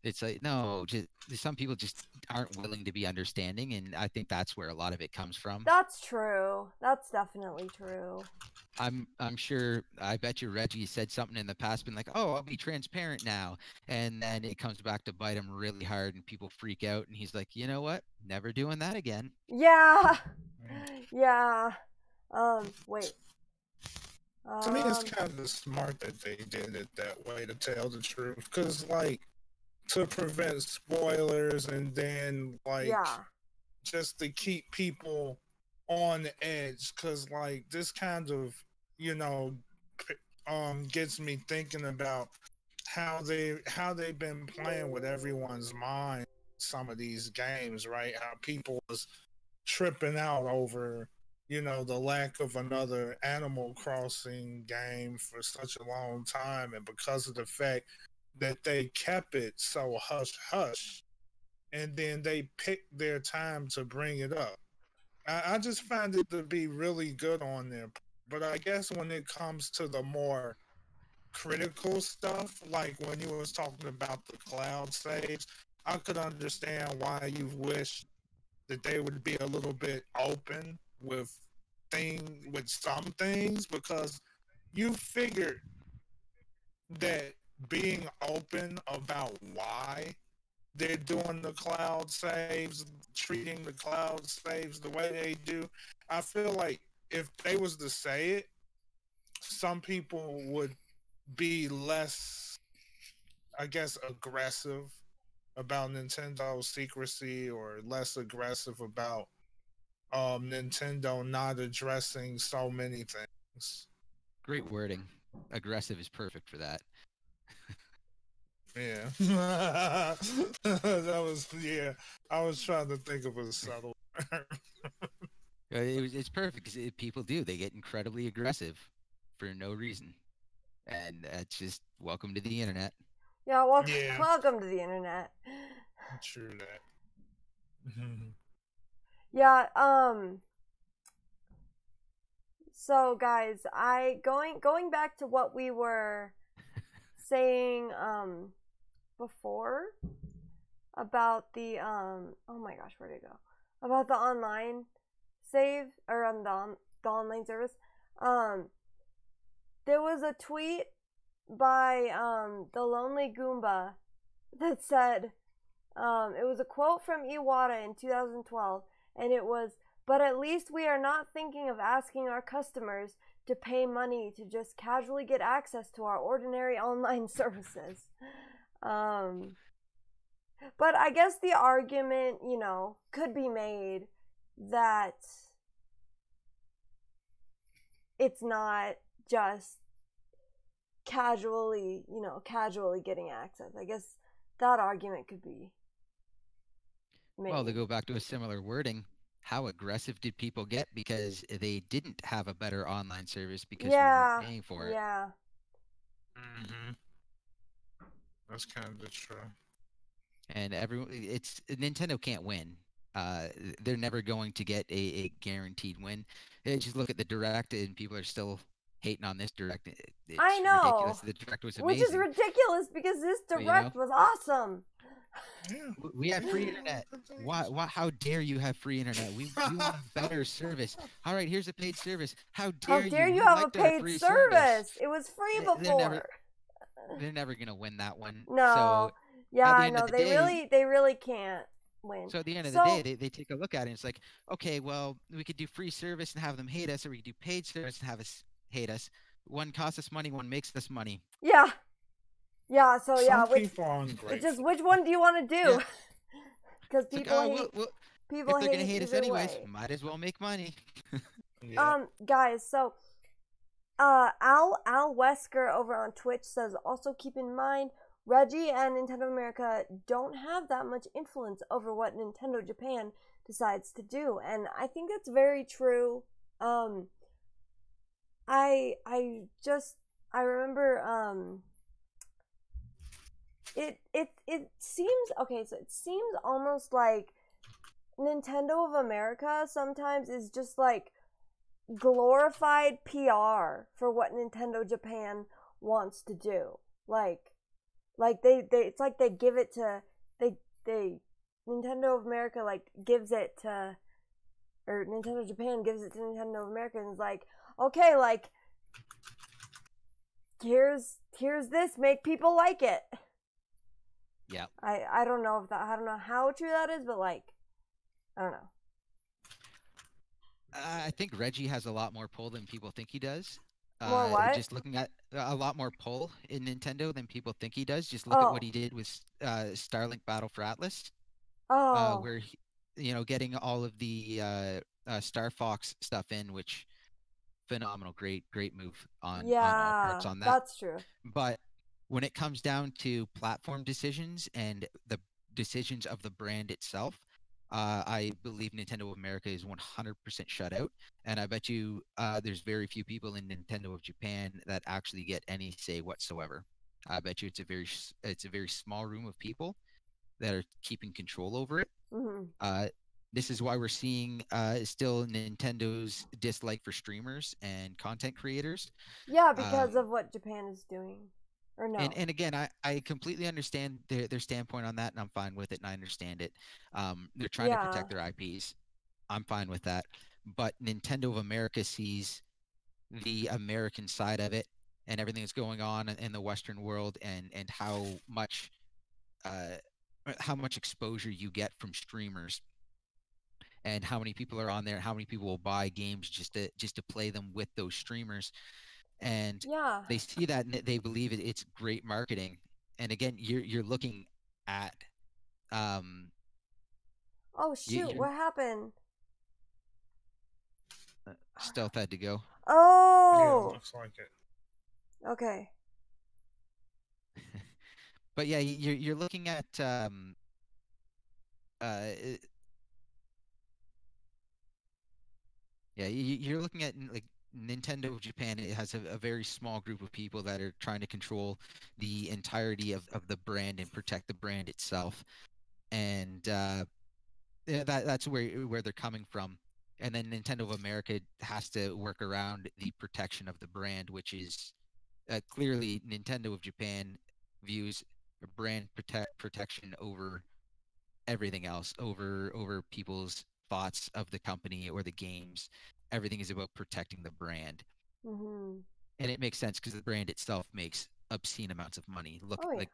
It's like, no, just some people just aren't willing to be understanding, and I think that's where a lot of it comes from. That's true. That's definitely true. I'm sure. I bet you Reggie said something in the past, been like, "Oh, I'll be transparent now," and then it comes back to bite him really hard, and people freak out, and he's like, "You know what? Never doing that again." Yeah. Yeah. Wait. To me, it's kind of smart that they did it that way, to tell the truth, because like to prevent spoilers, and then like just to keep people on the edge, because like this kind of gets me thinking about how they've been playing with everyone's mind. Some of these games, right? How people was tripping out over the lack of another Animal Crossing game for such a long time, and because of the fact that they kept it so hush hush, and then they picked their time to bring it up. I just find it to be really good on them. But I guess when it comes to the more critical stuff, like when you was talking about the cloud saves, I could understand why you wish that they would be a little bit open with some things, because you figured that being open about why they're doing the cloud saves, treating the cloud saves the way they do, I feel like if they was to say it, some people would be less, I guess, aggressive about Nintendo's secrecy, or less aggressive about Nintendo not addressing so many things. Great wording. Aggressive is perfect for that. Yeah. I was trying to think of a subtle word. It's perfect because people do. They get incredibly aggressive for no reason. And that's just welcome to the internet. Yeah, Yeah. welcome to the internet. True that. Yeah, so guys, going back to what we were saying before about the oh my gosh, where'd it go? About the online save or on the online service. There was a tweet by the Lonely Goomba that said it was a quote from Iwata in 2012, and it was, "But at least we are not thinking of asking our customers to pay money to just casually get access to our ordinary online services." But I guess the argument, could be made that it's not just casually getting access. I guess that argument could be made. Well, to go back to a similar wording, how aggressive did people get because they didn't have a better online service because we weren't paying for it? Yeah. That's kind of true. And Nintendo can't win. They're never going to get a guaranteed win. Just look at the Direct, and people are still hating on this Direct. It's I know. ridiculous. The Direct was amazing. Which is ridiculous because this Direct was awesome. Yeah. We have free internet. Why? How dare you have free internet? We want a better service. All right, here's a paid service. How dare you have a paid service? It was free before. They're never gonna win that one. No. So, yeah, no, they really can't win. So at the end of the day, they take a look at it and it's like, okay, well, we could do free service and have them hate us, or we could do paid service and have us hate us. One costs us money, one makes us money. Yeah. Yeah, so Some people are ungrateful. It's just, which one do you want to do? Because people hate, people if they're gonna hate us anyways, way. might as well make money. Yeah. Guys, so Al Wesker over on Twitch says, also keep in mind Reggie and Nintendo America don't have that much influence over what Nintendo Japan decides to do, and I think that's very true. I remember it seems okay, so it seems almost like Nintendo of America sometimes is just like glorified PR for what Nintendo Japan wants to do. Like they it's like they give it to they Nintendo of America like gives it to, or Nintendo Japan gives it to Nintendo of America and is like, okay, like here's this, make people like it. Yeah. I don't know how true that is, but like I don't know. I think Reggie has a lot more pull than people think he does. More what? Just looking at a lot more pull in Nintendo than people think he does. Just look at what he did with Starlink Battle for Atlas. Where getting all of the Star Fox stuff in, which phenomenal, great move on all parts on that. That's true. But when it comes down to platform decisions and the decisions of the brand itself, I believe Nintendo of America is 100% shut out, and I bet you there's very few people in Nintendo of Japan that actually get any say whatsoever. I bet you it's a very small room of people that are keeping control over it. Mm-hmm. This is why we're seeing still Nintendo's dislike for streamers and content creators. Yeah, because of what Japan is doing. Or no. And again, I completely understand their standpoint on that, and I'm fine with it, and I understand it. They're trying to protect their IPs. I'm fine with that. But Nintendo of America sees the American side of it and everything that's going on in the Western world, and how much exposure you get from streamers, and how many people are on there, how many people will buy games just to play them with those streamers. And they see that and they believe it's great marketing. And again, you're looking at oh shoot, what happened? Stealth had to go. Yeah, Oh. looks like it. Okay. But yeah, you're looking at uh, yeah, you're looking at like Nintendo of Japan. It has a very small group of people that are trying to control the entirety of the brand and protect the brand itself. And yeah, that's where they're coming from. And then Nintendo of America has to work around the protection of the brand, which is clearly Nintendo of Japan views brand protection over everything else, over people's thoughts of the company or the games. Everything is about protecting the brand, Mm-hmm. and it makes sense because the brand itself makes obscene amounts of money. Look, Oh yeah. like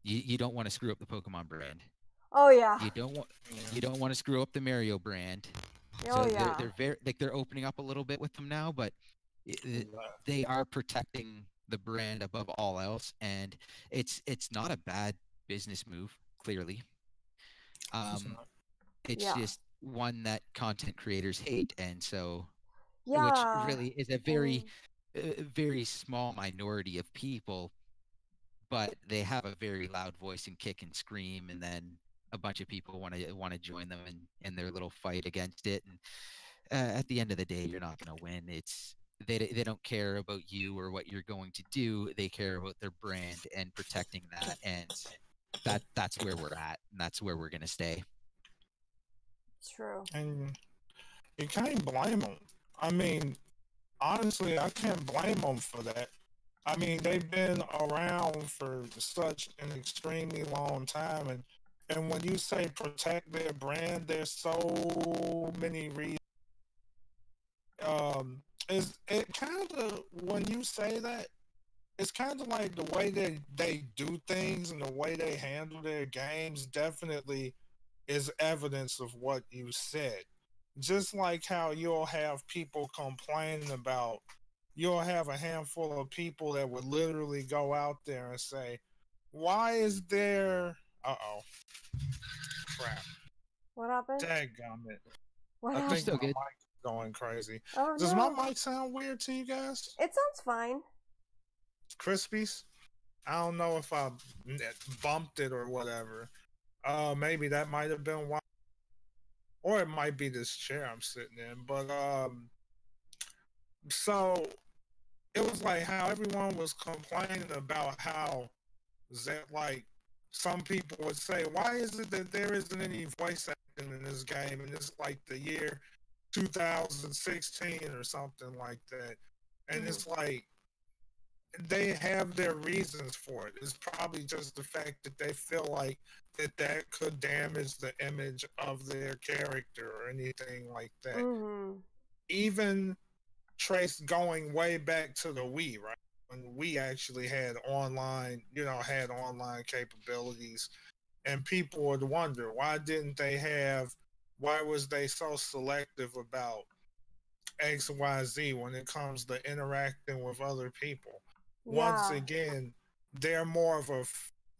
you don't want to screw up the Pokemon brand. Oh yeah. You don't want to screw up the Mario brand. Oh So yeah. they're very like they're opening up a little bit with them now, but they are protecting the brand above all else, and it's not a bad business move. Clearly, it's Yeah. just one that content creators hate, and so which Yeah. really is a very small minority of people, but they have a very loud voice and kick and scream, and then a bunch of people want to join them in their little fight against it. And at the end of the day, you're not going to win. It's they don't care about you or what you're going to do. They care about their brand and protecting that, and that's where we're at, and that's where we're going to stay. True. And you can't blame them. I mean, honestly, I can't blame them for that. I mean, they've been around for such an extremely long time, and when you say protect their brand, there's so many reasons. Is it kind of when you say that, it's kind of like the way they do things and the way they handle their games definitely is evidence of what you said. Just like how you'll have people complaining about, you'll have a handful of people that would literally go out there and say, why is there, crap. What happened? Dadgummit. What I happened? think Still my good. mic's going crazy. Oh Does no. my mic sound weird to you guys? It sounds fine. Crispies? I don't know if I bumped it or whatever. Maybe that might have been why. Or it might be this chair I'm sitting in. But so it was like how everyone was complaining about how that, like, some people would say, why is it that there isn't any voice acting in this game? And it's like the year 2016 or something like that. And it's like, they have their reasons for it. It's probably just the fact that they feel like that could damage the image of their character or anything like that. Mm-hmm. Even trace going way back to the Wii, right? When we actually had online, had online capabilities, and people would wonder why was they so selective about X, Y, Z when it comes to interacting with other people? Once again, they're more of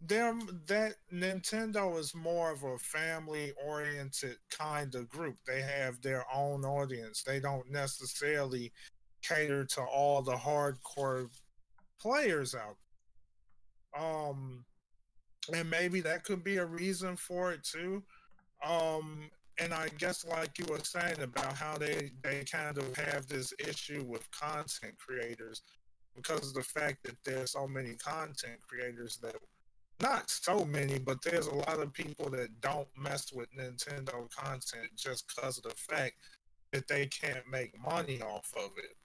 that Nintendo is more of a family-oriented kind of group. They have their own audience. They don't necessarily cater to all the hardcore players out there. And maybe that could be a reason for it too. And I guess like you were saying about how they kind of have this issue with content creators because of the fact that there's so many content creators that, not so many, but there's a lot of people that don't mess with Nintendo content just because of the fact that they can't make money off of it.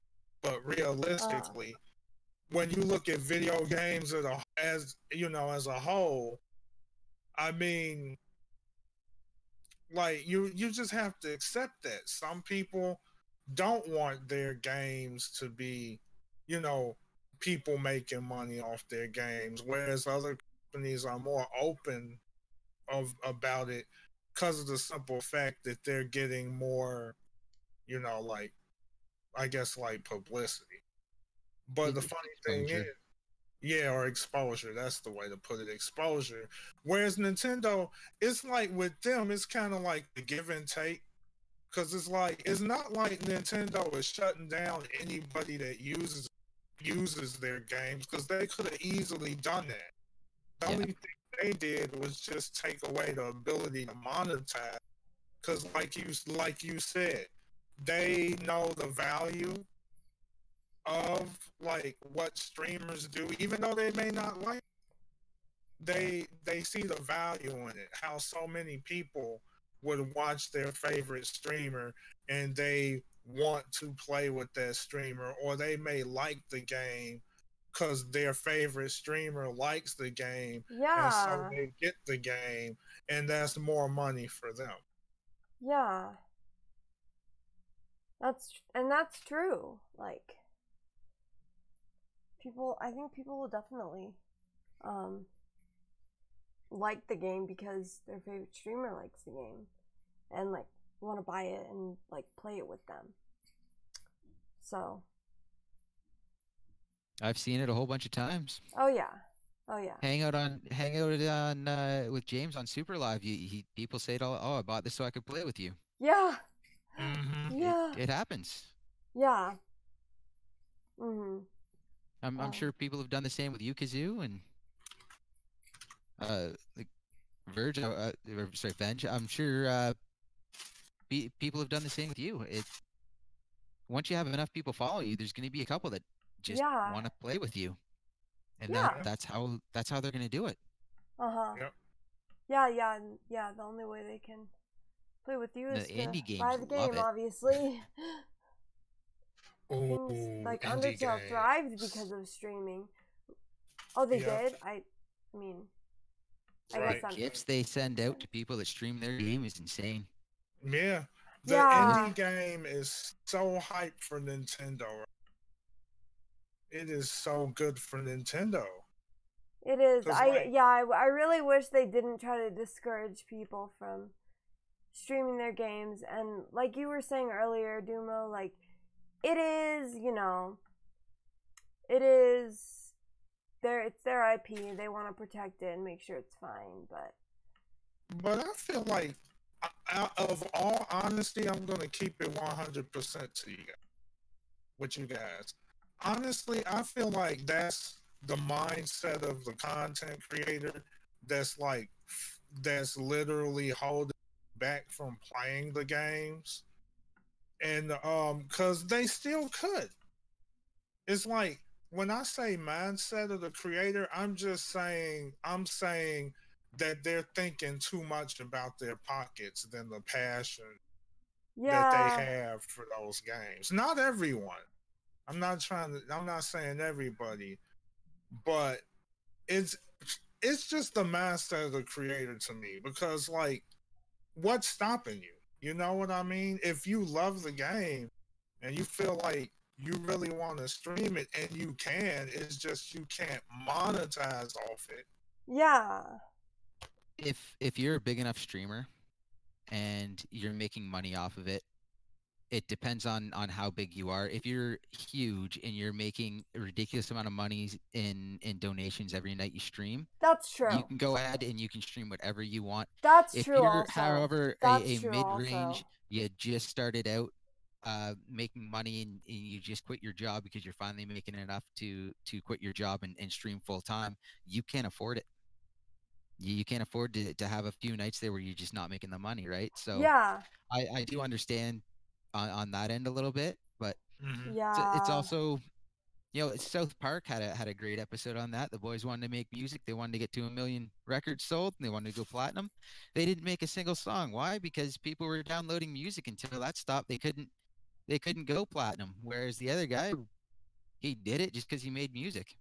But realistically, when you look at video games as a whole, I mean, like you just have to accept that some people don't want their games to be, people making money off their games, whereas other companies are more open about it because of the simple fact that they're getting more, like, I guess, like, publicity. But the funny thing is, or exposure. That's the way to put it, exposure. Whereas Nintendo, it's like with them, it's kind of like the give and take. Because it's not like Nintendo is shutting down anybody that uses their games, because they could have easily done that. The only thing they did was just take away the ability to monetize. Because like you said, they know the value of like what streamers do, even though they may not like it. They see the value in it. How so many people would watch their favorite streamer and they want to play with that streamer, or they may like the game because their favorite streamer likes the game, and so they get the game, and that's more money for them. Yeah. That's true. Like, I think people will definitely like the game because their favorite streamer likes the game and like want to buy it and like play it with them. So I've seen it a whole bunch of times. Oh yeah. Hang out on with James on Super Live. People say, "Oh, I bought this so I could play with you." Yeah. Mm-hmm. Yeah. It happens. Yeah. Mhm. I'm sure people have done the same with you, Kazoo, and like Verge. Sorry, Benj. I'm sure people have done the same with you. Once you have enough people follow you, there's going to be a couple that just want to play with you, and that's how they're going to do it. Yep. Yeah. The only way they can play with you is to buy the game, obviously. Things like Undertale thrived because of streaming. Oh, they did? I mean, I guess the gifts they send out to people that stream their game is insane. Yeah. The indie game is so hyped for Nintendo. It is so good for Nintendo. It is. I really wish they didn't try to discourage people from streaming their games. And like you were saying earlier, Dumo, like, it is, it's their IP. They want to protect it and make sure it's fine. But I feel like, out of all honesty, I'm going to keep it 100% to you guys. With you guys. Honestly, I feel like that's the mindset of the content creator that's literally holding back from playing the games. And because they still could. It's like, when I say mindset of the creator, I'm saying that they're thinking too much about their pockets than the passion that they have for those games. Not everyone. I'm not saying everybody, but it's just the mindset of the creator to me, because like, what's stopping you? You know what I mean? If you love the game and you feel like you really want to stream it, and you can, it's just you can't monetize off it. Yeah. If you're a big enough streamer and you're making money off of it, it depends on how big you are. If you're huge and you're making a ridiculous amount of money in donations every night you stream, that's true. You can go ahead and you can stream whatever you want. That's if true. If you're, also. however, that's a true mid-range, also. You just started out making money and you just quit your job because you're finally making enough to quit your job and stream full time, you can't afford it. You can't afford to have a few nights there where you're just not making the money, right? So yeah, I do understand on that end a little bit, but yeah, it's also, South Park had a great episode on that. The boys wanted to make music. They wanted to get to 1 million records sold, and they wanted to go platinum. They didn't make a single song. Why? Because people were downloading music. Until that stopped, they couldn't go platinum. Whereas the other guy, he did it just because he made music.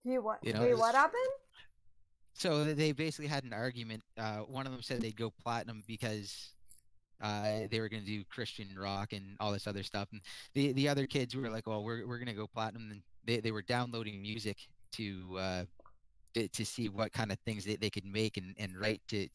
Wait, what happened? So they basically had an argument. One of them said they'd go platinum because they were going to do Christian rock and all this other stuff, and the other kids were like, "Well, we're going to go platinum." And they were downloading music to see what kind of things they could make and write to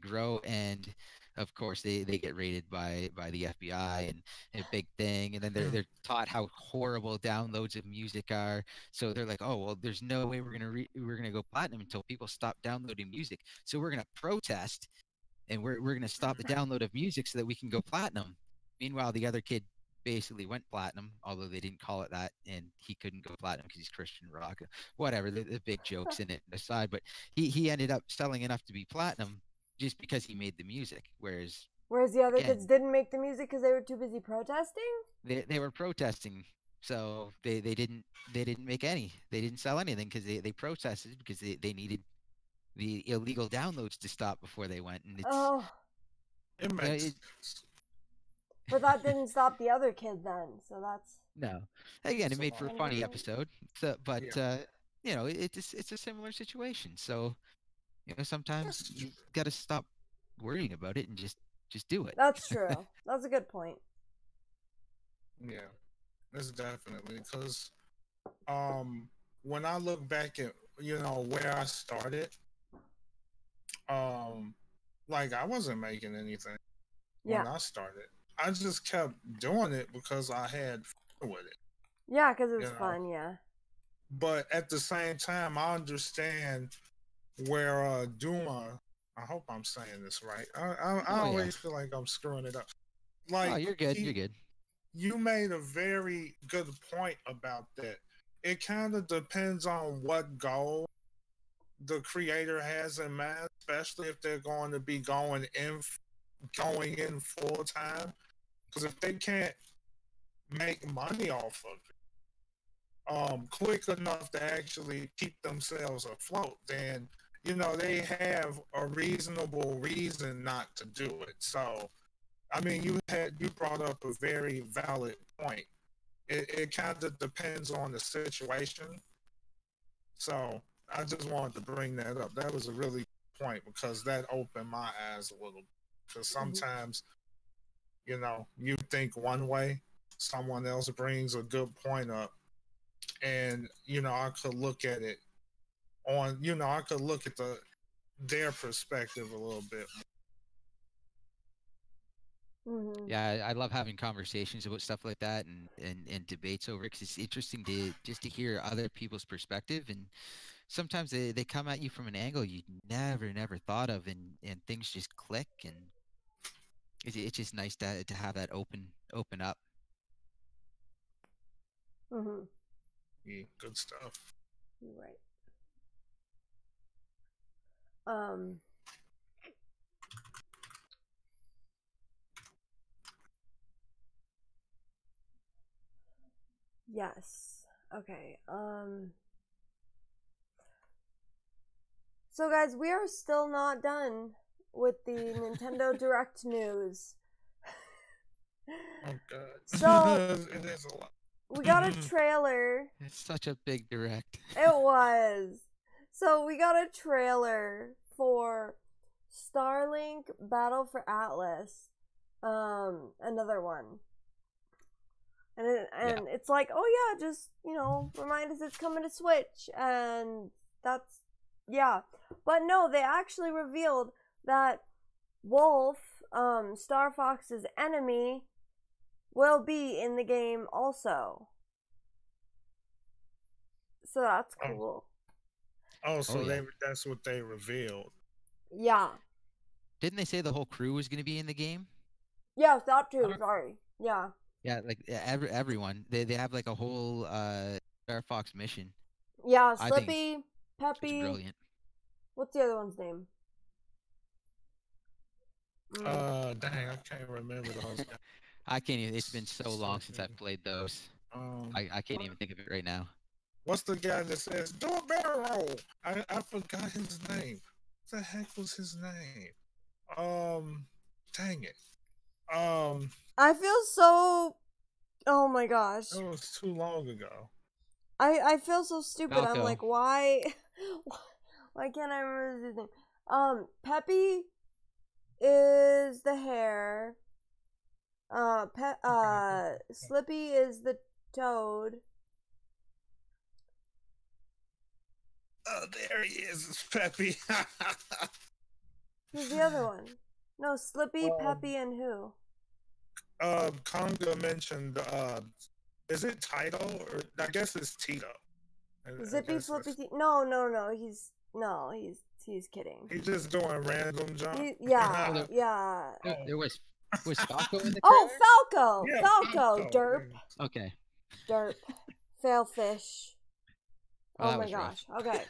grow. And of course, they get raided by the FBI and a big thing. And then they're taught how horrible downloads of music are. So they're like, "Oh, well, there's no way we're gonna go platinum until people stop downloading music. So we're gonna protest." and we're gonna stop the download of music so that we can go platinum. Meanwhile, the other kid basically went platinum, although they didn't call it that, and he couldn't go platinum because he's Christian rock. Whatever, the big jokes in it aside, but he ended up selling enough to be platinum just because he made the music. Whereas the other again, kids didn't make the music because they were too busy protesting. They were protesting, so they didn't make any. They didn't sell anything because they protested because they needed the illegal downloads to stop before they went. And it's it makes but that didn't stop the other kid then. So that's no. Again, it made for a funny Anyway. episode. So, but Yeah. you know, it's a similar situation. So, you know, sometimes you got to stop worrying about it and just do it. That's true. That's a good point. Yeah, that's definitely because when I look back at where I started, like I wasn't making anything when I started. I just kept doing it because I had fun with it. Yeah, because it was fun. Yeah. But at the same time, I understand where Duma. I hope I'm saying this right. I always feel like I'm screwing it up. Like, oh, you're good. You're good. You made a very good point about that. It kind of depends on what goal the creator has in mind, especially if they're going to be going in full time. Because if they can't make money off of it, quick enough to actually keep themselves afloat, then they have a reasonable reason not to do it. So, I mean, you brought up a very valid point. It kind of depends on the situation. So I just wanted to bring that up. That was a really good point because that opened my eyes a little. Because sometimes, you think one way, someone else brings a good point up, and I could look at it on, I could look at their perspective a little bit more. Yeah, I love having conversations about stuff like that and debates over it because it's interesting to hear other people's perspective, and sometimes they come at you from an angle you never thought of, and things just click, and it's just nice to have that open up. Yeah, good stuff. Right. Yes. Okay. So guys, we are still not done with the Nintendo Direct news. Oh god. So it is a lot. We got a trailer. It's such a big direct. It was. So we got a trailer for Starlink Battle for Atlas. Another one. And it's like, oh yeah, just, remind us it's coming to Switch. And that's, yeah. But no, they actually revealed that Wolf, Star Fox's enemy, will be in the game also. So that's cool. That's what they revealed. Yeah. Didn't they say the whole crew was going to be in the game? Yeah, that too. Sorry. Yeah. Yeah, like everyone. They have like a whole Star Fox mission. Yeah, Slippy, Peppy. It's brilliant. What's the other one's name? Dang, I can't remember those. I can't even. It's been so long since I've played those. I can't even think of it right now. What's the guy that says do a barrel roll? I forgot his name. What the heck was his name? Dang it. I feel so. Oh my gosh. It was too long ago. I feel so stupid. Falco. I'm like, why? Why can't I remember his name? Peppy is the hair. Slippy is the toad. Oh, there he is. It's Peppy. Who's the other one? No, Slippy, Peppy, and who? Conga mentioned, is it Tito? Or I guess it's Tito. Zippy, Flippy, no, he's He's kidding. He's just doing random jump. Yeah, yeah. There was Falco in the trailer? Oh, Falco! Yeah, Falco! Derp. Okay. Derp. Failfish. Well, Oh that my was rough. gosh. Okay.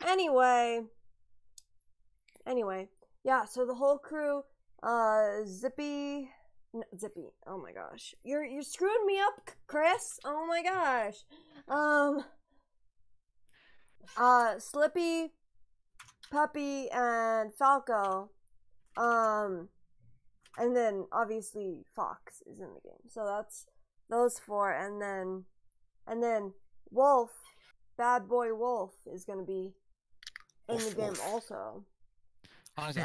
Anyway. Yeah, so the whole crew, Zippy. Oh my gosh. You're screwing me up, Chris. Oh my gosh. Slippy, Puppy, and Falco. And then obviously Fox is in the game. So that's those four, and then Wolf, Bad Boy Wolf, is gonna be in the game also. Honestly,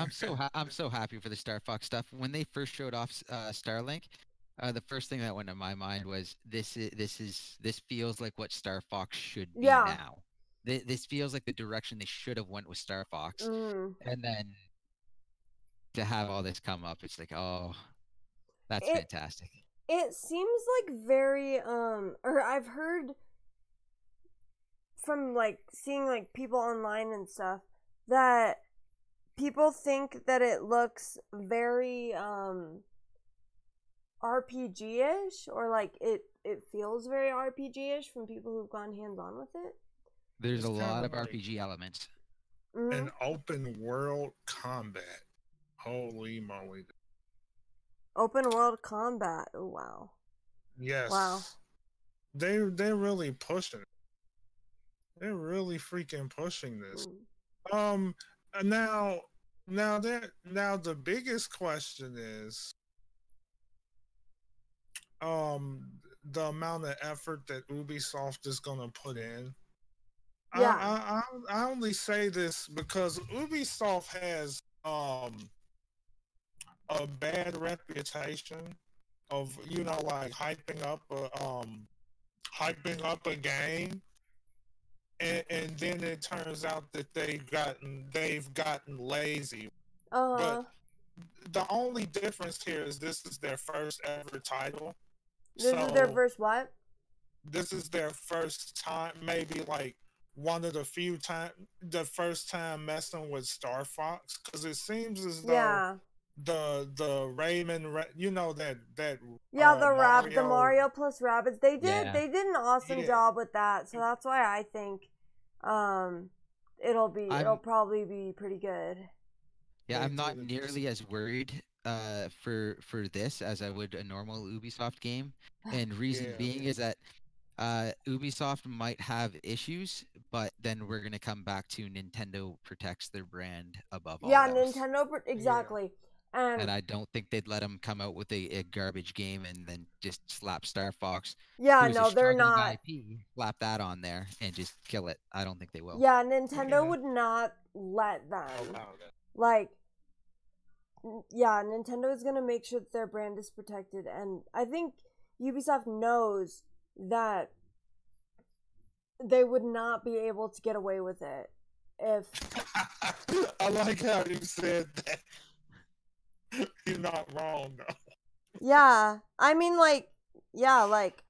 I'm so happy for the Star Fox stuff. When they first showed off Starlink, the first thing that went in my mind was this feels like what Star Fox should be now. This feels like the direction they should have went with Star Fox, and then to have all this come up, it's like, oh, that's fantastic. It seems like very or I've heard from like seeing like people online and stuff that people think that it looks very RPG-ish, or like it feels very RPG-ish from people who've gone hands-on with it. There's a lot of RPG elements. An open world combat. Holy moly. Open world combat. Oh wow. Yes. Wow. They're really pushing it. They're really freaking pushing this. Now the biggest question is the amount of effort that Ubisoft is gonna put in. Yeah. I only say this because Ubisoft has a bad reputation of, you know, like hyping up a game, and then it turns out that they've gotten lazy. But the only difference here is this is their first ever title. This is their first what? This is their first time, maybe like one of the few time, the first time messing with Star Fox, because it seems as though the Rayman, you know, that the Mario plus Rabbids, they did an awesome job with that, so that's why I think it'll probably be pretty good. Yeah, I'm not nearly as worried for this as I would a normal Ubisoft game, and reason being is that Ubisoft might have issues, but then we're gonna come back to Nintendo protects their brand above all else. Nintendo exactly. And I don't think they'd let them come out with a garbage game and then just slap Star Fox. Yeah, no, they're not. IP, slap that on there and just kill it. I don't think they will. Yeah, Nintendo would not let them. Like, yeah, Nintendo is gonna make sure that their brand is protected, and I think Ubisoft knows that they would not be able to get away with it if. I like how you said that. You're not wrong, though. Yeah, I mean, like,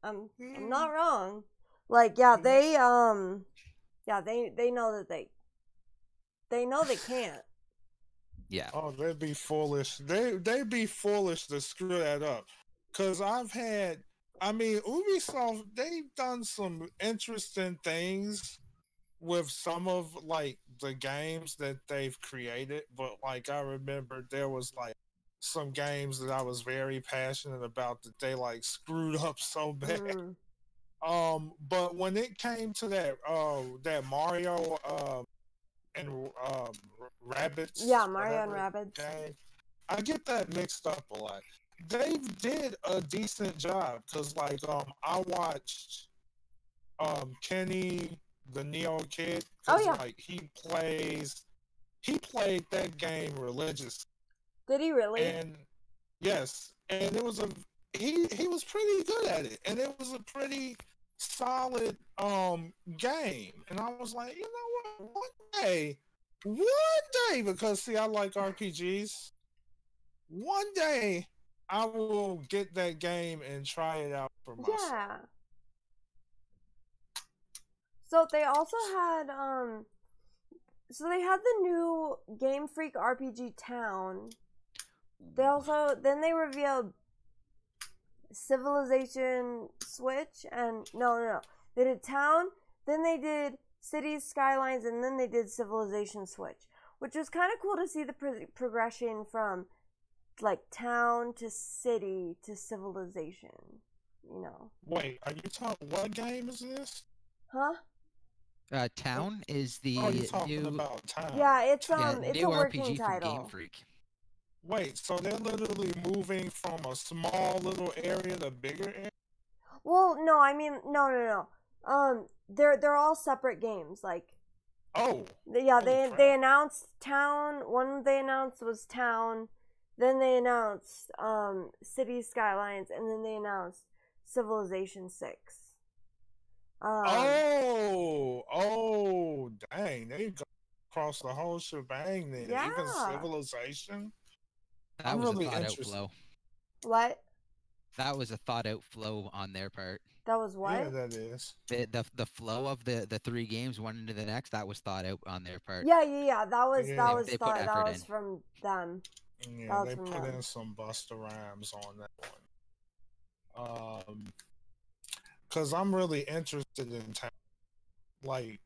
I'm not wrong. Like, they know that they know they can't. Yeah. Oh, they'd be foolish. They'd be foolish to screw that up. Cause Ubisoft, they've done some interesting things with some of like the games that they've created, but like I remember there was like some games that I was very passionate about that they like screwed up so bad. But when it came to that Mario and Rabbids, Mario and Rabbids game, I get that mixed up a lot. They did a decent job because like I watched Kenny the Neo Kid. Like he played that game religiously. Did he really? And yes, and it was he was pretty good at it, and it was a pretty solid game. And I was like, you know what, one day, because see, I like RPGs. One day I will get that game and try it out for myself. Yeah. So they also had so they had the new Game Freak RPG Town. Then they revealed Civilization Switch, and no. They did Town, then they did Cities Skylines, and then they did Civilization Switch, which was kind of cool to see the progression from like town to city to civilization. You know. Wait, are you talking? What game is this? Huh? Town is the Oh, you're talking new, about Town. Yeah, it's new a working RPG from title. Game Freak. Wait, so they're literally moving from a small little area to bigger area? Well, no, I mean no. They're all separate games. Like, Oh. yeah, Holy crap. they announced Town. One they announced was Town. Then they announced Cities Skylines, and then they announced Civilization 6. Oh, dang! They go across the whole shebang then. Yeah. Even Civilization. That I'm was really a thought out interested. flow. What? That was a thought out flow on their part. That was what? Yeah, that is. The flow of the three games one into the next, that was thought out on their part. Yeah. That was Yeah. that was They put thought, that effort was in. from them. Yeah, That was they from put them. in some Busta Rhymes on that one. Cause I'm really interested in like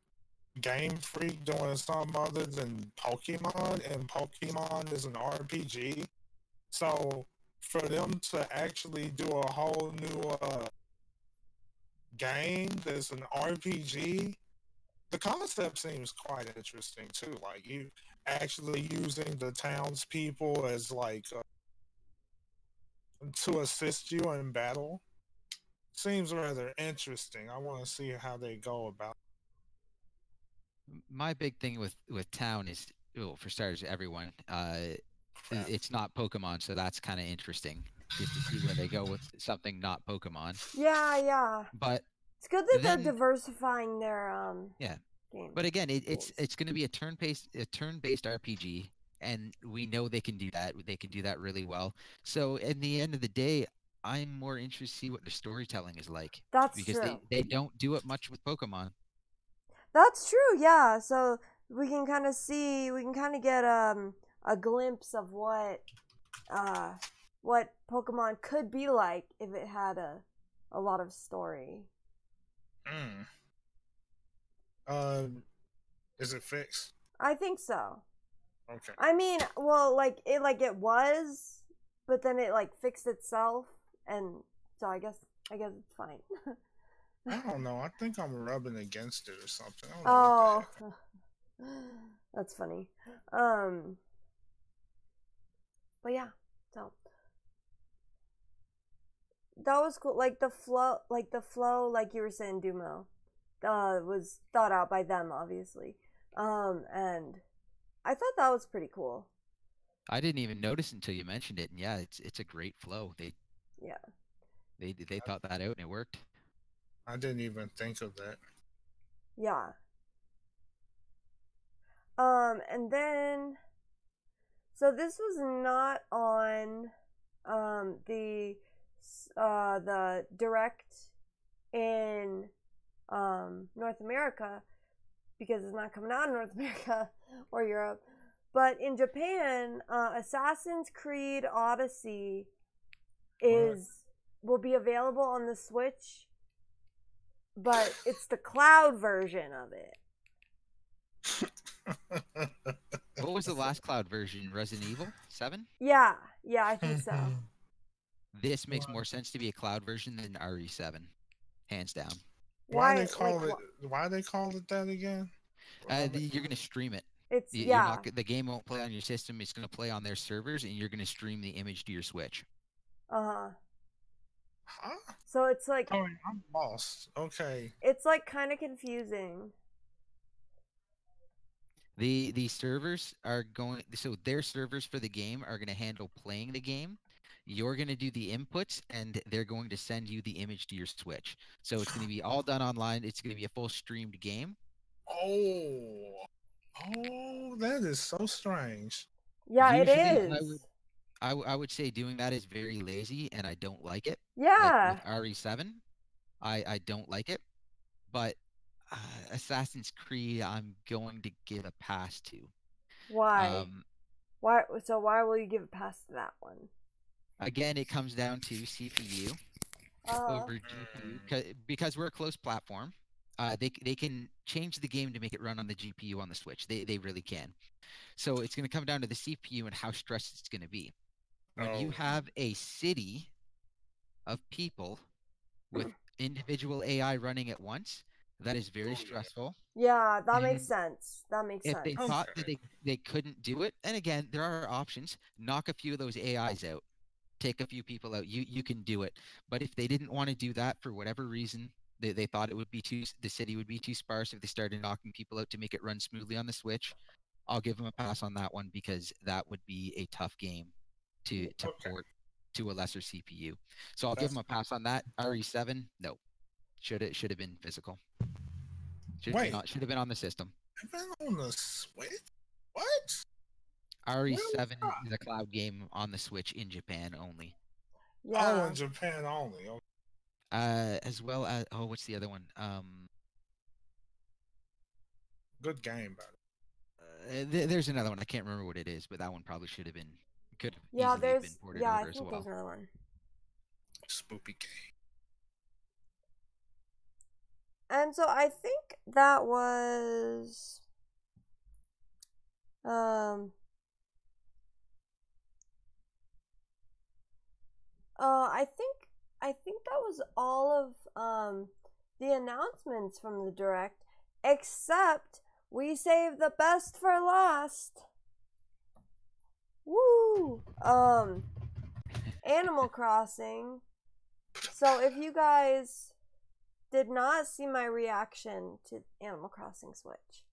Game Freak doing something other than Pokemon, and Pokemon is an RPG. So for them to actually do a whole new game that's an RPG, the concept seems quite interesting too. Like you actually using the townspeople as like to assist you in battle. Seems rather interesting. I want to see how they go about. My big thing with Town is, well, for starters, everyone. It's not Pokemon, so that's kind of interesting, just to see where they go with something not Pokemon. Yeah. But it's good that then, they're diversifying their game. But again, it's going to be a turn-based RPG, and we know they can do that. They can do that really well. So in the end of the day, I'm more interested to see what the storytelling is like. That's because true. they don't do it much with Pokemon. That's true, yeah. So we can kind of get a glimpse of what Pokemon could be like if it had a lot of story. Is it fixed? I think so. Okay. I mean, well, it was, but then it like fixed itself, and so I guess it's fine. I don't know. I think I'm rubbing against it or something. I don't know Oh, what the heck. that's funny. But yeah, so that was cool. Like the flow, like you were saying, Dumo, was thought out by them, obviously. And I thought that was pretty cool. I didn't even notice until you mentioned it, and yeah, it's a great flow. They thought that out and it worked. I didn't even think of that. Yeah. And then, so this was not on the direct in North America, because it's not coming out in North America or Europe. But in Japan, Assassin's Creed Odyssey will be available on the Switch, but it's the cloud version of it. What was the last cloud version? Resident Evil 7? Yeah, I think so. This makes more sense to be a cloud version than RE7, hands down. Why they call it that again? You're gonna stream it. The game won't play on your system. It's gonna play on their servers, and you're gonna stream the image to your Switch. Huh? So it's like, oh, I'm lost. Okay. It's like kind of confusing. The servers are going, so their servers for the game are gonna handle playing the game. You're gonna do the inputs, and they're going to send you the image to your Switch. So it's gonna be all done online. It's gonna be a full streamed game. Oh, that is so strange. Yeah, Usually, it is. I would say doing that is very lazy, and I don't like it. Yeah. Like with RE7, I don't like it. But Assassin's Creed, I'm going to give a pass to. Why? Why? So why will you give a pass to that one? Again, it comes down to CPU over GPU because we're a closed platform. They can change the game to make it run on the GPU on the Switch. They really can. So it's going to come down to the CPU and how stressed it's going to be. When you have a city of people with individual AI running at once, that is very stressful. Yeah, that makes sense. That makes sense. If they thought that they couldn't do it, and again, there are options. Knock a few of those AIs out. Take a few people out. You can do it. But if they didn't want to do that for whatever reason, they thought it would be the city would be too sparse if they started knocking people out to make it run smoothly on the Switch, I'll give them a pass on that one because that would be a tough game to port to a lesser CPU. So I'll give them a pass on that. RE7, no. Should have been physical. Should have been on the system. Been on the Switch? What? RE7 is a cloud game on the Switch in Japan only. Yeah. Oh, in Japan only. Okay. As well as what's the other one? Good game, by there's another one. I can't remember what it is, but that one probably could have been been ported over as well. There's another one. Spoopy game. And so I think that was I think that was all of the announcements from the Direct, except we saved the best for last. Woo! Animal Crossing. So if you guys did not see my reaction to Animal Crossing Switch,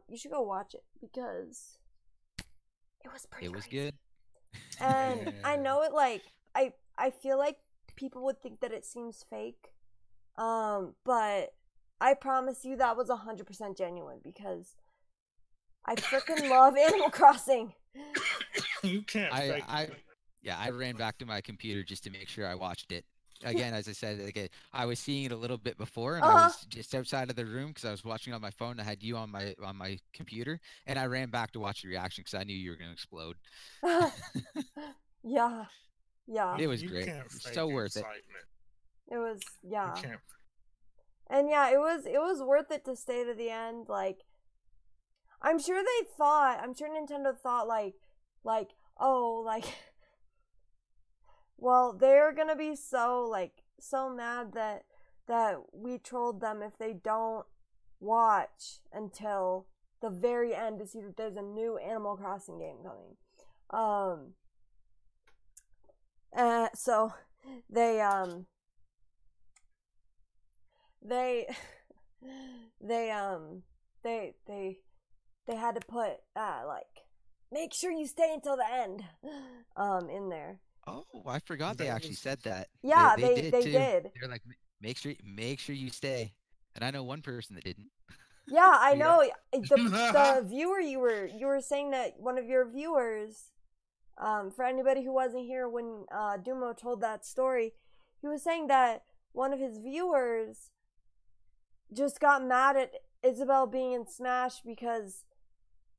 you should go watch it because it was pretty. It was good. And I know it, like, I feel like people would think that it seems fake, but I promise you that was 100% genuine because I freaking love Animal Crossing. You can't fake it. I ran back to my computer just to make sure I watched it. Again, as I said, I was seeing it a little bit before, and I was just outside of the room because I was watching on my phone. I had you on my computer, and I ran back to watch the reaction because I knew you were going to explode. Yeah. It was great. So worth it. It was, yeah. And yeah, it was worth it to stay to the end. Like, I'm sure Nintendo thought like, oh, like, well, they're gonna be so mad that we trolled them if they don't watch until the very end to see that there's a new Animal Crossing game coming. So they had to put like, make sure you stay until the end in there. Oh, I forgot they actually said that. Yeah, they did. They're like, make sure you stay. And I know one person that didn't. Yeah, I know. The viewer you were saying that one of your viewers, for anybody who wasn't here when Dumo told that story, he was saying that one of his viewers just got mad at Isabel being in Smash because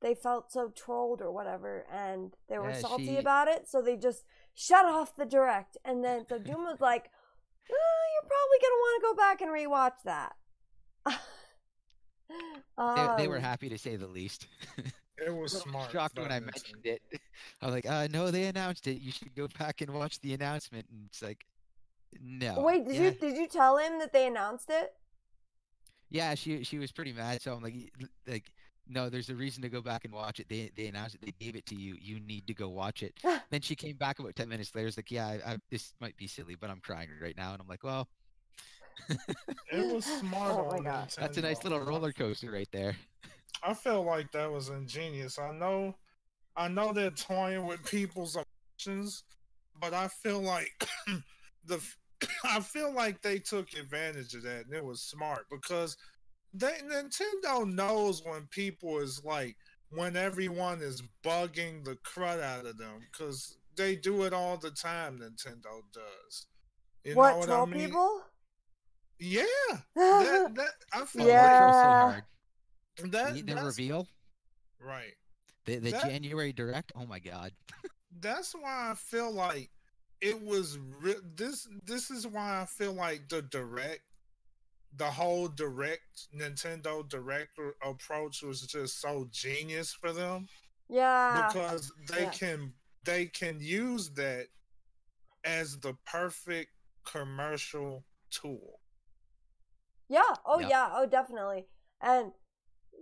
they felt so trolled or whatever, and they were salty about it, so they just shut off the Direct. And then so Doom was like, you're probably gonna want to go back and rewatch that. They were happy to say the least. It was smart. I was shocked when I mentioned it. I was like, no, they announced it. You should go back and watch the announcement. And it's like, no. Wait, did you tell him that they announced it? Yeah, she was pretty mad. So I'm like, no, there's a reason to go back and watch it. They announced it. They gave it to you. You need to go watch it. Then she came back about 10 minutes later. It's like, yeah, this might be silly, but I'm crying right now. And I'm like, well. It was smart. Oh my God. That's a nice little roller coaster right there. I feel like that was ingenious. I know they're toying with people's emotions, but I feel like I feel like they took advantage of that, and it was smart because Nintendo knows when people is like, when everyone is bugging the crud out of them, because they do it all the time. Nintendo does. You know what I mean? People? Yeah, that I feel Yeah. Control so hard. like The that's reveal, right. the That January direct. Oh my god. that's why I feel like it was this is why I feel like the whole direct Nintendo direct approach was just so genius for them Yeah. because Yeah. they can use that as the perfect commercial tool. Yeah. Oh Yep. yeah. Oh definitely. And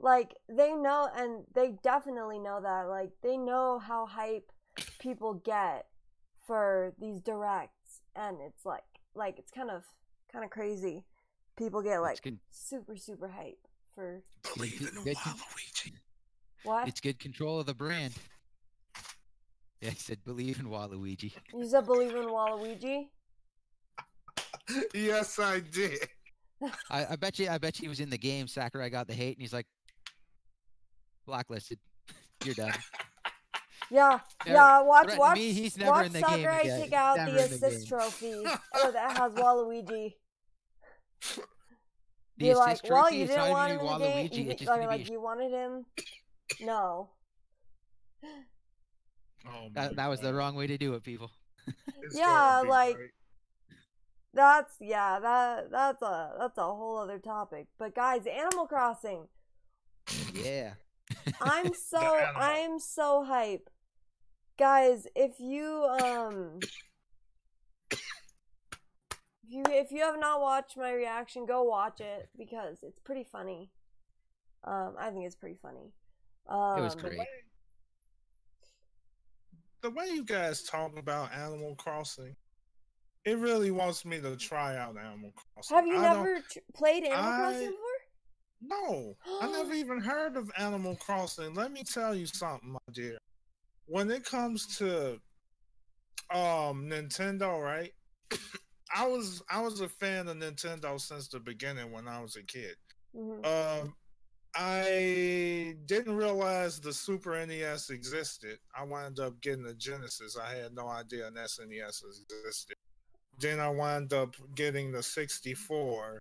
like they know, and they definitely know that. Like they know how hype people get for these directs, and it's like it's kind of crazy. People get like super hype for Believe in good, Waluigi. what? it's good control of the brand. Yeah, I said believe in Waluigi. You said believe in Waluigi? Yes, I did. I bet you he was in the game. Sakurai got the hate, and he's like, blacklisted. You're done. Yeah, Never- yeah. Watch threaten me, he's never watch in the game Sakurai again. take out Never the in the assist game. trophy that has Waluigi. The Be like, assist well, trophy, you it's didn't not want even him gonna in be the game. Waluigi. It's just Or gonna like be you wanted him. No. Oh that was the wrong way to do it, people. Yeah, like that's that's a whole other topic. But guys, Animal Crossing. Yeah. I'm so hype. Guys, if you if you have not watched my reaction, go watch it because it's pretty funny. I think it's pretty funny. It was great. The way you guys talk about Animal Crossing, it really wants me to try out Animal Crossing. Have you never played Animal Crossing before? No, I never even heard of Animal Crossing. Let me tell you something, my dear. When it comes to Nintendo, right? I was a fan of Nintendo since the beginning when I was a kid. Mm-hmm. I didn't realize the Super NES existed. I wound up getting a Genesis. I had no idea an SNES existed. Then I wound up getting the 64.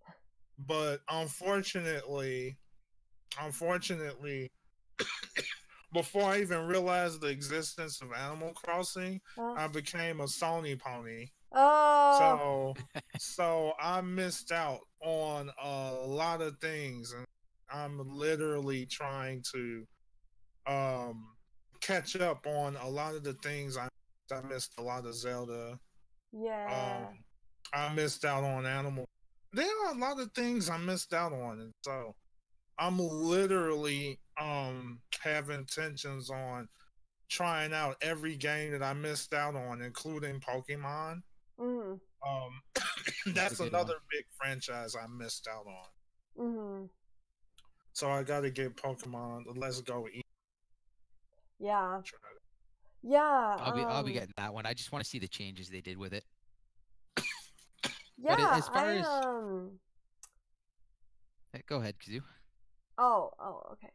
But unfortunately, before I even realized the existence of Animal Crossing, I became a Sony pony. Oh. So I missed out on a lot of things, and I'm literally trying to catch up on a lot of the things I missed. A lot of Zelda. Yeah. I missed out on Animal. There are a lot of things I missed out on, and so I'm literally have intentions on trying out every game that I missed out on, including Pokemon. That's another big franchise I missed out on. So I got to get Pokemon Let's Go. Yeah. Yeah. I'll be getting that one. I just want to see the changes they did with it. Yeah. But as far as go ahead, Kazoo. Oh, okay.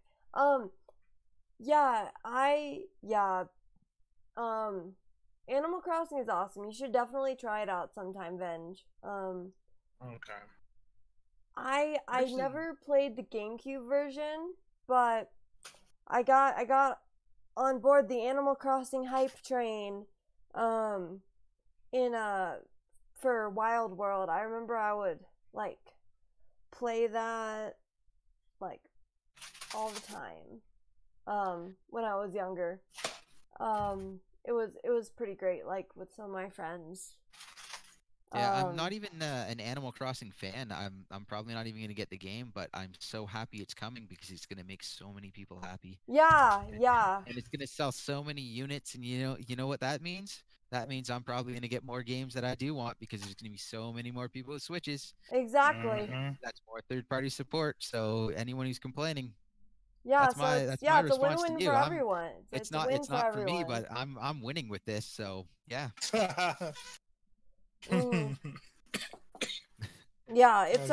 Animal Crossing is awesome. You should definitely try it out sometime, Venge. Okay. I never played the GameCube version, but I got on board the Animal Crossing hype train for Wild World. I remember I would like play that like all the time when I was younger. It was pretty great, like with some of my friends. Yeah, I'm not even an Animal Crossing fan. I'm probably not even gonna get the game, but I'm so happy it's coming because it's gonna make so many people happy. Yeah. And it's gonna sell so many units, and you know what that means? That means I'm probably gonna get more games that I do want because there's gonna be so many more people with Switches. Exactly. That's more third-party support. So anyone who's complaining, yeah, that's my it's response a win-win to you. for everyone. It's not for me, but I'm winning with this. So yeah. Yeah, it's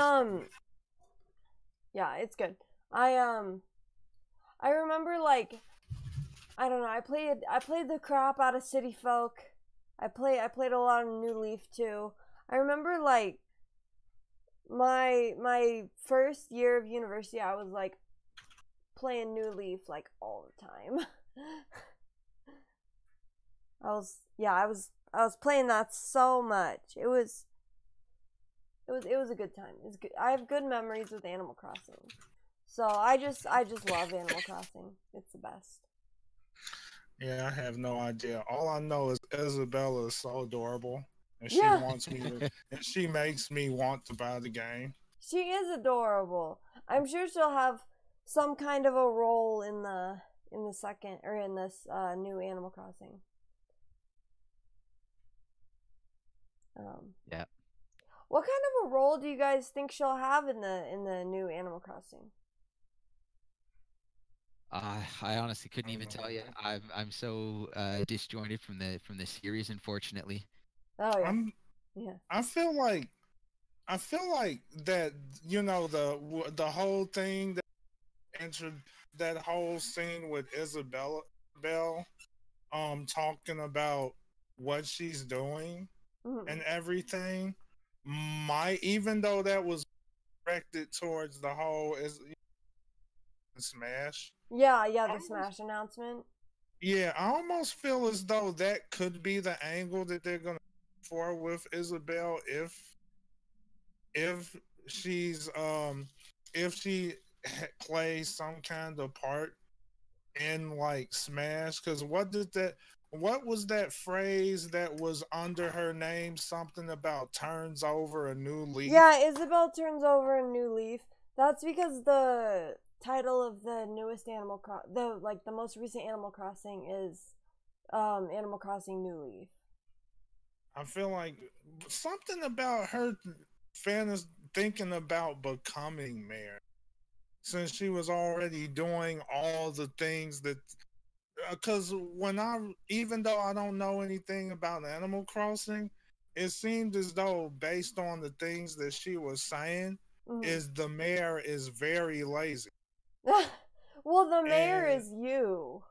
yeah, it's good. I remember like I don't know, I played the crap out of City Folk. I played a lot of New Leaf too. I remember like my first year of university, I was like playing New Leaf like all the time. I was playing that so much. It was a good time. It's good. I have good memories with Animal Crossing. So I just love Animal Crossing. It's the best. Yeah, I have no idea. All I know is Isabella is so adorable, and she Yeah. wants me to, and she makes me want to buy the game. She is adorable. I'm sure she'll have some kind of a role in the second or in this new Animal Crossing. Yeah. What kind of a role do you guys think she'll have in the new Animal Crossing? I honestly couldn't even tell you. I'm so disjointed from the series, unfortunately. Oh yeah. I feel like that, you know, the whole thing that entered that whole scene with Isabella Bell talking about what she's doing and everything, even though that was directed towards the whole Smash. Yeah, the Smash announcement. Yeah, I almost feel as though that could be the angle that they're gonna for with Isabel if she's if she plays some kind of part in like Smash. Because what was that phrase that was under her name? Something about turns over a new leaf. Yeah, Isabel turns over a new leaf. That's because the title of the newest the most recent Animal Crossing is Animal Crossing New Leaf. I feel like something about her thinking about becoming mayor, since she was already doing all the things that. Because even though I don't know anything about Animal Crossing, it seemed as though, based on the things that she was saying, is the mayor is very lazy. Well, the mayor is you.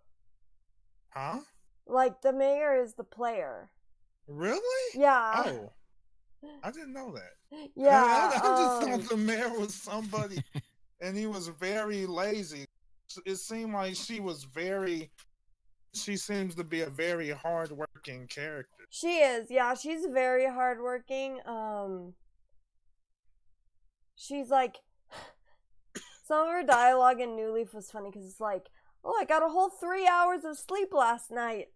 Huh? Like, the mayor is the player. Really? Yeah. Oh. I didn't know that. Yeah. I just thought the mayor was somebody, and he was very lazy. It seemed like she seems to be a very hardworking character. She is, yeah, she's very hardworking. She's like, some of her dialogue in New Leaf was funny because it's like, oh, I got a whole 3 hours of sleep last night.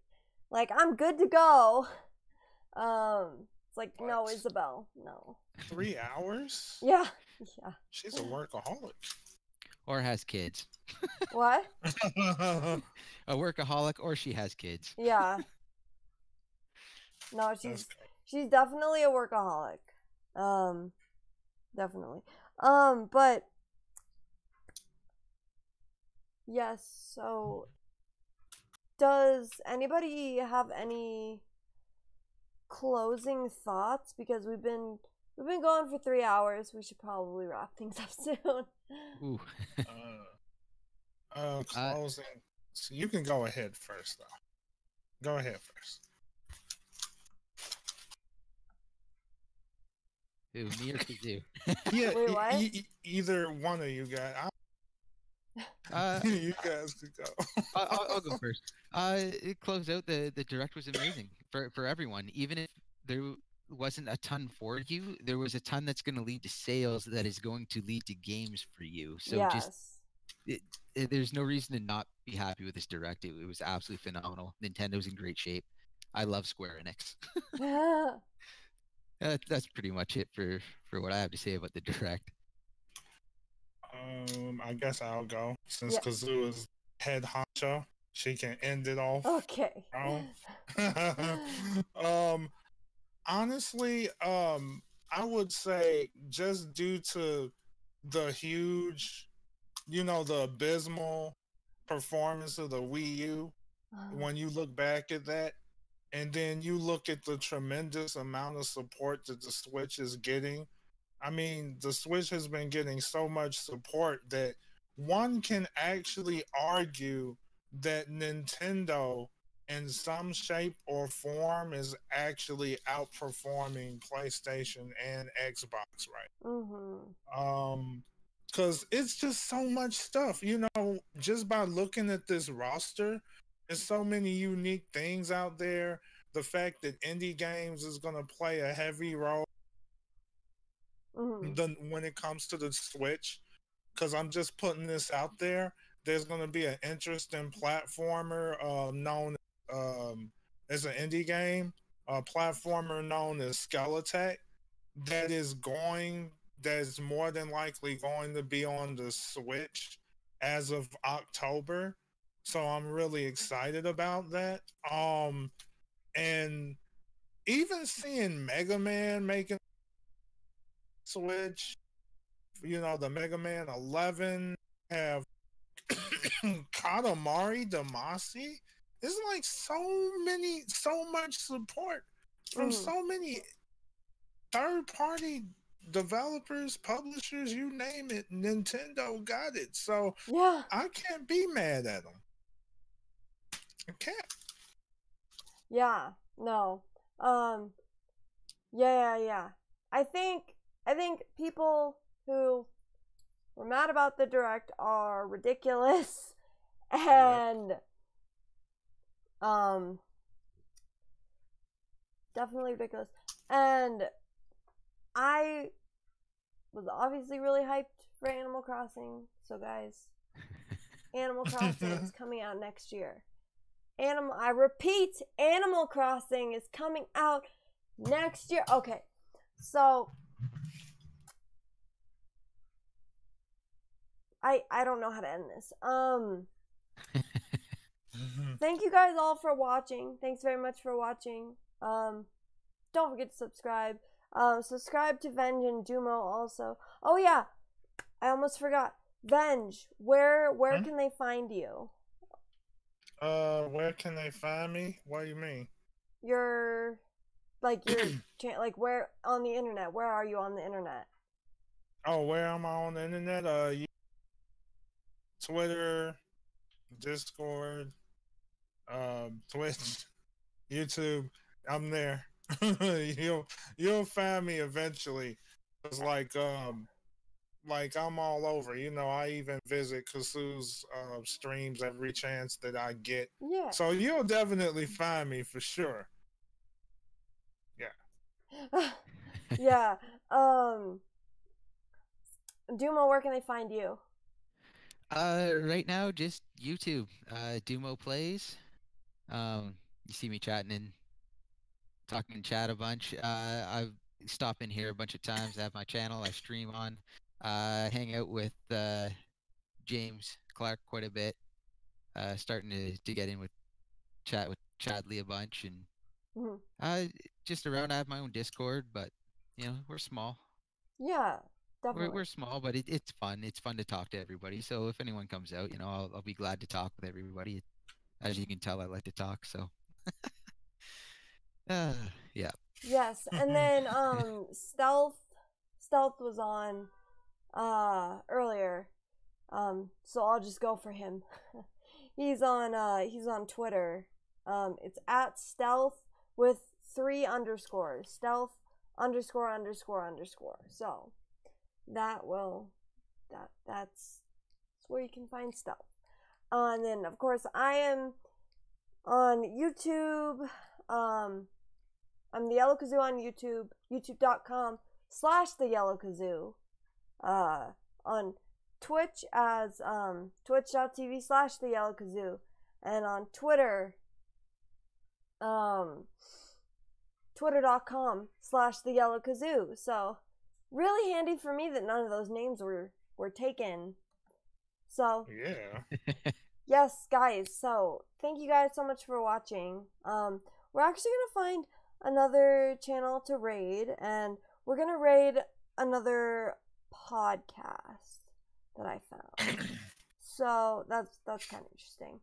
Like, I'm good to go. It's like, what? No, Isabel, no. 3 hours? Yeah. She's a workaholic. Or has kids. What? A workaholic, or she has kids. Yeah. No, she's definitely a workaholic. Definitely. But yes, so does anybody have any closing thoughts? Because we've been going for 3 hours. We should probably wrap things up soon. Ooh. Closing. So you can go ahead first, though. Go ahead first. Who, me or Kazoo? Yeah. Wait, what? Either one of you guys. You guys could go. I'll go first. It closed out. The direct was amazing for everyone. Even if there wasn't a ton for you, there was a ton that's going to lead to sales that is going to lead to games for you. So yes. There's no reason to not be happy with this direct. It was absolutely phenomenal. Nintendo's in great shape. I love Square Enix. That's pretty much it for what I have to say about the direct. I guess I'll go since Kazoo is head honcho. She can end it off. Okay. Honestly, I would say just due to the huge, the abysmal performance of the Wii U, when you look back at that, and then you look at the tremendous amount of support that the Switch is getting. I mean, the Switch has been getting so much support that one can actually argue that Nintendo in some shape or form is actually outperforming PlayStation and Xbox because it's just so much stuff, you know, just by looking at this roster. There's so many unique things out there. The fact that indie games is going to play a heavy role when it comes to the Switch, because I'm just putting this out there. There's going to be an interesting platformer known as an indie game, a platformer known as Skeletech that's more than likely going to be on the Switch as of October. So I'm really excited about that. And even seeing Mega Man making Switch, you know, the Mega Man 11 have Katamari Damacy. There's like so much support from so many third-party developers, publishers, you name it. Nintendo got it, so yeah, I can't be mad at them. I can't. Yeah, no, yeah. I think people who were mad about the direct are ridiculous, and definitely ridiculous. And I was obviously really hyped for Animal Crossing. So guys, Animal Crossing is coming out next year. I repeat, Animal Crossing is coming out next year. Okay, so I don't know how to end this. Thank you guys all for watching. Thanks very much for watching. Don't forget to subscribe. Subscribe to Venge and Dumo also. Oh yeah, I almost forgot. Venge, where can they find you? Where can they find me? What do you mean? Your like where on the internet? Where are you on the internet? Oh, where am I on the internet? Twitter, Discord, Twitch, YouTube. I'm there. You'll find me eventually. It's like I'm all over. You know, I even visit Kazoo's streams every chance that I get. Yeah. So you'll definitely find me for sure. Yeah. Yeah. Dumo, where can they find you? Right now, just YouTube. Dumo Plays. You see me chatting and talking in chat a bunch. I've stopped in here a bunch of times. I have my channel I stream on. Hang out with James Clark quite a bit. Starting to get in with Chadley a bunch, and just around. I have my own Discord, but you know, we're small. Yeah, definitely. We're small, but it's fun. It's fun to talk to everybody. So if anyone comes out, you know, I'll be glad to talk with everybody. As you can tell, I like to talk. So yeah. Yes, and then Stealth was on earlier. So I'll just go for him. He's on Twitter. It's at Stealth with 3 underscores. Stealth ____. So that's where you can find Stealth. And then of course I am on YouTube. I'm the YellowKazoo on YouTube, youtube.com/the YellowKazoo. On Twitch as twitch.tv/the YellowKazoo, and on Twitter, twitter.com/the YellowKazoo. So really handy for me that none of those names were taken. So yeah. Yes, guys. So thank you guys so much for watching. We're actually gonna find another channel to raid, and we're gonna raid another podcast that I found. So that's kind of interesting.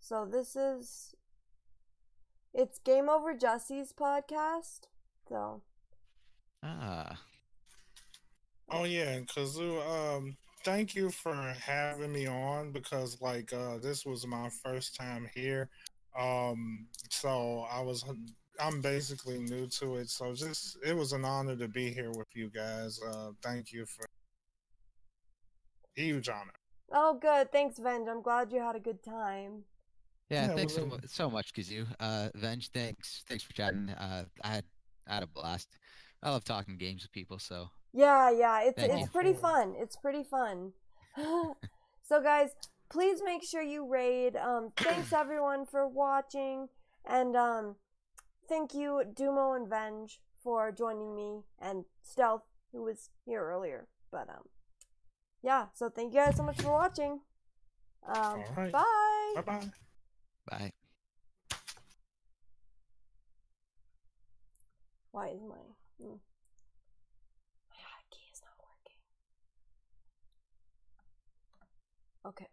So it's Game Over Jesse's podcast. So Oh yeah, and Kazoo thank you for having me on because like this was my first time here. So I'm basically new to it. So just it was an honor to be here with you guys. Thank you for huge honor. Oh, good. Thanks, Venge. I'm glad you had a good time. Yeah, Yeah, thanks well, so much, Kazoo. Venge, thanks for chatting. I had a blast. I love talking games with people, so Yeah, thank it's you. pretty fun. It's pretty fun. So guys, please make sure you raid. Thanks everyone for watching, and thank you Dumo and Venge for joining me, and Stealth who was here earlier. But yeah. So thank you guys so much for watching. all right. Bye. Bye-bye. Bye. Why is my key is not working? Okay.